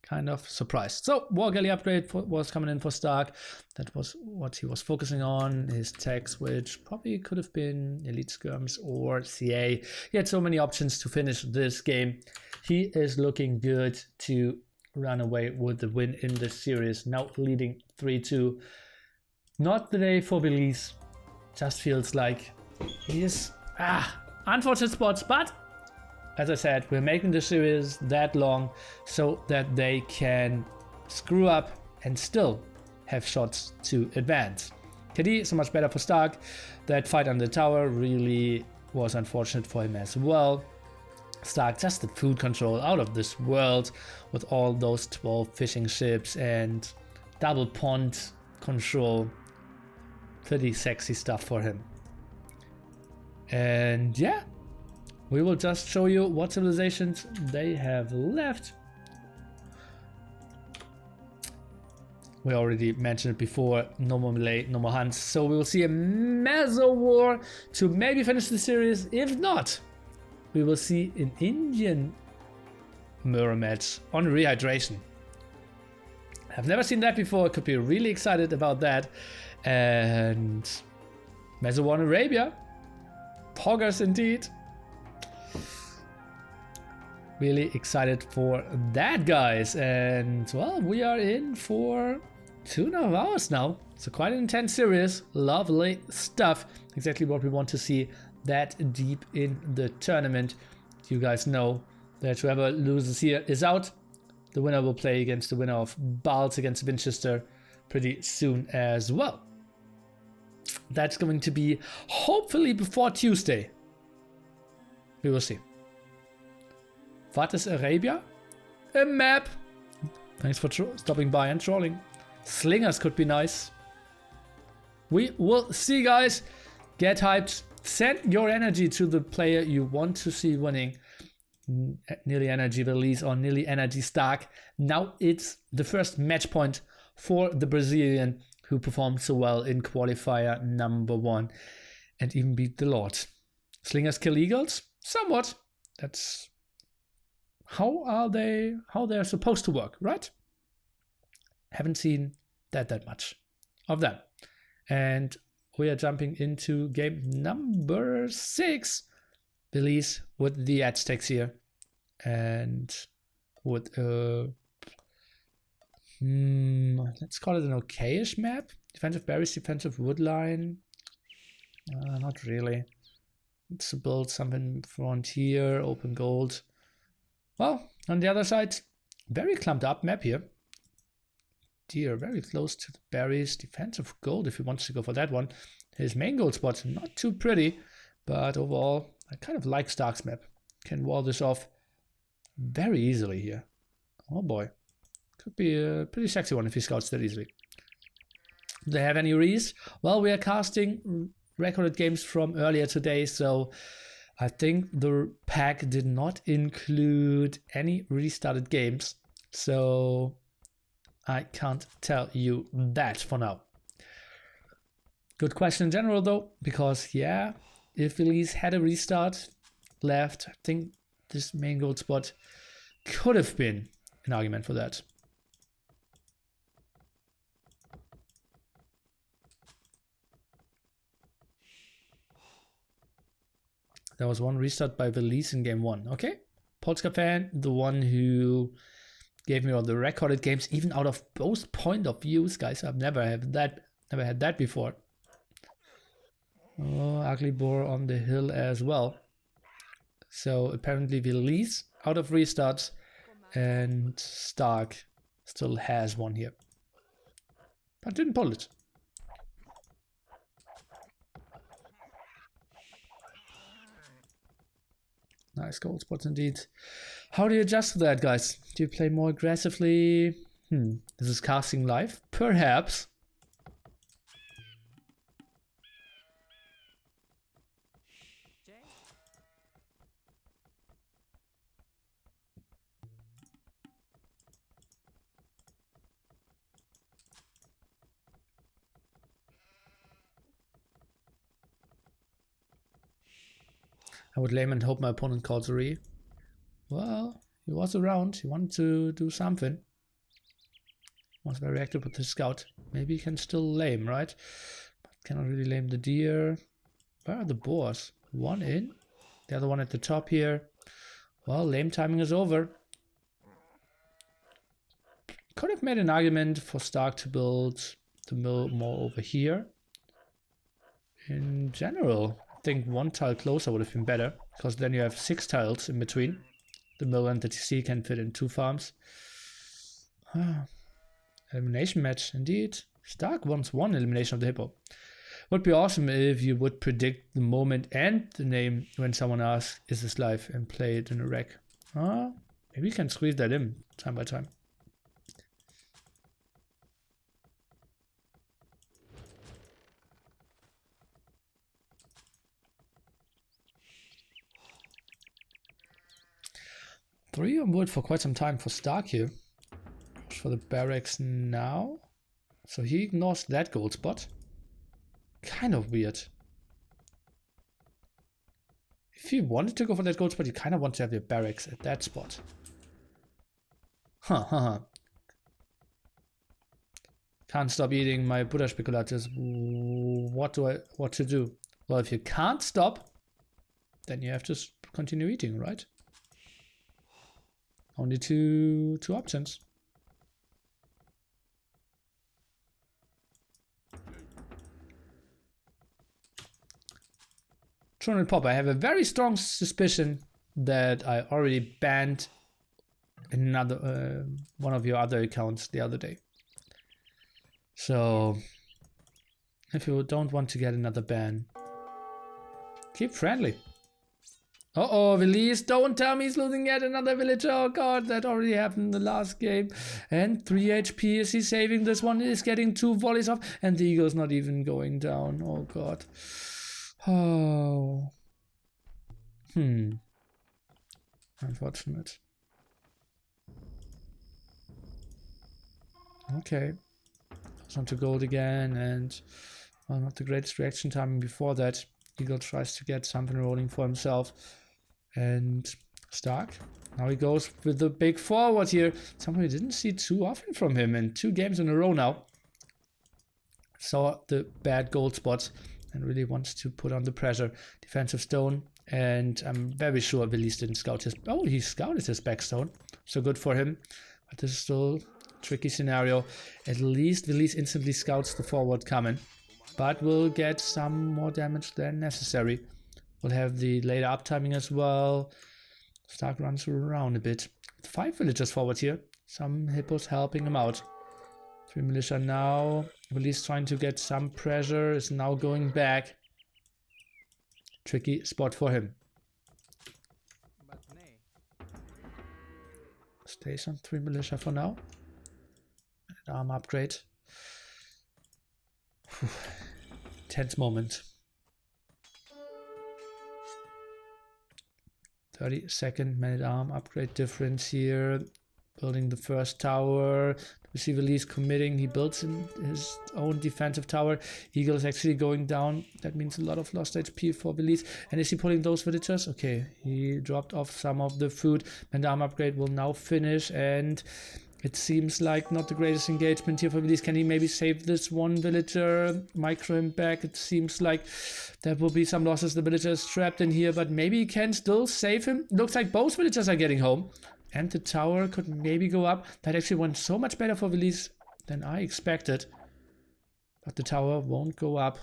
kind of surprised. So War Galley upgrade was coming in for Stark. That was what he was focusing on. His tech switch probably could have been Elite Skirms or CA. He had so many options to finish this game. He is looking good to run away with the win in this series, now leading 3-2. Not the day for Villese. Just feels like he is unfortunate spots, but as I said, we're making the series that long so that they can screw up and still have shots to advance. KD so much better for Stark. That fight on the tower really was unfortunate for him as well. Stark just the food control out of this world with all those 12 fishing ships and double pond control. Pretty sexy stuff for him. And yeah, we will just show you what civilizations they have left. We already mentioned it before, no more melee, no more hunts. So we will see a Meso war to maybe finish the series. If not, we will see an Indian mirror match on rehydration. I've never seen that before, could be really excited about that. And Meso war in Arabia. Poggers indeed. Really excited for that, guys. And well, we are in for 2.5 hours now. So quite an intense series. Lovely stuff. Exactly what we want to see that deep in the tournament. You guys know that whoever loses here is out. The winner will play against the winner of Bals against Winchester pretty soon as well. That's going to be hopefully before Tuesday. We will see. What is Arabia? A map. Thanks for stopping by and trolling. Slingers could be nice. We will see, guys. Get hyped. Send your energy to the player you want to see winning. Nili Energy Villese or Nili Energy Stark. Now it's the first match point for the Brazilian who performed so well in qualifier #1 and even beat the Lord. Slingers kill eagles? Somewhat. That's how they're supposed to work, right? Haven't seen that much of that. And we are jumping into game number 6. Villese with the Aztecs here. And with let's call it an okayish map. Defensive berries, defensive woodline. Not really. Let's build something frontier, open gold. Well, on the other side, very clumped up map here. Deer, very close to the berries. Defensive gold if he wants to go for that one. His main gold spot, not too pretty, but overall, I kind of like Stark's map. Can wall this off very easily here. Oh boy. Could be a pretty sexy one if he scouts that easily. Do they have any rees? Well, we are casting recorded games from earlier today, so I think the pack did not include any restarted games. So I can't tell you that for now. Good question in general though, because yeah, if Villese had a restart left, I think this main gold spot could have been an argument for that. There was one restart by Villese in game 1. Okay. Polska fan, the one who gave me all the recorded games, even out of both point of views, guys. I've never had that before. Oh, Ugly Boar on the hill as well. So apparently Villese out of restarts and Stark still has one here. But didn't pull it. Nice gold spots indeed. How do you adjust to that, guys? Do you play more aggressively? Is this casting live? Perhaps. I would lame and hope my opponent calls a re. Well, he was around. He wanted to do something. Was very active with his scout. Maybe he can still lame, right? But cannot really lame the deer. Where are the boars? One in. The other one at the top here. Well, lame timing is over. Could have made an argument for st4rk to build the mill more over here. In general, I think one tile closer would have been better, because then you have 6 tiles in between. The mill and the TC can fit in 2 farms. Elimination match, indeed. st4rk wants 1 elimination of the hippo. Would be awesome if you would predict the moment and the name when someone asks, is this live, and play it in a rec. Maybe you can squeeze that in time by time. Three on wood for quite some time for st4rk here. For the barracks now. So he ignores that gold spot. Kind of weird. If you wanted to go for that gold spot, you kind of want to have your barracks at that spot. Can't stop eating my Buddha speculators. What to do? Well, if you can't stop, then you have to continue eating, right? Only two options. Tron and Pop, I have a very strong suspicion that I already banned another one of your other accounts the other day. So if you don't want to get another ban, keep friendly. Uh-oh, Villese, don't tell me he's losing yet another villager. Oh god, that already happened in the last game. And 3 HP, is he saving this one? Is getting 2 volleys off, and the eagle's not even going down. Oh god. Oh. Unfortunate. Okay. Goes on to gold again, and well, not the greatest reaction timing before that. Eagle tries to get something rolling for himself. And st4rk. Now he goes with the big forward here. Something we didn't see too often from him in 2 games in a row now. Saw the bad gold spots and really wants to put on the pressure. Defensive stone. And I'm very sure Villese didn't scout his... Oh, he scouted his back stone. So good for him. But this is still a tricky scenario. At least Villese instantly scouts the forward coming. But will get some more damage than necessary. We'll have the later uptiming as well. st4rk runs around a bit. 5 villagers forward here. Some hippos helping him out. 3 militia now. Villese trying to get some pressure. Is now going back. Tricky spot for him. Stays on 3 militia for now. Arm upgrade. Tense moment. 30-second man-at-arm upgrade difference here. Building the first tower. We see Villese committing. He builds in his own defensive tower. Eagle is actually going down. That means a lot of lost HP for Villese. And is he pulling those villagers? Okay, he dropped off some of the food. Man-at-arm upgrade will now finish, and it seems like not the greatest engagement here for Villese. Can he maybe save this one villager? Micro him back. It seems like there will be some losses. The villager is trapped in here, but maybe he can still save him. Looks like both villagers are getting home. And the tower could maybe go up. That actually went so much better for Villese than I expected. But the tower won't go up.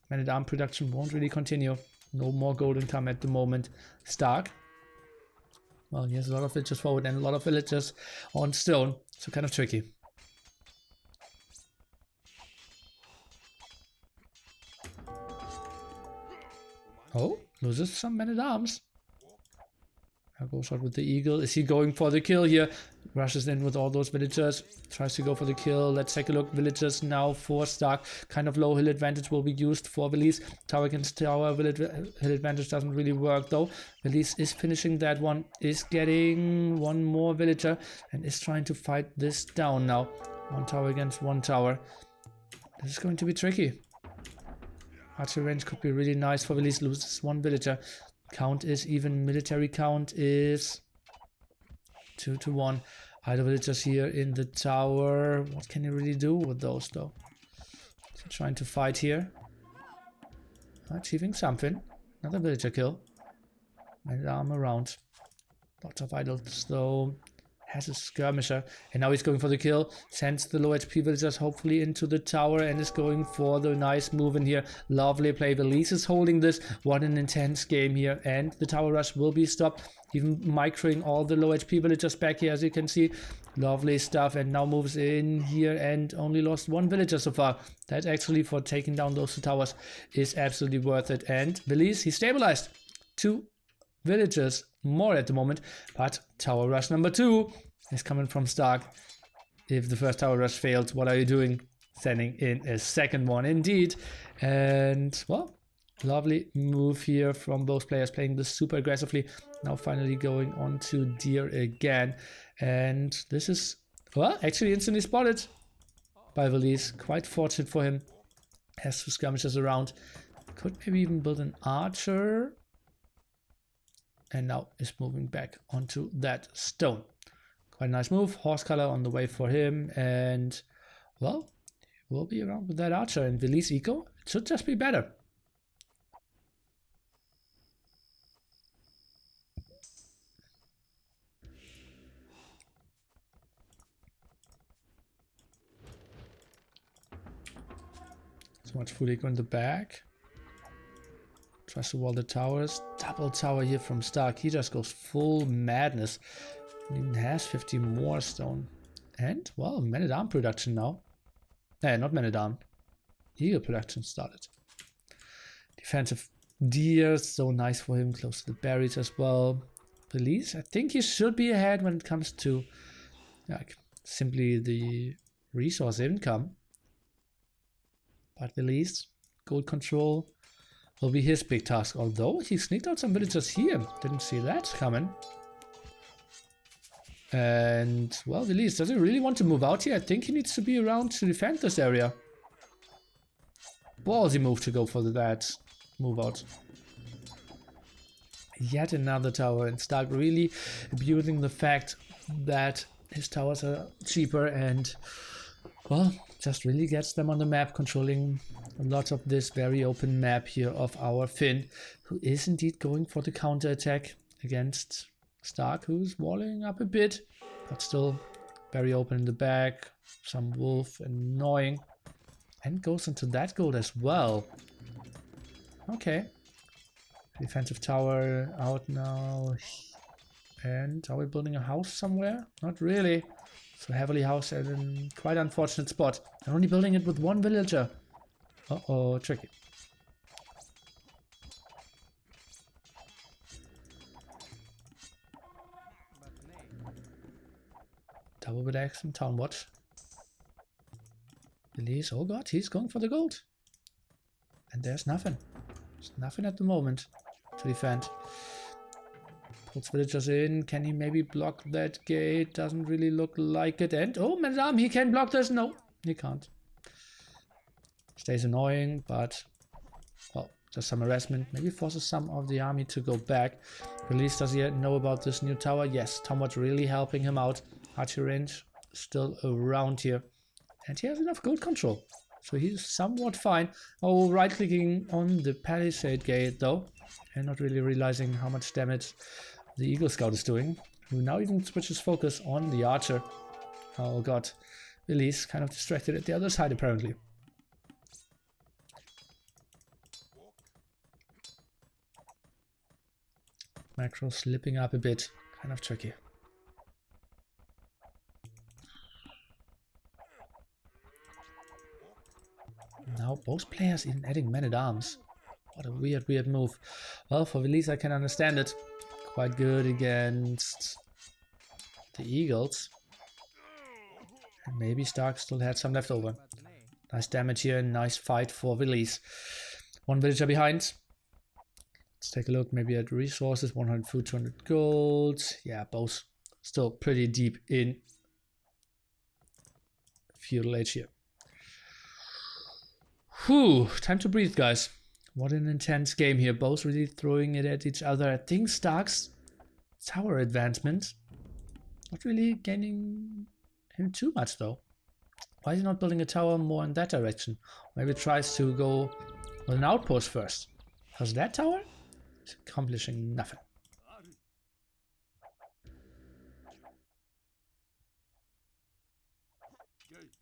Man-at-arm production won't really continue. No more gold income at the moment. st4rk. Well, he has a lot of villagers forward and a lot of villagers on stone. So kind of tricky. Oh, loses some men-at-arms. Now goes out with the eagle. Is he going for the kill here? Rushes in with all those villagers. Tries to go for the kill. Let's take a look. Villagers now for st4rk. Kind of low hill advantage will be used for Villese. Tower against tower. Hill advantage doesn't really work though. Villese is finishing that one. Is getting one more villager. And is trying to fight this down now. 1 tower against 1 tower. This is going to be tricky. Archery range could be really nice for Villese. Loses 1 villager. Count is even. Military count is 2 to 1. Idle villagers here in the tower. What can he really do with those though? So trying to fight here. Achieving something. Another villager kill. And arm around. Lots of idols though. Has a skirmisher. And now he's going for the kill. Sends the low HP villagers hopefully into the tower and is going for the nice move in here. Lovely play. Villese is holding this. What an intense game here. And the tower rush will be stopped. Even microing all the low HP villagers back here, as you can see. Lovely stuff. And now moves in here and only lost one villager so far. That actually, for taking down those two towers, is absolutely worth it. And Villese, he stabilized. 2 villagers more at the moment. But tower rush number 2 is coming from st4rk. If the first tower rush failed, what are you doing? Sending in a second one indeed. And, well, lovely move here from both players, playing this super aggressively. Now finally going on to deer again. And this is, well, actually instantly spotted by Villese. Quite fortunate for him. Has 2 skirmishers around. Could maybe even build an archer. And now is moving back onto that stone. Quite a nice move. Horse color on the way for him. And, well, we'll be around with that archer. And Villese eco, it should just be better. So much full eco in the back. Tries to wall the towers. Double tower here from st4rk. He just goes full madness. He even has 50 more stone. And, well, man-at-arm production now. Not man-at-arm. Eagle production started. Defensive deer. So nice for him. Close to the berries as well. Villese, I think he should be ahead when it comes to like simply the resource income. But Villese, gold control will be his big task. Although he sneaked out some villagers here. Didn't see that coming. And, well, Villese, does he really want to move out here? I think he needs to be around to defend this area. Ballsy move to go for that move out. Yet another tower, and st4rk really abusing the fact that his towers are cheaper and, well, just really gets them on the map, controlling a lot of this very open map here of our Finn, who is indeed going for the counter attack against st4rk, who's walling up a bit, but still very open in the back. Some wolf, annoying, and goes into that gold as well. Okay, defensive tower out now. And are we building a house somewhere? Not really. So heavily housed at a quite unfortunate spot. And only building it with 1 villager. Uh-oh, tricky. Double with X and Town Watch. Villese, oh god, he's going for the gold. And there's nothing. There's nothing at the moment to defend. Puts villagers in. Can he maybe block that gate? Doesn't really look like it. And, oh, madame, he can block this. No, he can't. Stays annoying, but, well, just some harassment. Maybe forces some of the army to go back. Villese, does he know about this new tower? Yes, Tomwatch really helping him out. Archer range still around here. And he has enough gold control. So he's somewhat fine. Oh, right-clicking on the palisade gate, though. And not really realizing how much damage the Eagle Scout is doing. Who now even switches focus on the archer. Oh god. Villese kind of distracted at the other side, apparently. Macro slipping up a bit. Kind of tricky. Now both players even adding men-at-arms. What a weird move. Well, for Villese I can understand it. Quite good against the Eagles. And maybe st4rk still had some left over. Nice damage here, nice fight for Villese. 1 villager behind. Let's take a look maybe at resources. 100 food, 200 gold. Yeah, both still pretty deep in feudal age here. Whew, time to breathe, guys. What an intense game here. Both really throwing it at each other. I think st4rk's tower advancement Not really gaining him too much though. Why is he not building a tower more in that direction? Maybe he tries to go with an outpost first. Because that tower is accomplishing nothing.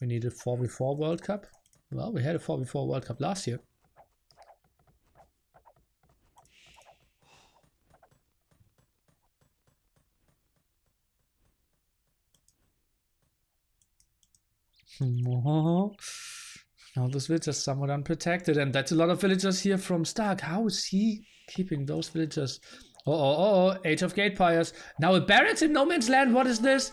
We need a 4v4 World Cup. Well, we had a 4v4 World Cup last year. Now this village is somewhat unprotected, and that's a lot of villagers here from Stark. How is he keeping those villagers? Age of Gatefires. Now a barracks in no man's land. What is this?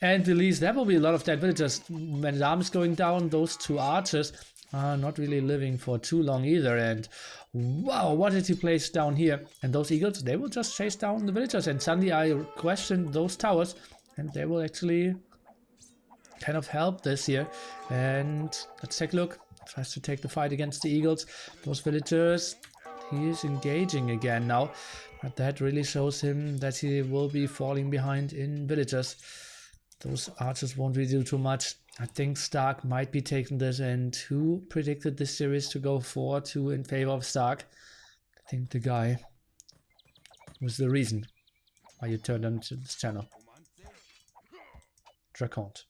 And Villese, there will be a lot of dead villagers. When alarm is going down, those two archers are not really living for too long either. And wow, what did he place down here? And those eagles, they will just chase down the villagers. And suddenly I question those towers, and they will actually kind of help this here. And let's take a look. Tries to take the fight against the eagles. Those villagers, he is engaging again now. But that really shows him that he will be falling behind in villagers. Those archers won't really do too much. I think Stark might be taking this, and who predicted this series to go 4-2 in favor of Stark? I think the guy was the reason why you turned on to this channel. Dracont.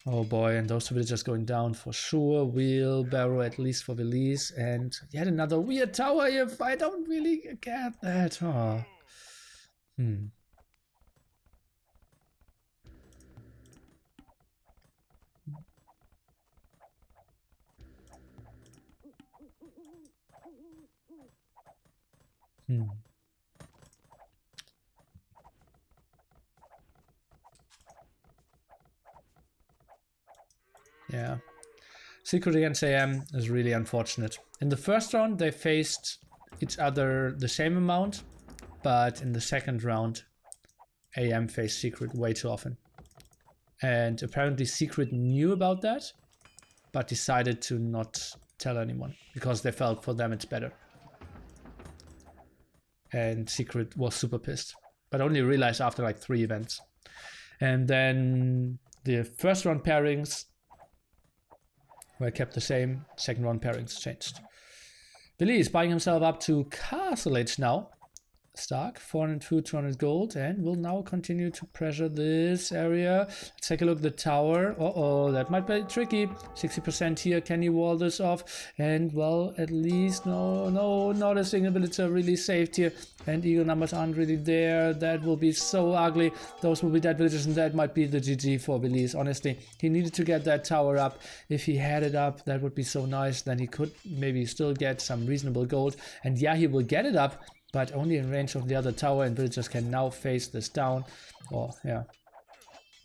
Oh boy, and those villagers going down for sure. Wheelbarrow at least for Villese, and yet another weird tower if I don't really get that. Oh. Yeah. Secret against AM is really unfortunate. In the first round, they faced each other the same amount, but in the second round, AM faced Secret way too often. And apparently Secret knew about that, but decided to not tell anyone because they felt for them it's better. And Secret was super pissed, but only realized after like 3 events. And then the first round pairings were kept the same, second round pairings changed. Villese buying himself up to Castle Age now. Stark, 400 food, 200 gold, and will now continue to pressure this area. Let's take a look at the tower. That might be tricky. 60% here, can he wall this off? And well, at least, no, not a single villager really saved here. And eagle numbers aren't really there. That will be so ugly. Those will be dead villagers, and that might be the GG for Villese. Honestly, he needed to get that tower up. If he had it up, that would be so nice. Then he could maybe still get some reasonable gold. And yeah, he will get it up, but only in range of the other tower, and villagers can now face this down. Or, yeah.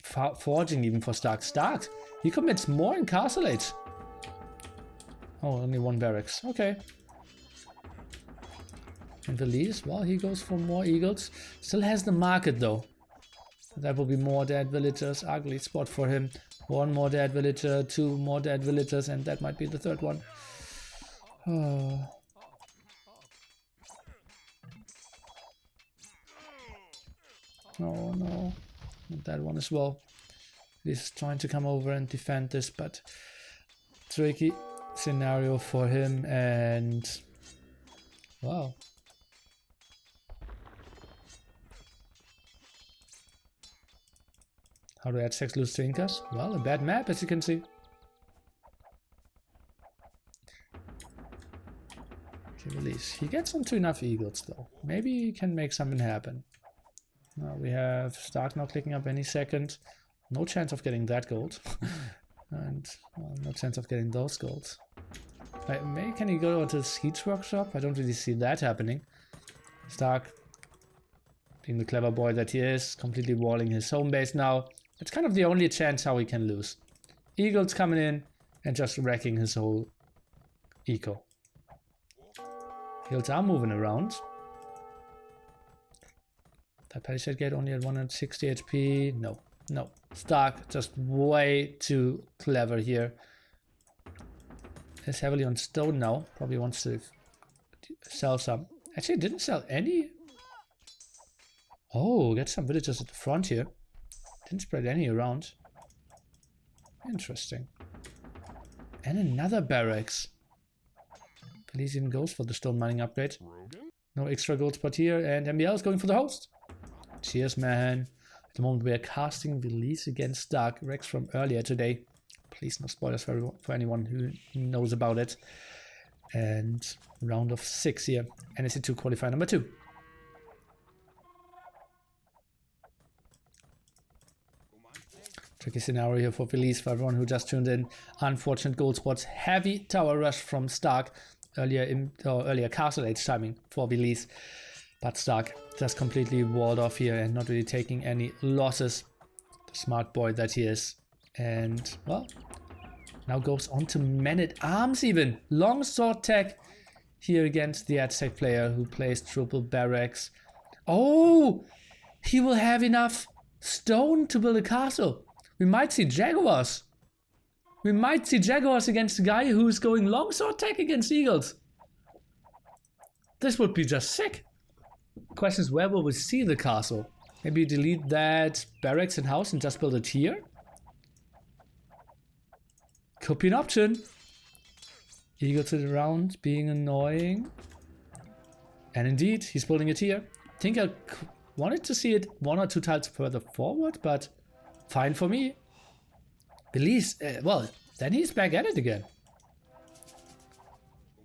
Forging even for Stark. Stark, he commits more in Castle Age. Oh, only 1 barracks. Okay. And Villese, well, he goes for more eagles. Still has the market though. That will be more dead villagers. Ugly spot for him. 1 more dead villager, 2 more dead villagers, and that might be the 3rd one. Oh. Oh no, not that one as well. He's trying to come over and defend this, but tricky scenario for him. And wow. How do I add 6 loose drinkers? Well, a bad map, as you can see. Okay, Villese. He gets onto enough eagles though. Maybe he can make something happen. Now we have Stark now clicking up any second. No chance of getting that gold. And well, no chance of getting those golds. Maybe can he go to the Siege Workshop? I don't really see that happening. Stark, being the clever boy that he is, completely walling his home base now. It's kind of the only chance how he can lose. Eagles coming in and just wrecking his whole eco. Heals are moving around. That Palisade Gate only at 160 HP. No. Stark just way too clever here. Is heavily on stone now. Probably wants to sell some. Actually, didn't sell any. Oh, get some villagers at the front here. Didn't spread any around. Interesting. And another barracks. Villese even goes for the stone mining upgrade. No extra gold spot here, and MBL is going for the host. Cheers, man. At the moment we are casting Villese against Stark Rex from earlier today. Please no spoilers for anyone who knows about it. And round of 6 here. NAC2 qualifier number 2. Tricky scenario here for Villese, for everyone who just tuned in. Unfortunate gold spots. Heavy tower rush from Stark. Earlier castle age timing for Villese. But Stark just completely walled off here and not really taking any losses. The smart boy that he is. And, well, now goes on to Man-at-Arms even. Longsword tech here against the Aztec player who plays triple barracks. Oh! He will have enough stone to build a castle. We might see Jaguars. We might see Jaguars against a guy who's going longsword tech against Eagles. This would be just sick. Question is, where will we see the castle? Maybe delete that barracks and house and just build it here? Could be an option. Eagles around being annoying. And indeed, he's building it here. I think I wanted to see it 1 or 2 tiles further forward, but fine for me. Villese, well, then he's back at it again.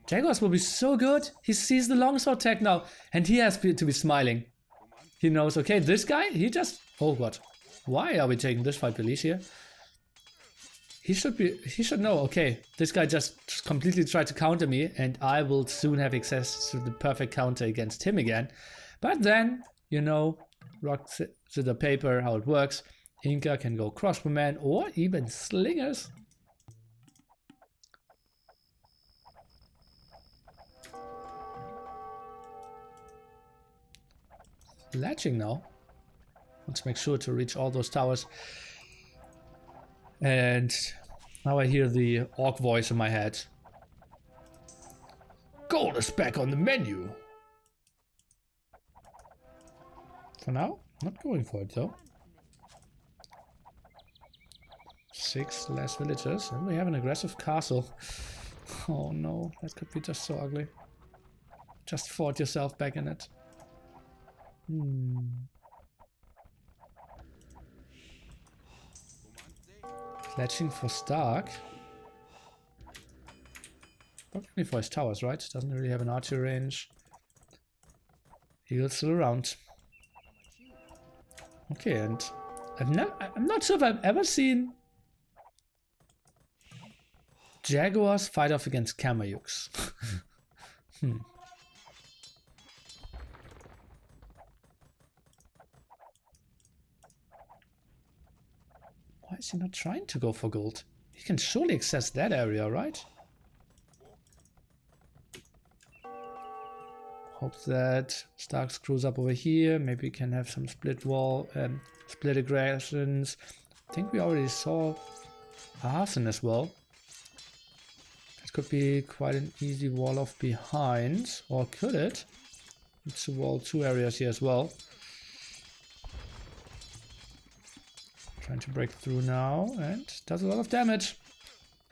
Jaguars will be so good. He sees the longsword tech now, and he has to be smiling. He knows, okay, this guy, he just... Oh god, why are we taking this fight, Villese here? He should know, okay, this guy just completely tried to counter me, and I will soon have access to the perfect counter against him again. But then, you know, rock to the paper, how it works. Inca can go crossbowman or even slingers. Latching now. Let's make sure to reach all those towers. And now I hear the orc voice in my head. Gold is back on the menu. For now, not going for it though. 6 less villagers, and we have an aggressive castle. Oh no, that could be just so ugly. Just fought yourself back in it. Pledging for Stark. Probably for his towers, right? Doesn't really have an archer range. Eagle's still around. Okay, and I'm not sure if I've ever seen Jaguars fight off against Kamayuks. Why is he not trying to go for gold? He can surely access that area, right? Hope that Stark screws up over here. Maybe we can have some split wall and split aggressions. I think we already saw arson as well. It could be quite an easy wall off behind, or could it? It's a wall 2 areas here as well. Trying to break through now, and does a lot of damage.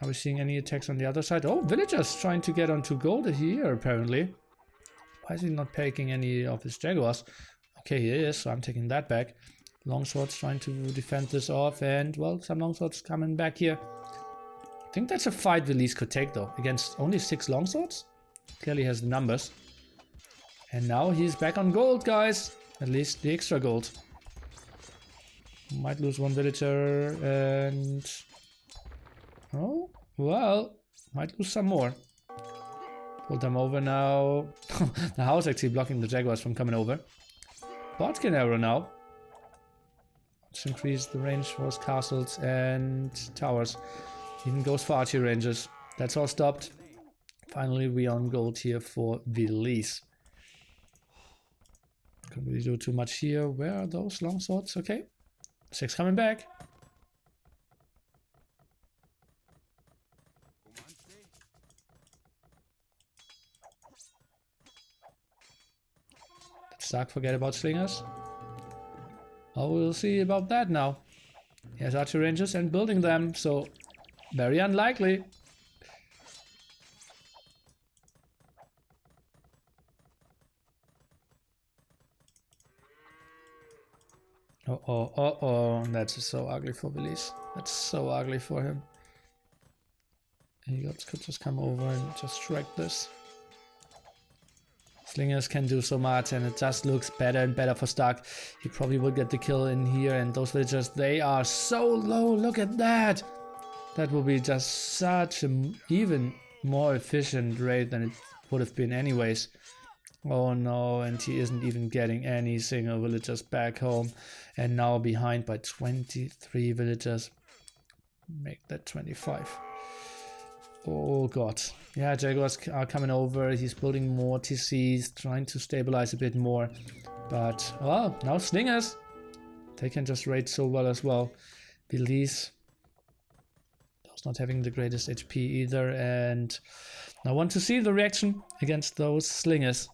Are we seeing any attacks on the other side? Oh, villagers trying to get onto gold here apparently. Why is he not taking any of his jaguars? Okay, he is, so I'm taking that back. Longswords trying to defend this off, and well, some longswords coming back here. I think that's a fight Villese could take though, against only 6 longswords. Clearly has the numbers. And now he's back on gold, guys. At least the extra gold. Might lose 1 villager, and... oh, well, might lose some more. Pull them over now. The house actually blocking the jaguars from coming over. Botkin arrow now. Let's increase the range for his castles and towers. Even goes for archery ranges. That's all stopped. Finally, we are on gold here for Villese. Couldn't really do too much here. Where are those longswords? Okay. 6 coming back. Stark forget about slingers. Oh, we'll see about that now. He has archer ranges and building them, so very unlikely. Uh-oh. That's so ugly for Villese. That's so ugly for him. He could just come over and just strike this. Slingers can do so much, and it just looks better and better for st4rk. He probably will get the kill in here, and those villagers, they are so low. Look at that! That will be just such an even more efficient raid than it would have been anyways. Oh no, and he isn't even getting any single villagers back home. And now behind by 23 villagers. Make that 25. Oh god. Yeah, Jaguars are coming over. He's building more TCs, trying to stabilize a bit more. But, well, now Slingers. They can just raid so well as well. Villese was not having the greatest HP either. And I want to see the reaction against those Slingers.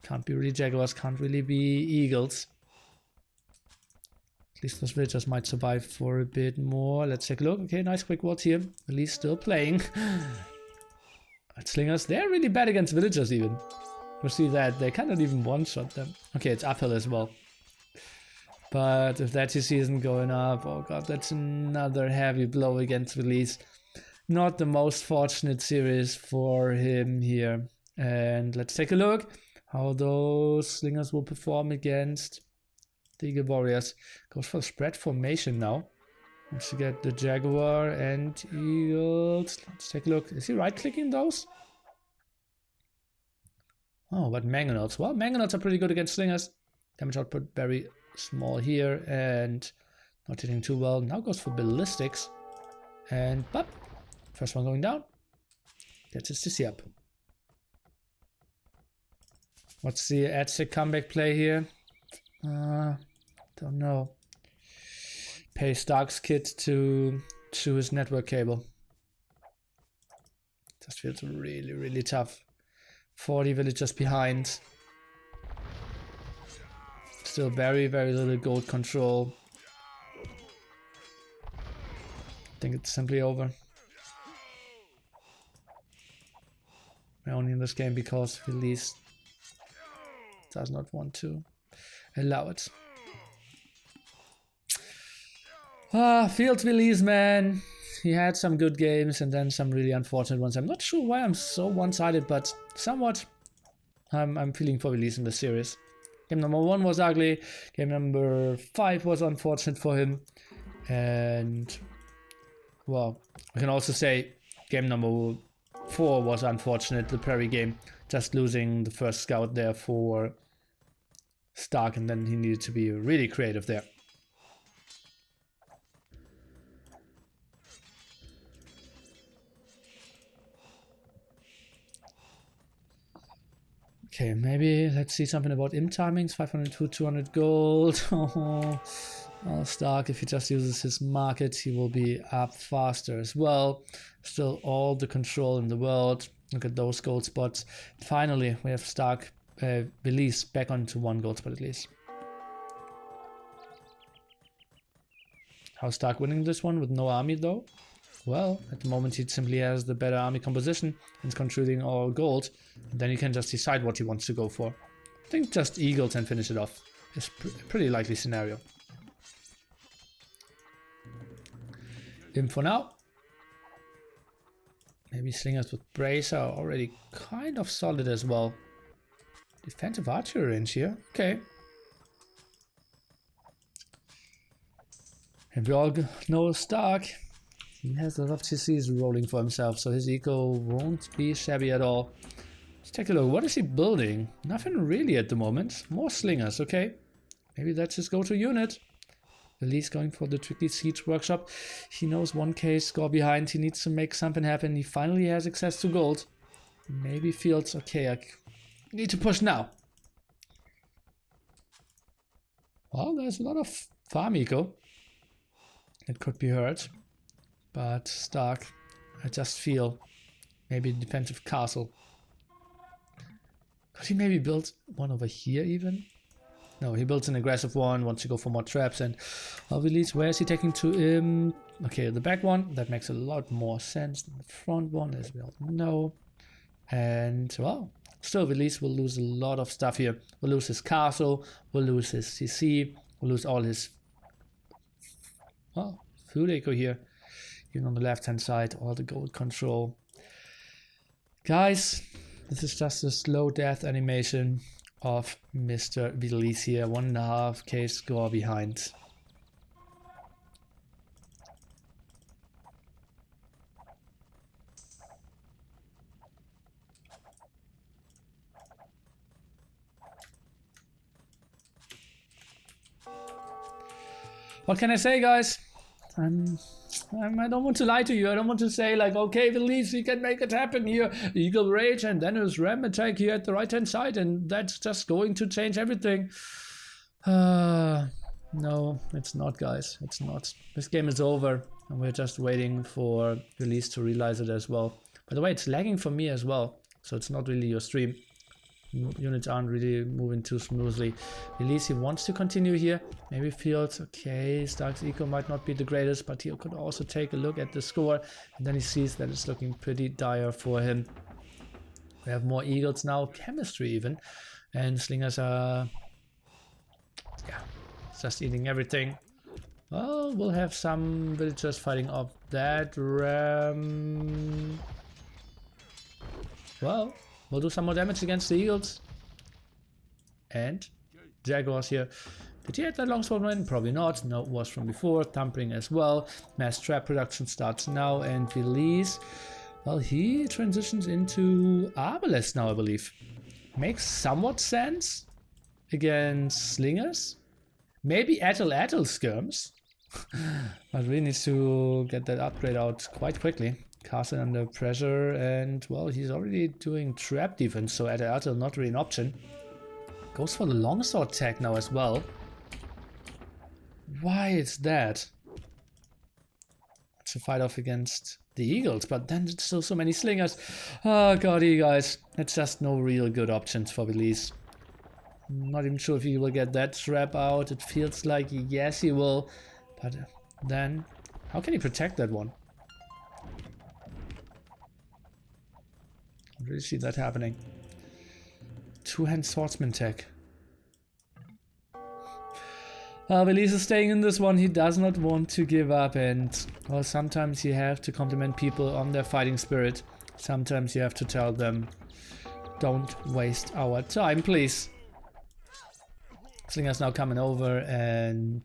Can't be really Jaguars, can't really be Eagles. At least those villagers might survive for a bit more. Let's take a look. Okay, nice quick ward here. At least still playing. Slingers, they're really bad against villagers even. You see that, they cannot even one-shot them. Okay, it's uphill as well. But if that TC isn't going up, oh god, that's another heavy blow against Villese. Not the most fortunate series for him here. And let's take a look how those Slingers will perform against the Eagle Warriors. Goes for spread formation now. Wants to get the Jaguar and Eagles. Let's take a look. Is he right-clicking those? Oh, but Mangonauts. Well, Mangonauts are pretty good against Slingers. Damage output very small here and not hitting too well. Now goes for Ballistics. And but first one going down. Gets his TC up. What's the Adsec comeback play here? Don't know. Pay st4rk's kit to his network cable. Just feels really, really tough. 40 villagers behind. Still very, very little gold control. I think it's simply over. We're only in this game because Villese does not want to allow it. Fields Villese, man. He had some good games and then some really unfortunate ones. I'm not sure why I'm so one-sided, but somewhat I'm feeling for Villese in this series. Game number 1 was ugly. Game number 5 was unfortunate for him. And, well, I can also say game number 4 was unfortunate, the Prairie game. Just losing the first scout there for st4rk, and then he needed to be really creative there. Okay, maybe let's see something about imp timings. 502, 200 gold. Oh, st4rk, if he just uses his market, he will be up faster as well. Still all the control in the world. Look at those gold spots. Finally, we have st4rk, Villese back onto 1 gold spot at least. How's st4rk winning this one with no army though? Well, at the moment he simply has the better army composition and is controlling all gold. And then he can just decide what he wants to go for. I think just Eagles and finish it off is a pretty likely scenario. Imp for now. Maybe Slingers with Bracer are already kind of solid as well. Defensive archer range here. Okay. And we all know st4rk. He has a lot of TCs rolling for himself, so his eco won't be shabby at all. Let's take a look. What is he building? Nothing really at the moment. More Slingers, okay. Maybe that's his go-to unit. Villese going for the tricky siege workshop. He knows 1k score behind. He needs to make something happen. He finally has access to gold. Maybe Fields. Okay, I need to push now. Well, there's a lot of farm eco. It could be hurt. But st4rk, I just feel maybe defensive castle. Could he maybe build one over here even? No, he builds an aggressive one, wants to go for more traps, and Villese, where is he taking to? Okay, the back one, that makes a lot more sense than the front one, as we all know. And, well, still Villese will lose a lot of stuff here. We'll lose his castle, we'll lose his CC, we'll lose all his, well, food eco here. Even on the left-hand side, all the gold control. Guys, this is just a slow death animation of Mr. Villese here. 1.5k score behind. What can I say, guys? I don't want to lie to you. I don't want to say like, okay, Villese, you can make it happen here. Eagle Rage and then his Ram attack here at the right hand side, and that's just going to change everything. No, it's not, guys. It's not. This game is over, and we're just waiting for Villese to realize it as well. By the way, it's lagging for me as well, so it's not really your stream. Units aren't really moving too smoothly. Villese wants to continue here. Maybe feels okay. Stark's eco might not be the greatest, but he could also take a look at the score, and then he sees that it's looking pretty dire for him. We have more eagles now, chemistry even, and slingers are, yeah, just eating everything. Well, we'll have some villagers fighting off that ram. Well, we'll do some more damage against the eagles. And Jaguars here. Did he have that longsword win? Probably not. No, it was from before. Thumping as well. Mass trap production starts now. And Villese, well, he transitions into Arbalest now, I believe. Makes somewhat sense against slingers. Maybe Attel skirms. But really needs to get that upgrade out quite quickly. Castle under pressure, and well, he's already doing trap defense, so Attel not really an option. Goes for the longsword tag now as well. Why is that? It's a fight off against the eagles, but then there's still so many slingers. Oh god, you guys, it's just no real good options for Villese. Not even sure if he will get that trap out. It feels like yes he will, but then how can he protect that one? I really see that happening. Two-hand swordsman tech. Villese is staying in this one. He does not want to give up, and well, sometimes you have to compliment people on their fighting spirit. Sometimes you have to tell them, don't waste our time, please. Slinger's now coming over, and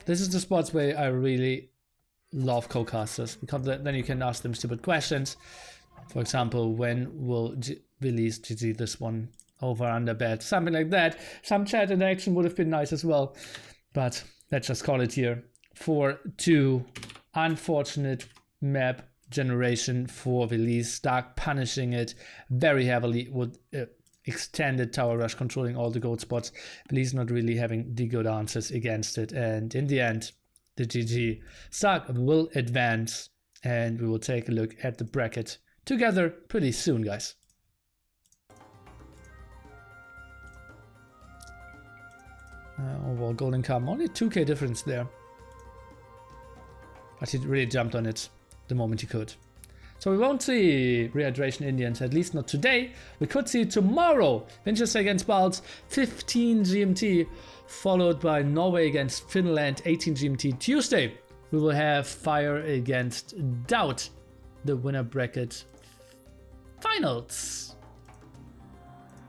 this is the spots where I really love co-casters, because then you can ask them stupid questions. For example, when will Villese GG this one? Over, under, bet, something like that. Some chat interaction would have been nice as well. But let's just call it here. 4-2. Unfortunate map generation for Villese. Stark punishing it very heavily with extended tower rush, controlling all the gold spots. Villese not really having the good answers against it, and in the end the GG. Stark will advance, and we will take a look at the bracket together pretty soon, guys. Overall golden come, only 2k difference there, but he really jumped on it the moment he could. So we won't see Rehydration Indians, at least not today. We could see it tomorrow. Winchester against Balts, 15 GMT, followed by Norway against Finland, 18 GMT. Tuesday, we will have Fire against Doubt, the winner bracket finals.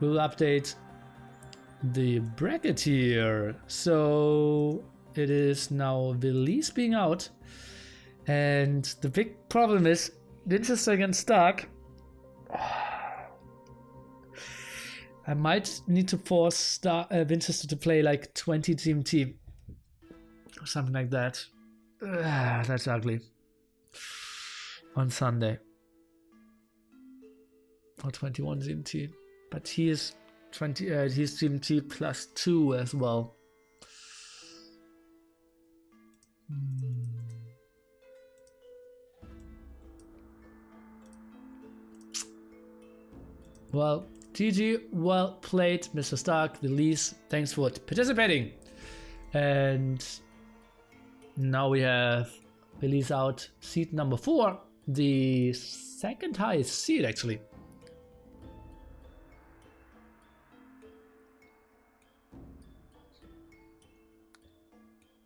We will update the bracket here. So it is now Villese being out. And the big problem is Winchester against Stark. I might need to force Winchester to play like 20 GMT or something like that. That's ugly. On Sunday. Or 21 GMT. But he is 20. He's GMT +2 as well. Well, GG, well played, Mr. Stark, Villese. Thanks for participating. And now we have Villese out, seed number 4. The second highest seed, actually.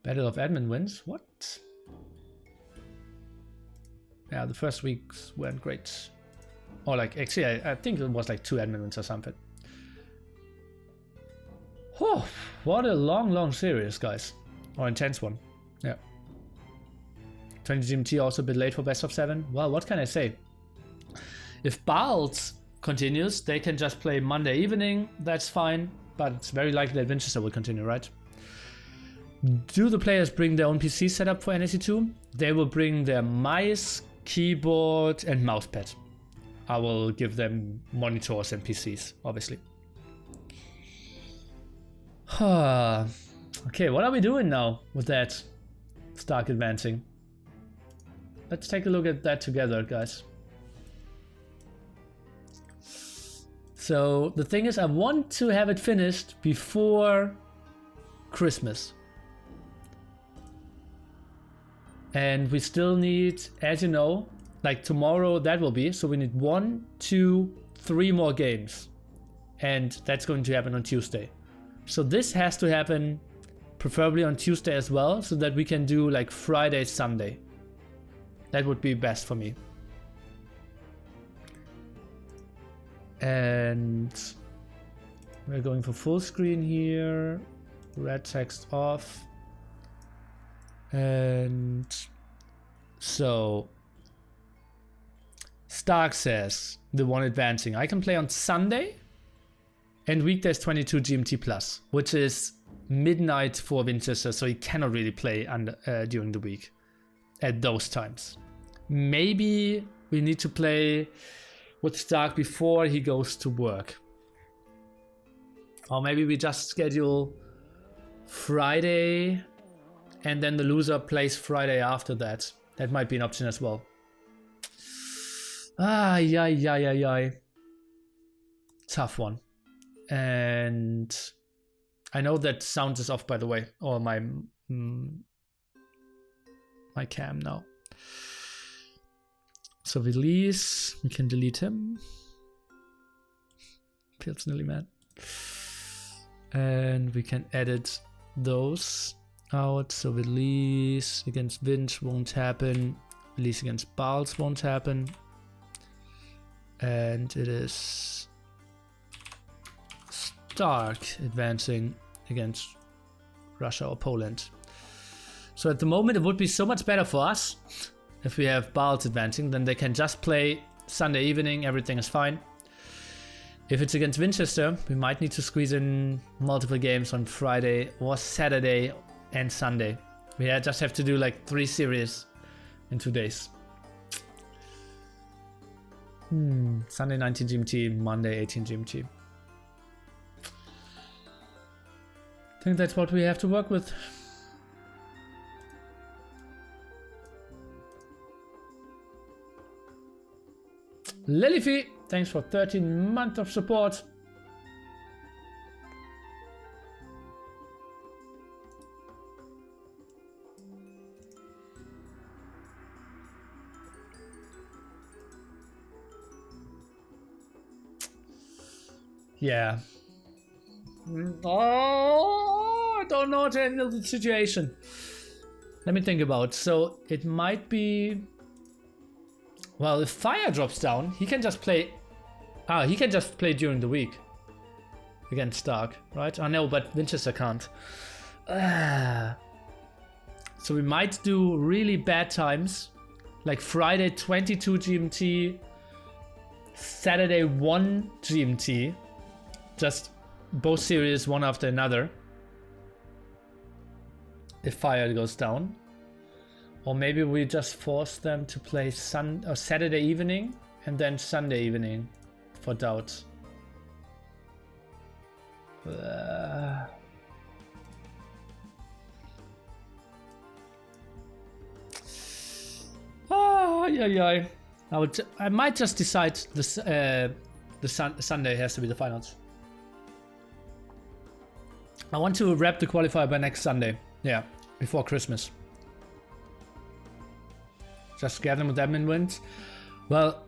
Battle of Admin wins? What? Yeah, the first weeks weren't great. Or like, actually, I think it was like 2 admin wins or something. Oh, what a long series, guys. Or intense one. Yeah. 20 GMT also a bit late for best of 7. Well, what can I say? If Baalz continues, they can just play Monday evening. That's fine. But it's very likely that Winchester will continue, right? Do the players bring their own PC setup for NAC2? They will bring their mice, keyboard, and mousepad. I will give them monitors and PCs, obviously. Okay, what are we doing now with that Stark advancing? Let's take a look at that together, guys. So the thing is, I want to have it finished before Christmas. And we still need, as you know, like tomorrow that will be, so we need 1, 2, 3 more games. And that's going to happen on Tuesday. So this has to happen preferably on Tuesday as well, so that we can do like Friday, Sunday. That would be best for me. And we're going for full screen here. Red text off. And so Stark says, the one advancing, I can play on Sunday and weekdays 22 GMT plus, which is midnight for Winchester, so he cannot really play during the week at those times. Maybe we need to play with Stark before he goes to work. Or maybe we just schedule Friday and then the loser plays Friday after that. That might be an option as well. Tough one. And I know that sound is off, by the way, or my cam now. So Villese, we can delete him. Feels nearly mad. And we can edit those out. So Villese against Vinch won't happen. Villese against Baalz won't happen. And it is Stark advancing against Russia or Poland. So at the moment it would be so much better for us if we have Baalz advancing, then they can just play Sunday evening, everything is fine. If it's against Winchester, we might need to squeeze in multiple games on Friday or Saturday and Sunday. We just have to do like 3 series in 2 days. Sunday 19 GMT, Monday 18 GMT. I think that's what we have to work with. Liereyy, thanks for 13 months of support. Yeah. Oh, I don't know how to handle the situation. Let me think about it. So it might be... Well, if Fire drops down, he can just play... he can just play during the week. Against Stark, right? Oh no, but Winchester can't. So we might do really bad times. Like Friday 22 GMT. Saturday 1 GMT. Just both series one after another. If Fire goes down. Or maybe we just force them to play Saturday evening and then Sunday evening for Doubt. I might just decide this The Sunday has to be the finals. I want to wrap the qualifier by next Sunday. Yeah, before Christmas. Just get them with admin wins. Well,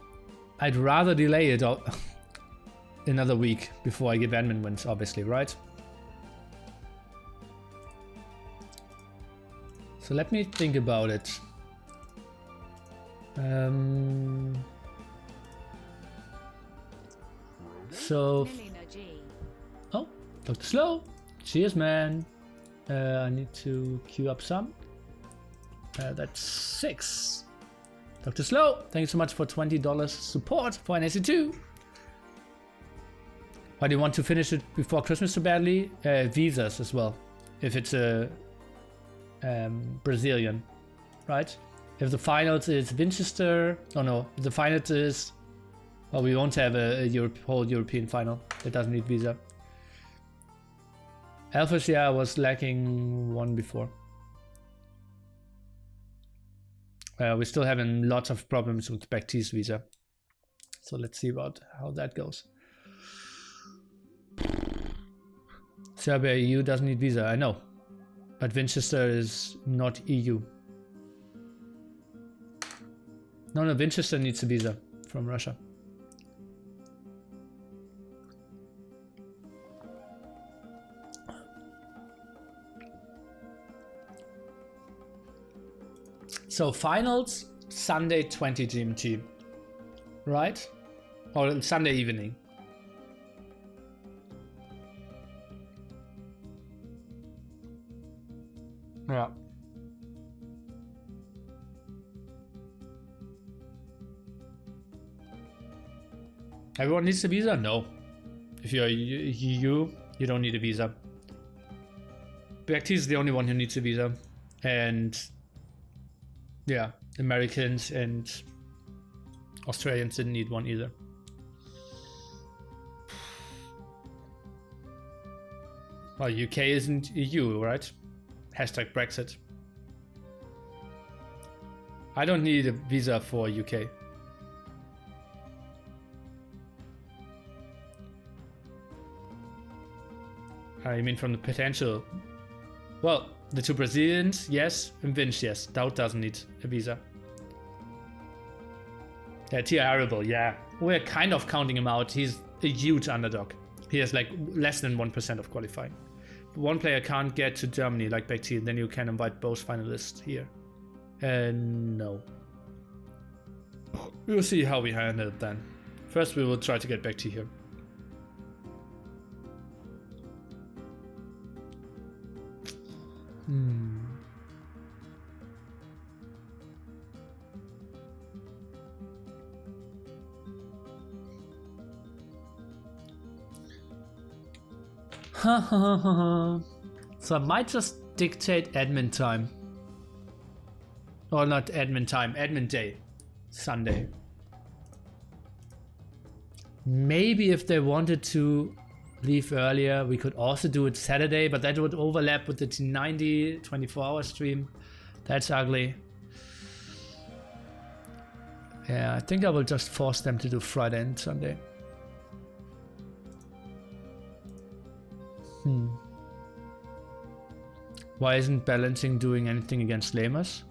I'd rather delay it another week before I give admin wins, obviously, right? So let me think about it. So, oh, Dr. Slow. Cheers, man. I need to queue up some. That's 6. Dr. Slow, thank you so much for $20 support for NAC2. Why do you want to finish it before Christmas so badly? Visas as well. If it's a Brazilian, right? If the finals is Winchester, oh no, the finals is, well, we won't have a whole European final. It doesn't need visa. Alphas, yeah, was lacking 1 before. We're still having lots of problems with BBQT's visa. So let's see about how that goes. Serbia EU doesn't need visa, I know. But Winchester is not EU. No, Winchester needs a visa from Russia. So finals, Sunday 20 GMT, right? Or Sunday evening. Yeah. Everyone needs a visa? No. If you're EU, you don't need a visa. BBQT is the only one who needs a visa. And yeah, Americans and Australians didn't need one either. Well, UK isn't EU, right? Hashtag Brexit. I don't need a visa for UK. I mean from the potential. Well, the 2 Brazilians, yes, and Vince, yes. TaToH doesn't need a visa. Yeah, Tia Arable, yeah. We're kind of counting him out. He's a huge underdog. He has like less than 1% of qualifying. One player can't get to Germany like BBQT, then you can invite both finalists here. No. We'll see how we handle it then. First we will try to get BBQT here. So I might just dictate admin time. Or not admin time, admin day. Sunday. Maybe if they wanted to leave earlier, we could also do it Saturday, but that would overlap with the T90 24-hour stream. That's ugly. Yeah, I think I will just force them to do Friday and Sunday. Why isn't balancing doing anything against lamers?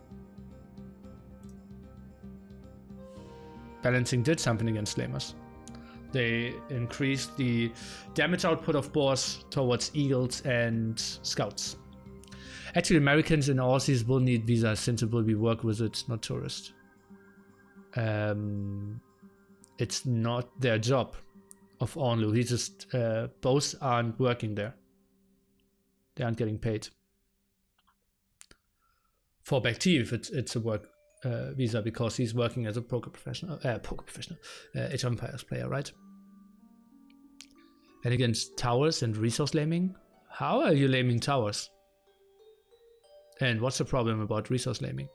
Balancing did something against lamers. They increased the damage output of boars towards eagles and scouts. Actually, Americans and Aussies will need visas since it will be work wizards, not tourists. It's not their job of Onlu. He just both aren't working there. They aren't getting paid. For BBQT, if it's a work visa, because he's working as a poker professional, Age of Empires player, right? And against towers and resource laming? How are you laming towers? And what's the problem about resource laming?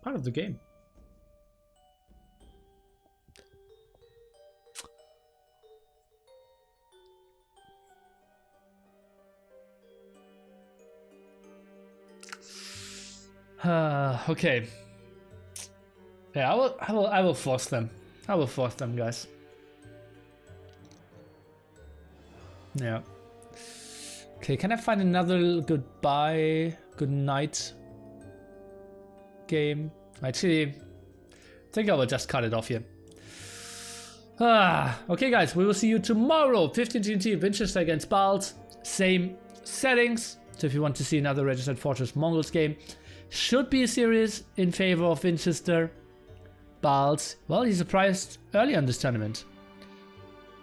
Part of the game. Okay. Yeah, I will force them. I will force them, guys. Yeah. Okay, can I find another goodbye, good night game? Actually, I think I will just cut it off here. Okay, guys, we will see you tomorrow. 15 TNT Winchester against Balt. Same settings. So if you want to see another Registered Fortress Mongols game, should be a series in favor of Winchester. Balt, well, he's surprised early on this tournament.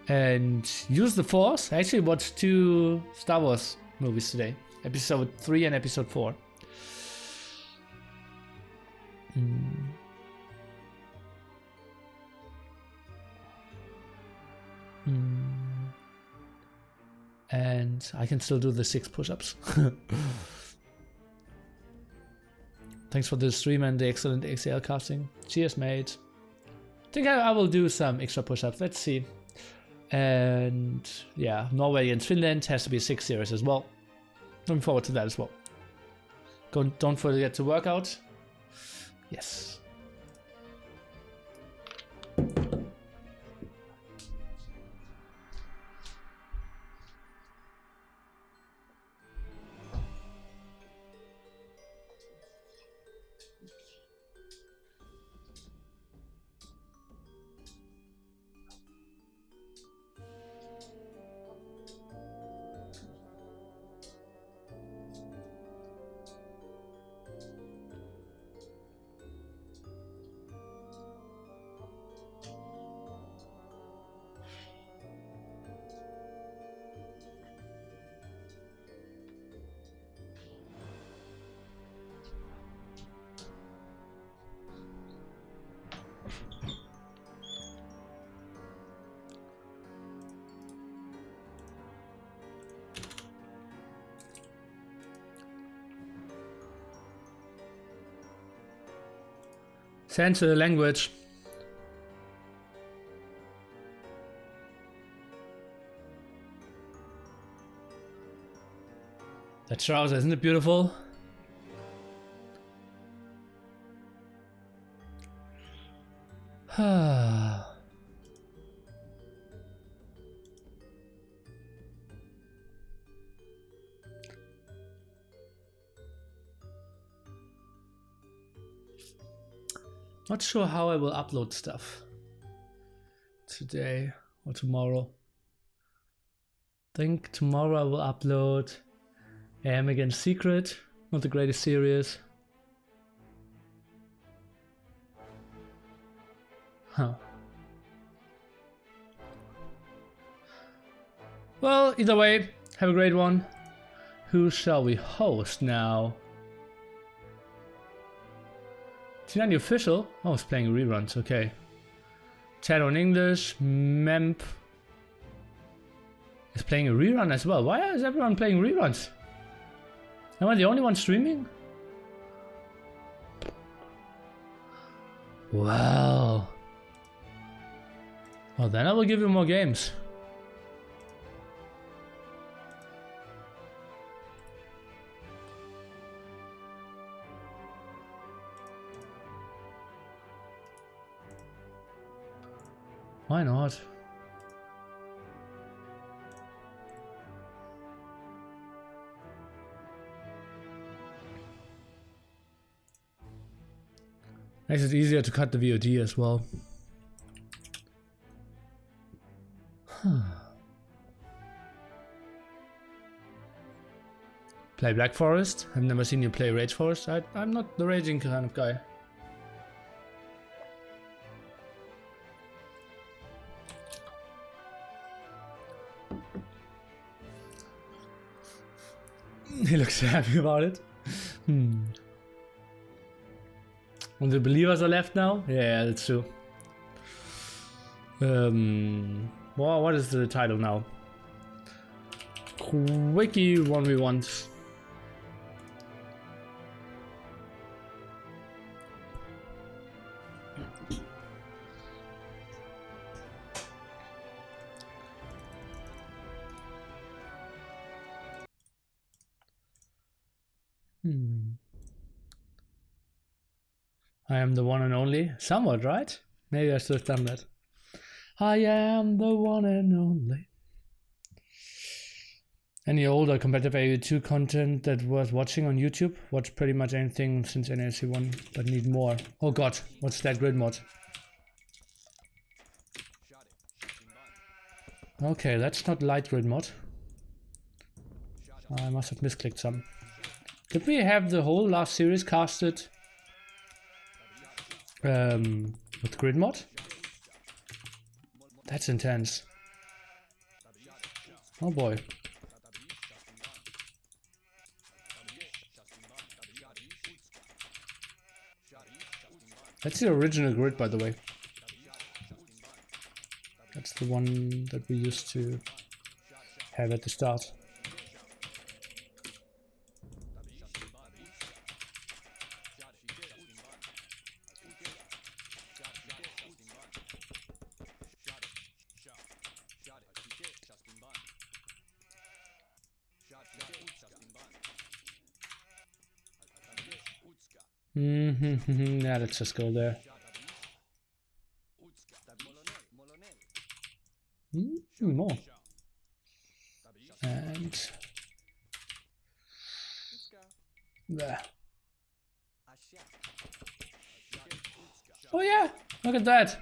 And use the Force. I actually watched 2 Star Wars movies today. Episode 3 and episode 4. And I can still do the 6 push-ups. Thanks for the stream and the excellent XL casting. Cheers, mate. I think I will do some extra push-ups. Let's see. And yeah, Norway and Finland has to be 6 series as well. Looking forward to that as well. Don't forget to work out. Yes. Censor the language. That trouser, isn't it beautiful? Not sure how I will upload stuff today or tomorrow. Think tomorrow I will upload AM Against Secret, not the greatest series. Huh. Well, either way, have a great one. Who shall we host now? Is he not the official? Oh, he's playing reruns, okay. TaToH in English, Memp is playing a rerun as well. Why is everyone playing reruns? Am I the only one streaming? Wow. Well, then I will give you more games. Why not? Makes it easier to cut the VOD as well. Play Black Forest? I've never seen you play Rage Forest. I'm not the raging kind of guy. He looks happy about it. And the believers are left now? Yeah, that's true. Well, what is the title now? Quickie 1v1. I am the one and only. Somewhat, right? Maybe I should have done that. I am the one and only. Any older competitive AU2 content that was watching on YouTube? Watch pretty much anything since NAC1, but need more. Oh god, what's that grid mod? Okay, that's not light grid mod. I must have misclicked some. Did we have the whole last series casted with grid mod? That's intense. Oh boy. That's the original grid, by the way. That's the one that we used to have at the start. Yeah, let's just go there. More. And there. Oh yeah, look at that.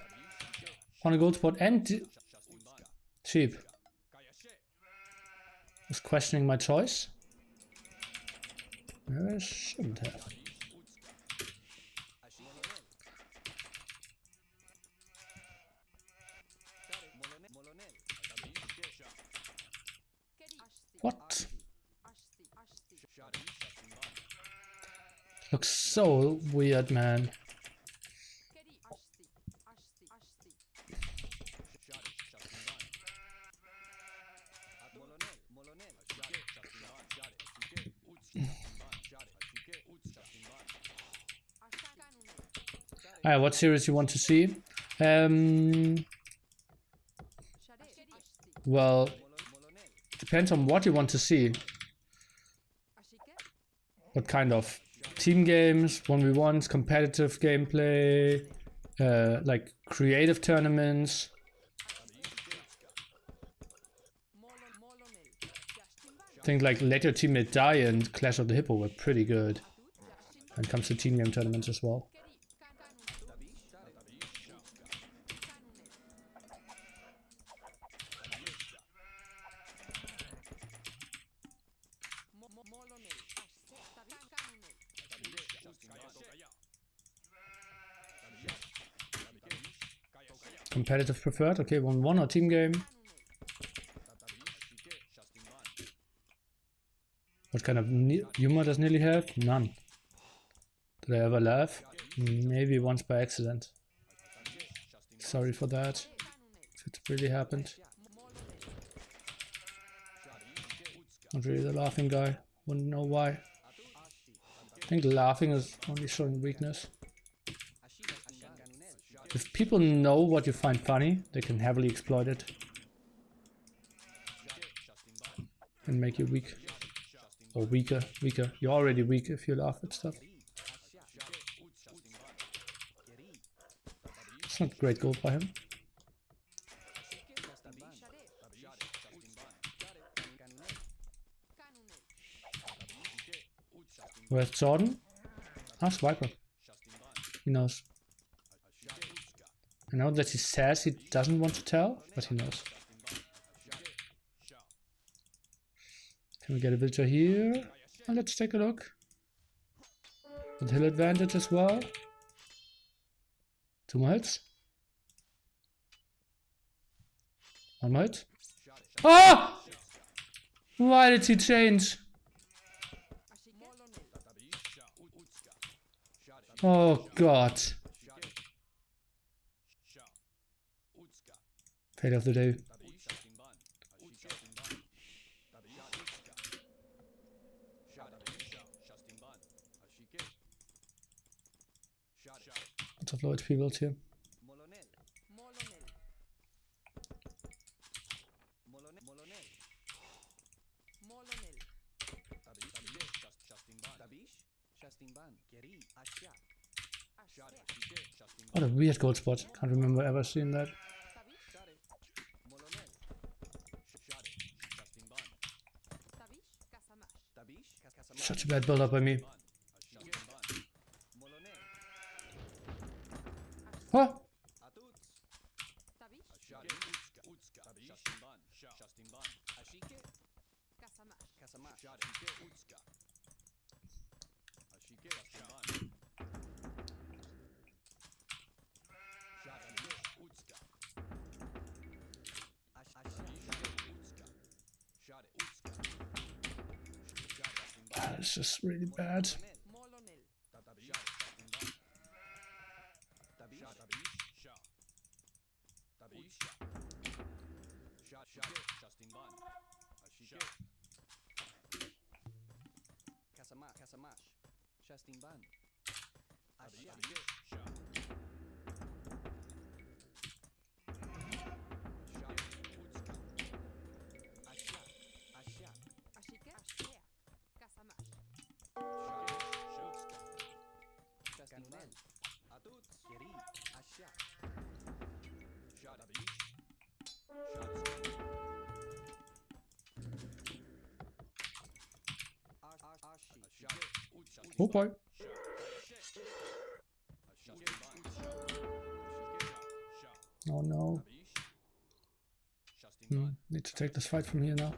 On a gold spot and cheap. Was questioning my choice. I shouldn't have. What? Looks so weird, man. Alright, what series you want to see? Well, depends on what you want to see. What kind of team games, 1v1s, competitive gameplay, like creative tournaments. I think like Let Your Teammate Die and Clash of the Hippo were pretty good when it comes to team game tournaments as well. Competitive preferred, okay, 1v1 or team game. What kind of humor does Nili have? None. Did I ever laugh? Maybe once by accident. Sorry for that, if it really happened. Not really the laughing guy, wouldn't know why. I think laughing is only showing weakness. If people know what you find funny, they can heavily exploit it and make you weak. Or weaker. You're already weak if you laugh at stuff. It's not great goal by him. Where's Jordan? Ask Viper. He knows. I know that he says he doesn't want to tell, but he knows. Can we get a villager here? Oh, let's take a look. With hill advantage as well. 2 more hits. 1 more hit. Oh! Why did he change? Oh god. Fate of the day. Lots of low HP builds here. What a weird gold spot. Can't remember ever seeing that. Such a bad build up by me. Huh? It's just really bad. Oh boy. Oh no. Need to take this fight from here now.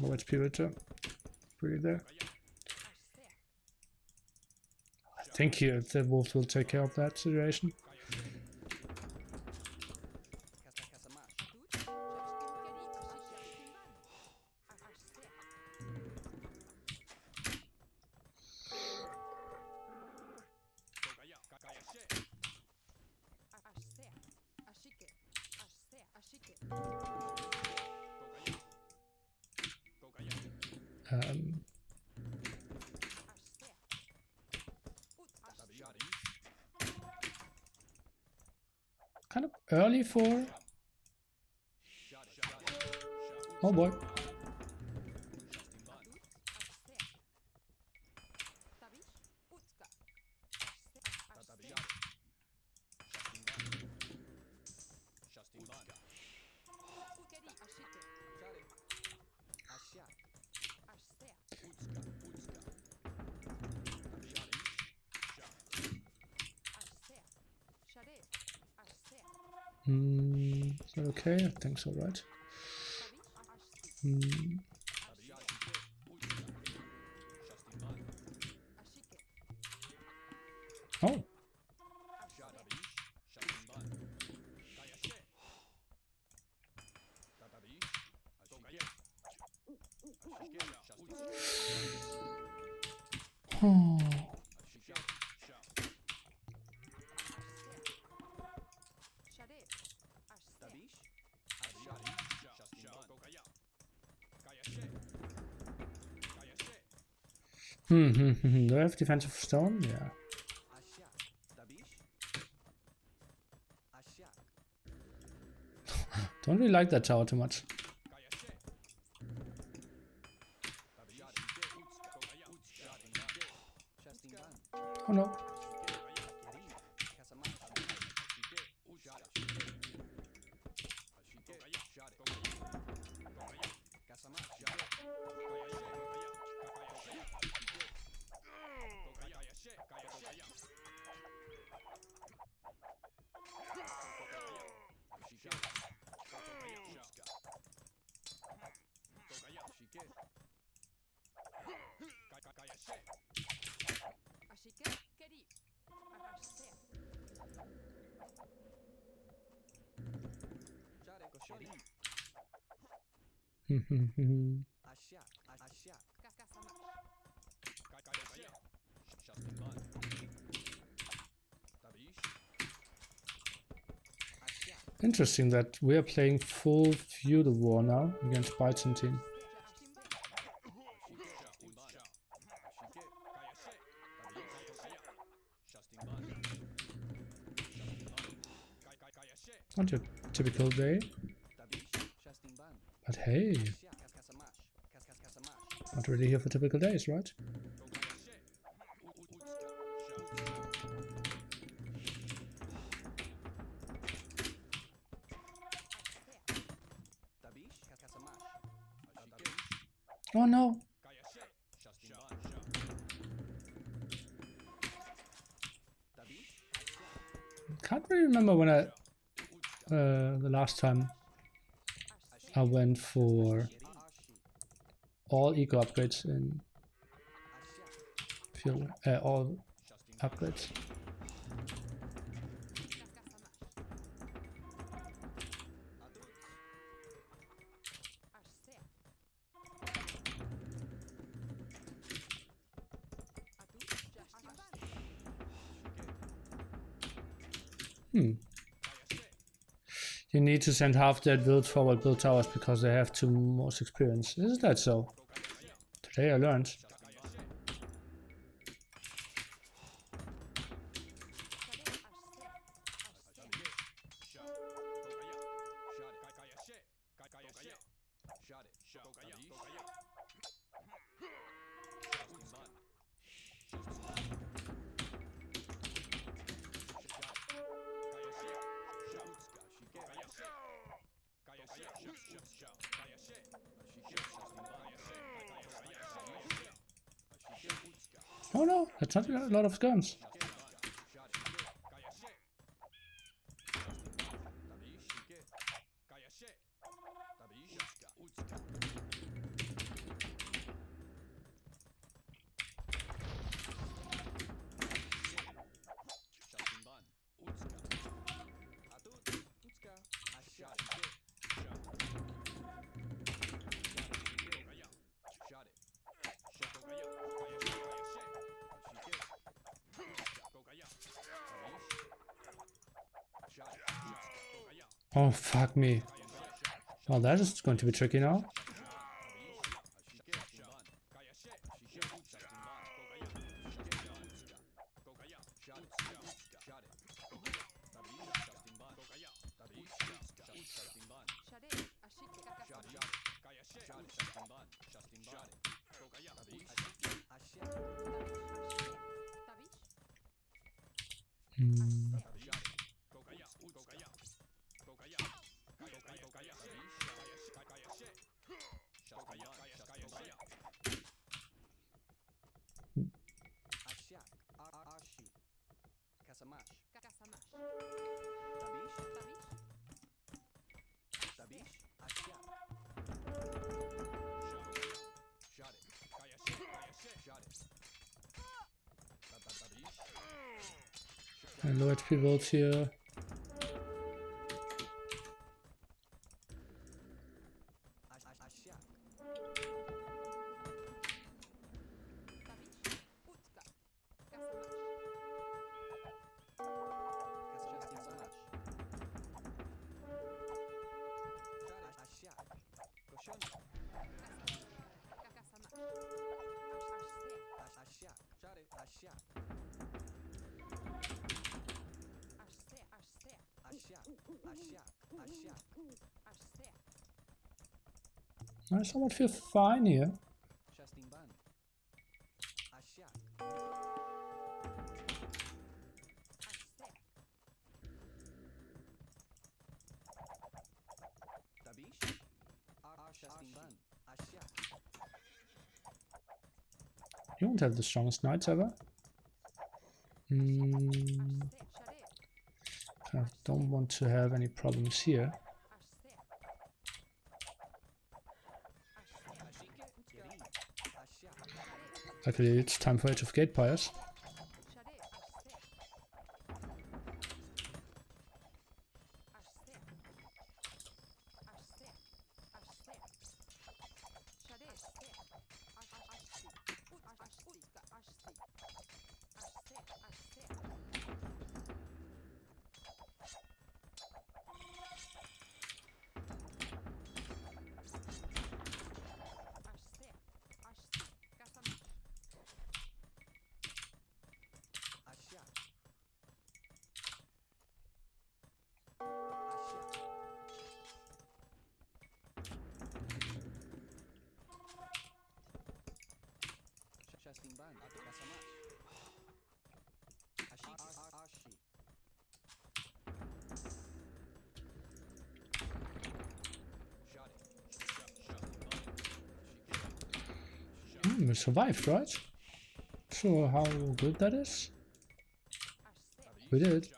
No HP return. Pretty there. I think here the wolves will take care of that situation. Kind of early for... Oh boy. Is that okay? I think so, right? Oh. Oh. Do I have defensive stone? Yeah. Don't really like that tower too much. Oh no. Interesting that we are playing full feudal war now against Byzantine. Not your typical day, but hey, not really here for typical days, right? Oh no! Can't really remember when I the last time I went for all eco upgrades in fuel, all upgrades. You need to send half that build forward build towers because they have too most experience. Is that so? Today I learned. Oh no, that's not a lot of guns. Oh, fuck me. Well, that is going to be tricky now. And low HP builds here. I somewhat feel fine here. You won't have the strongest knights ever. I don't want to have any problems here. Luckily, it's time for Age of Gatepires. We survived, right? Sure, how good that is? We did.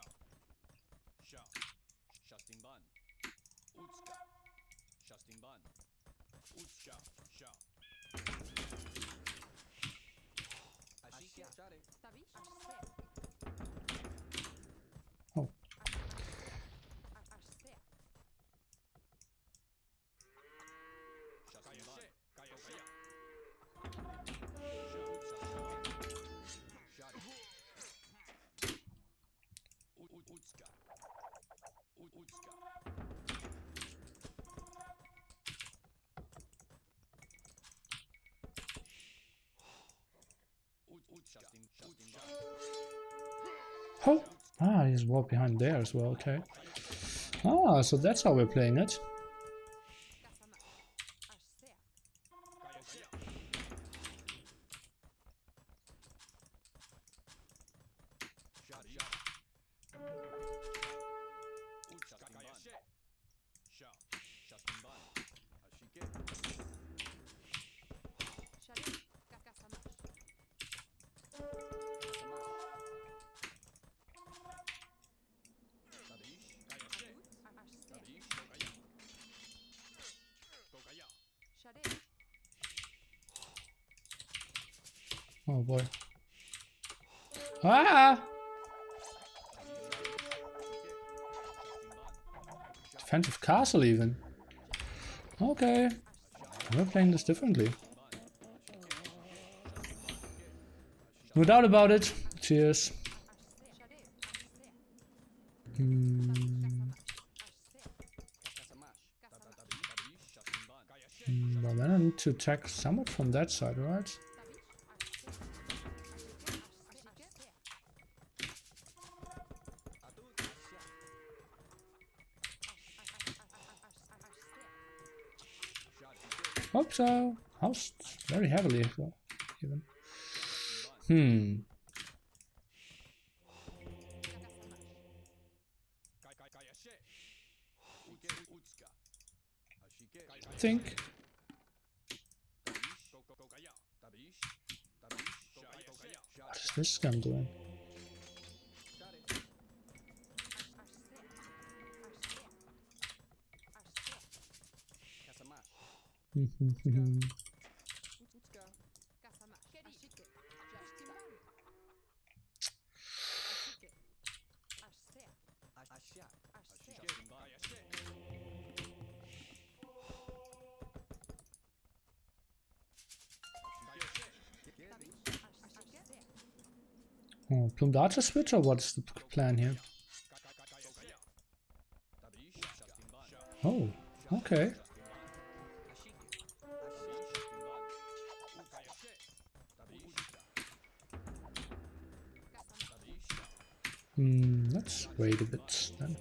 Oh. Oh! Ah, he's walked behind there as well, okay. Ah, so that's how we're playing it. Oh boy. Ah! Defensive castle even. Okay. We're playing this differently. No doubt about it. Cheers. Well, then I need to attack somewhat from that side, right? Hope so. Housed very heavily, even. Think. What is this scam doing? Oh, plumed archer switch, or what's the plan here? Oh, okay. Let's wait a bit then.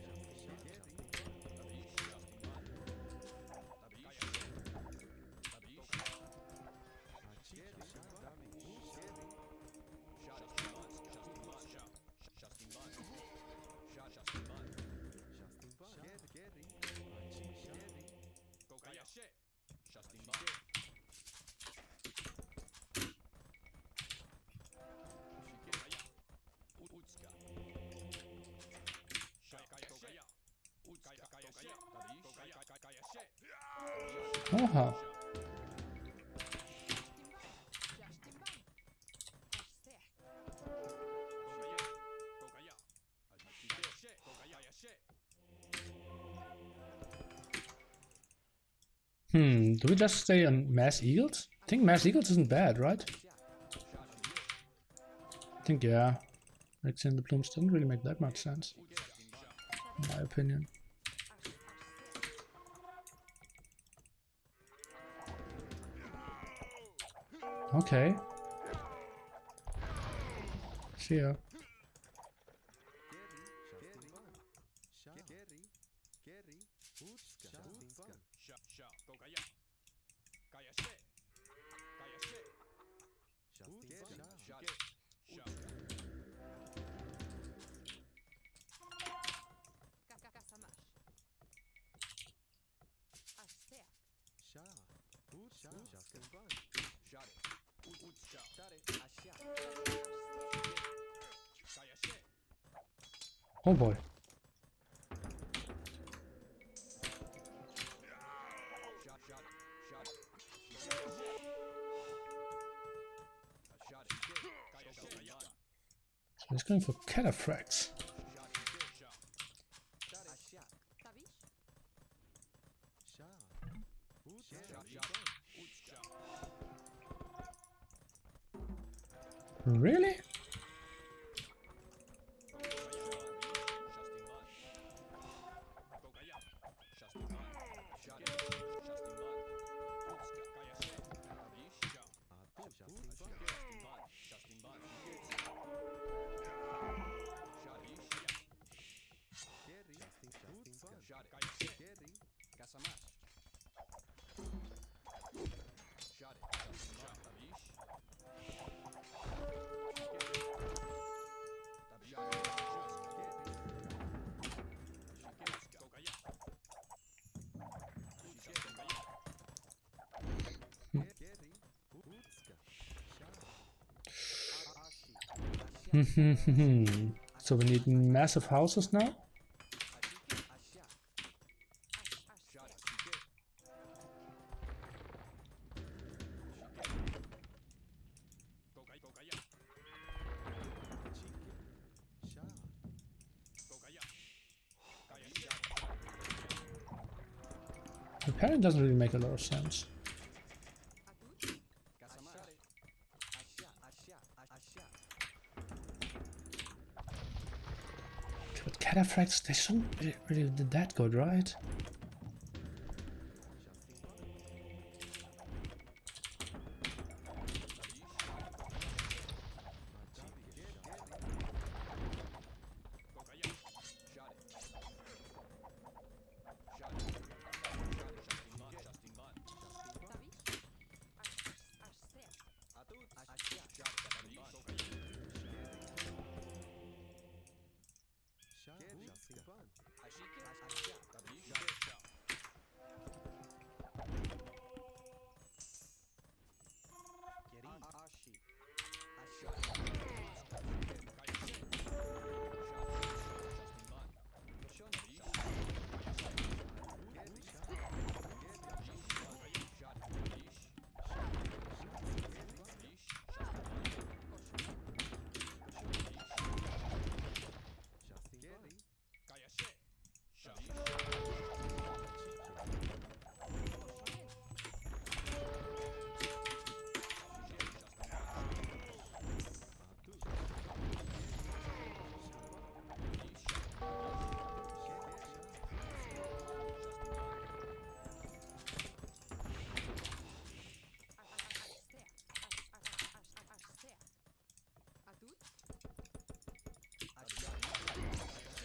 Aha. Do we just stay on Mass Eagles? I think Mass Eagles isn't bad, right? I think, yeah. Mixing the plumes doesn't really make that much sense, in my opinion. Okay. See ya. Oh boy. So he's going for cataphracts. Really? So we need massive houses now. Repairing doesn't really make a lot of sense. But cataphracts, they shouldn't really did that good, right?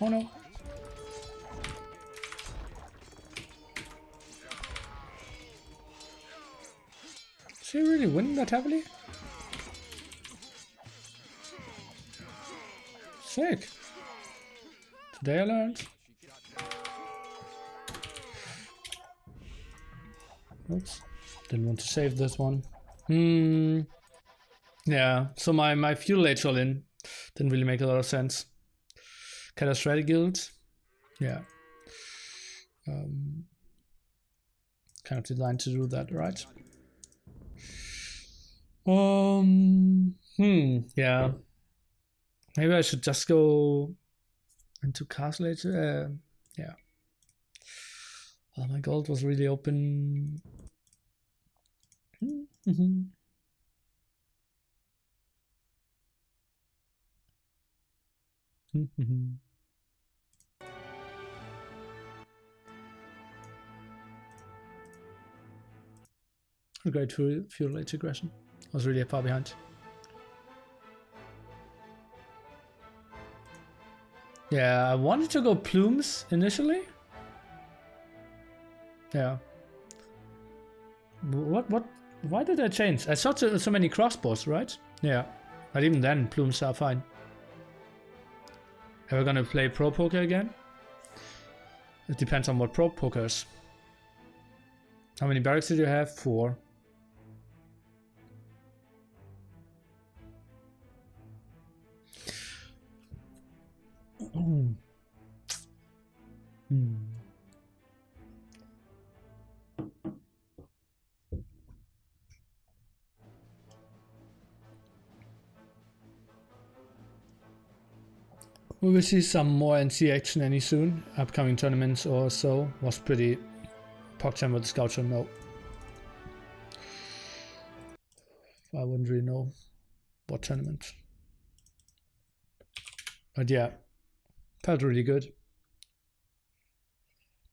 Oh no. Is he really winning that heavily? Sick. Today I learned. Oops. Didn't want to save this one. Yeah, so my fuel age all in didn't really make a lot of sense. Catastrophic guild. Yeah. kind of designed to do that, right? Yeah. Maybe I should just go into castle later. Yeah. Oh, my gold was really open. Great feudal integration. I was really far behind. Yeah, I wanted to go plumes initially. Yeah. What? Why did I change? I saw so many crossbows, right? Yeah. But even then, plumes are fine. Are we gonna play pro poker again? It depends on what pro poker is. How many barracks did you have? 4. We will see some more NC action any soon. Upcoming tournaments or so. Was pretty PogChamp with the Scout Show, no. I wouldn't really know what tournament. But yeah, felt really good.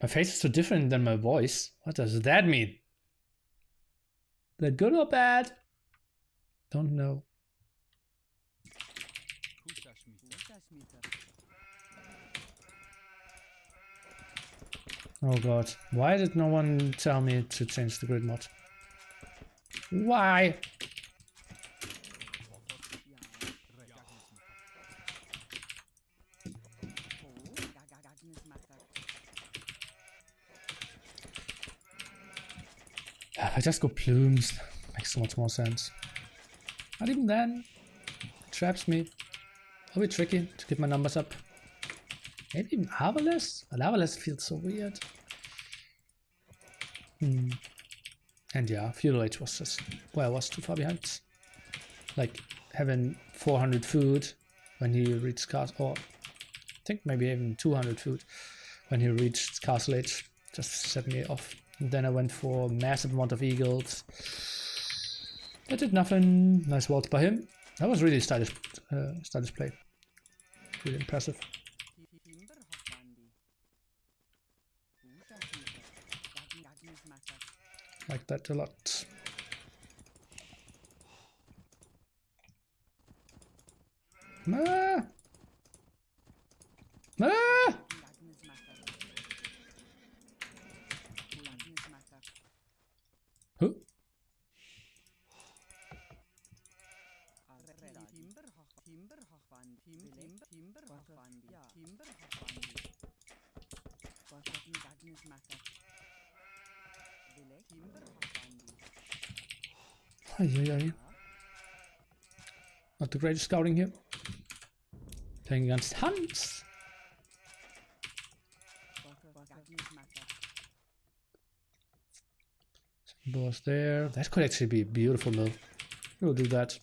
My face is so different than my voice. What does that mean? Is that good or bad? Don't know. Oh god, why did no one tell me to change the grid mod? Why? If I just go plumes, makes so much more sense. Not even then. It traps me. It'll be tricky to get my numbers up. Maybe even Arbalest? Arbalest feels so weird. And yeah, Feudal Age was just where I was too far behind. Like having 400 food when he reached castle, or I think maybe even 200 food when he reached castle age, just set me off. And then I went for a massive amount of eagles. I did nothing. Nice waltz by him. That was really stylish play. Really impressive. Like that a lot. Ah! Ah! Who? Ay. Not the greatest scouting here. Playing against Hans. Was there. That could actually be a beautiful mill. We'll do that.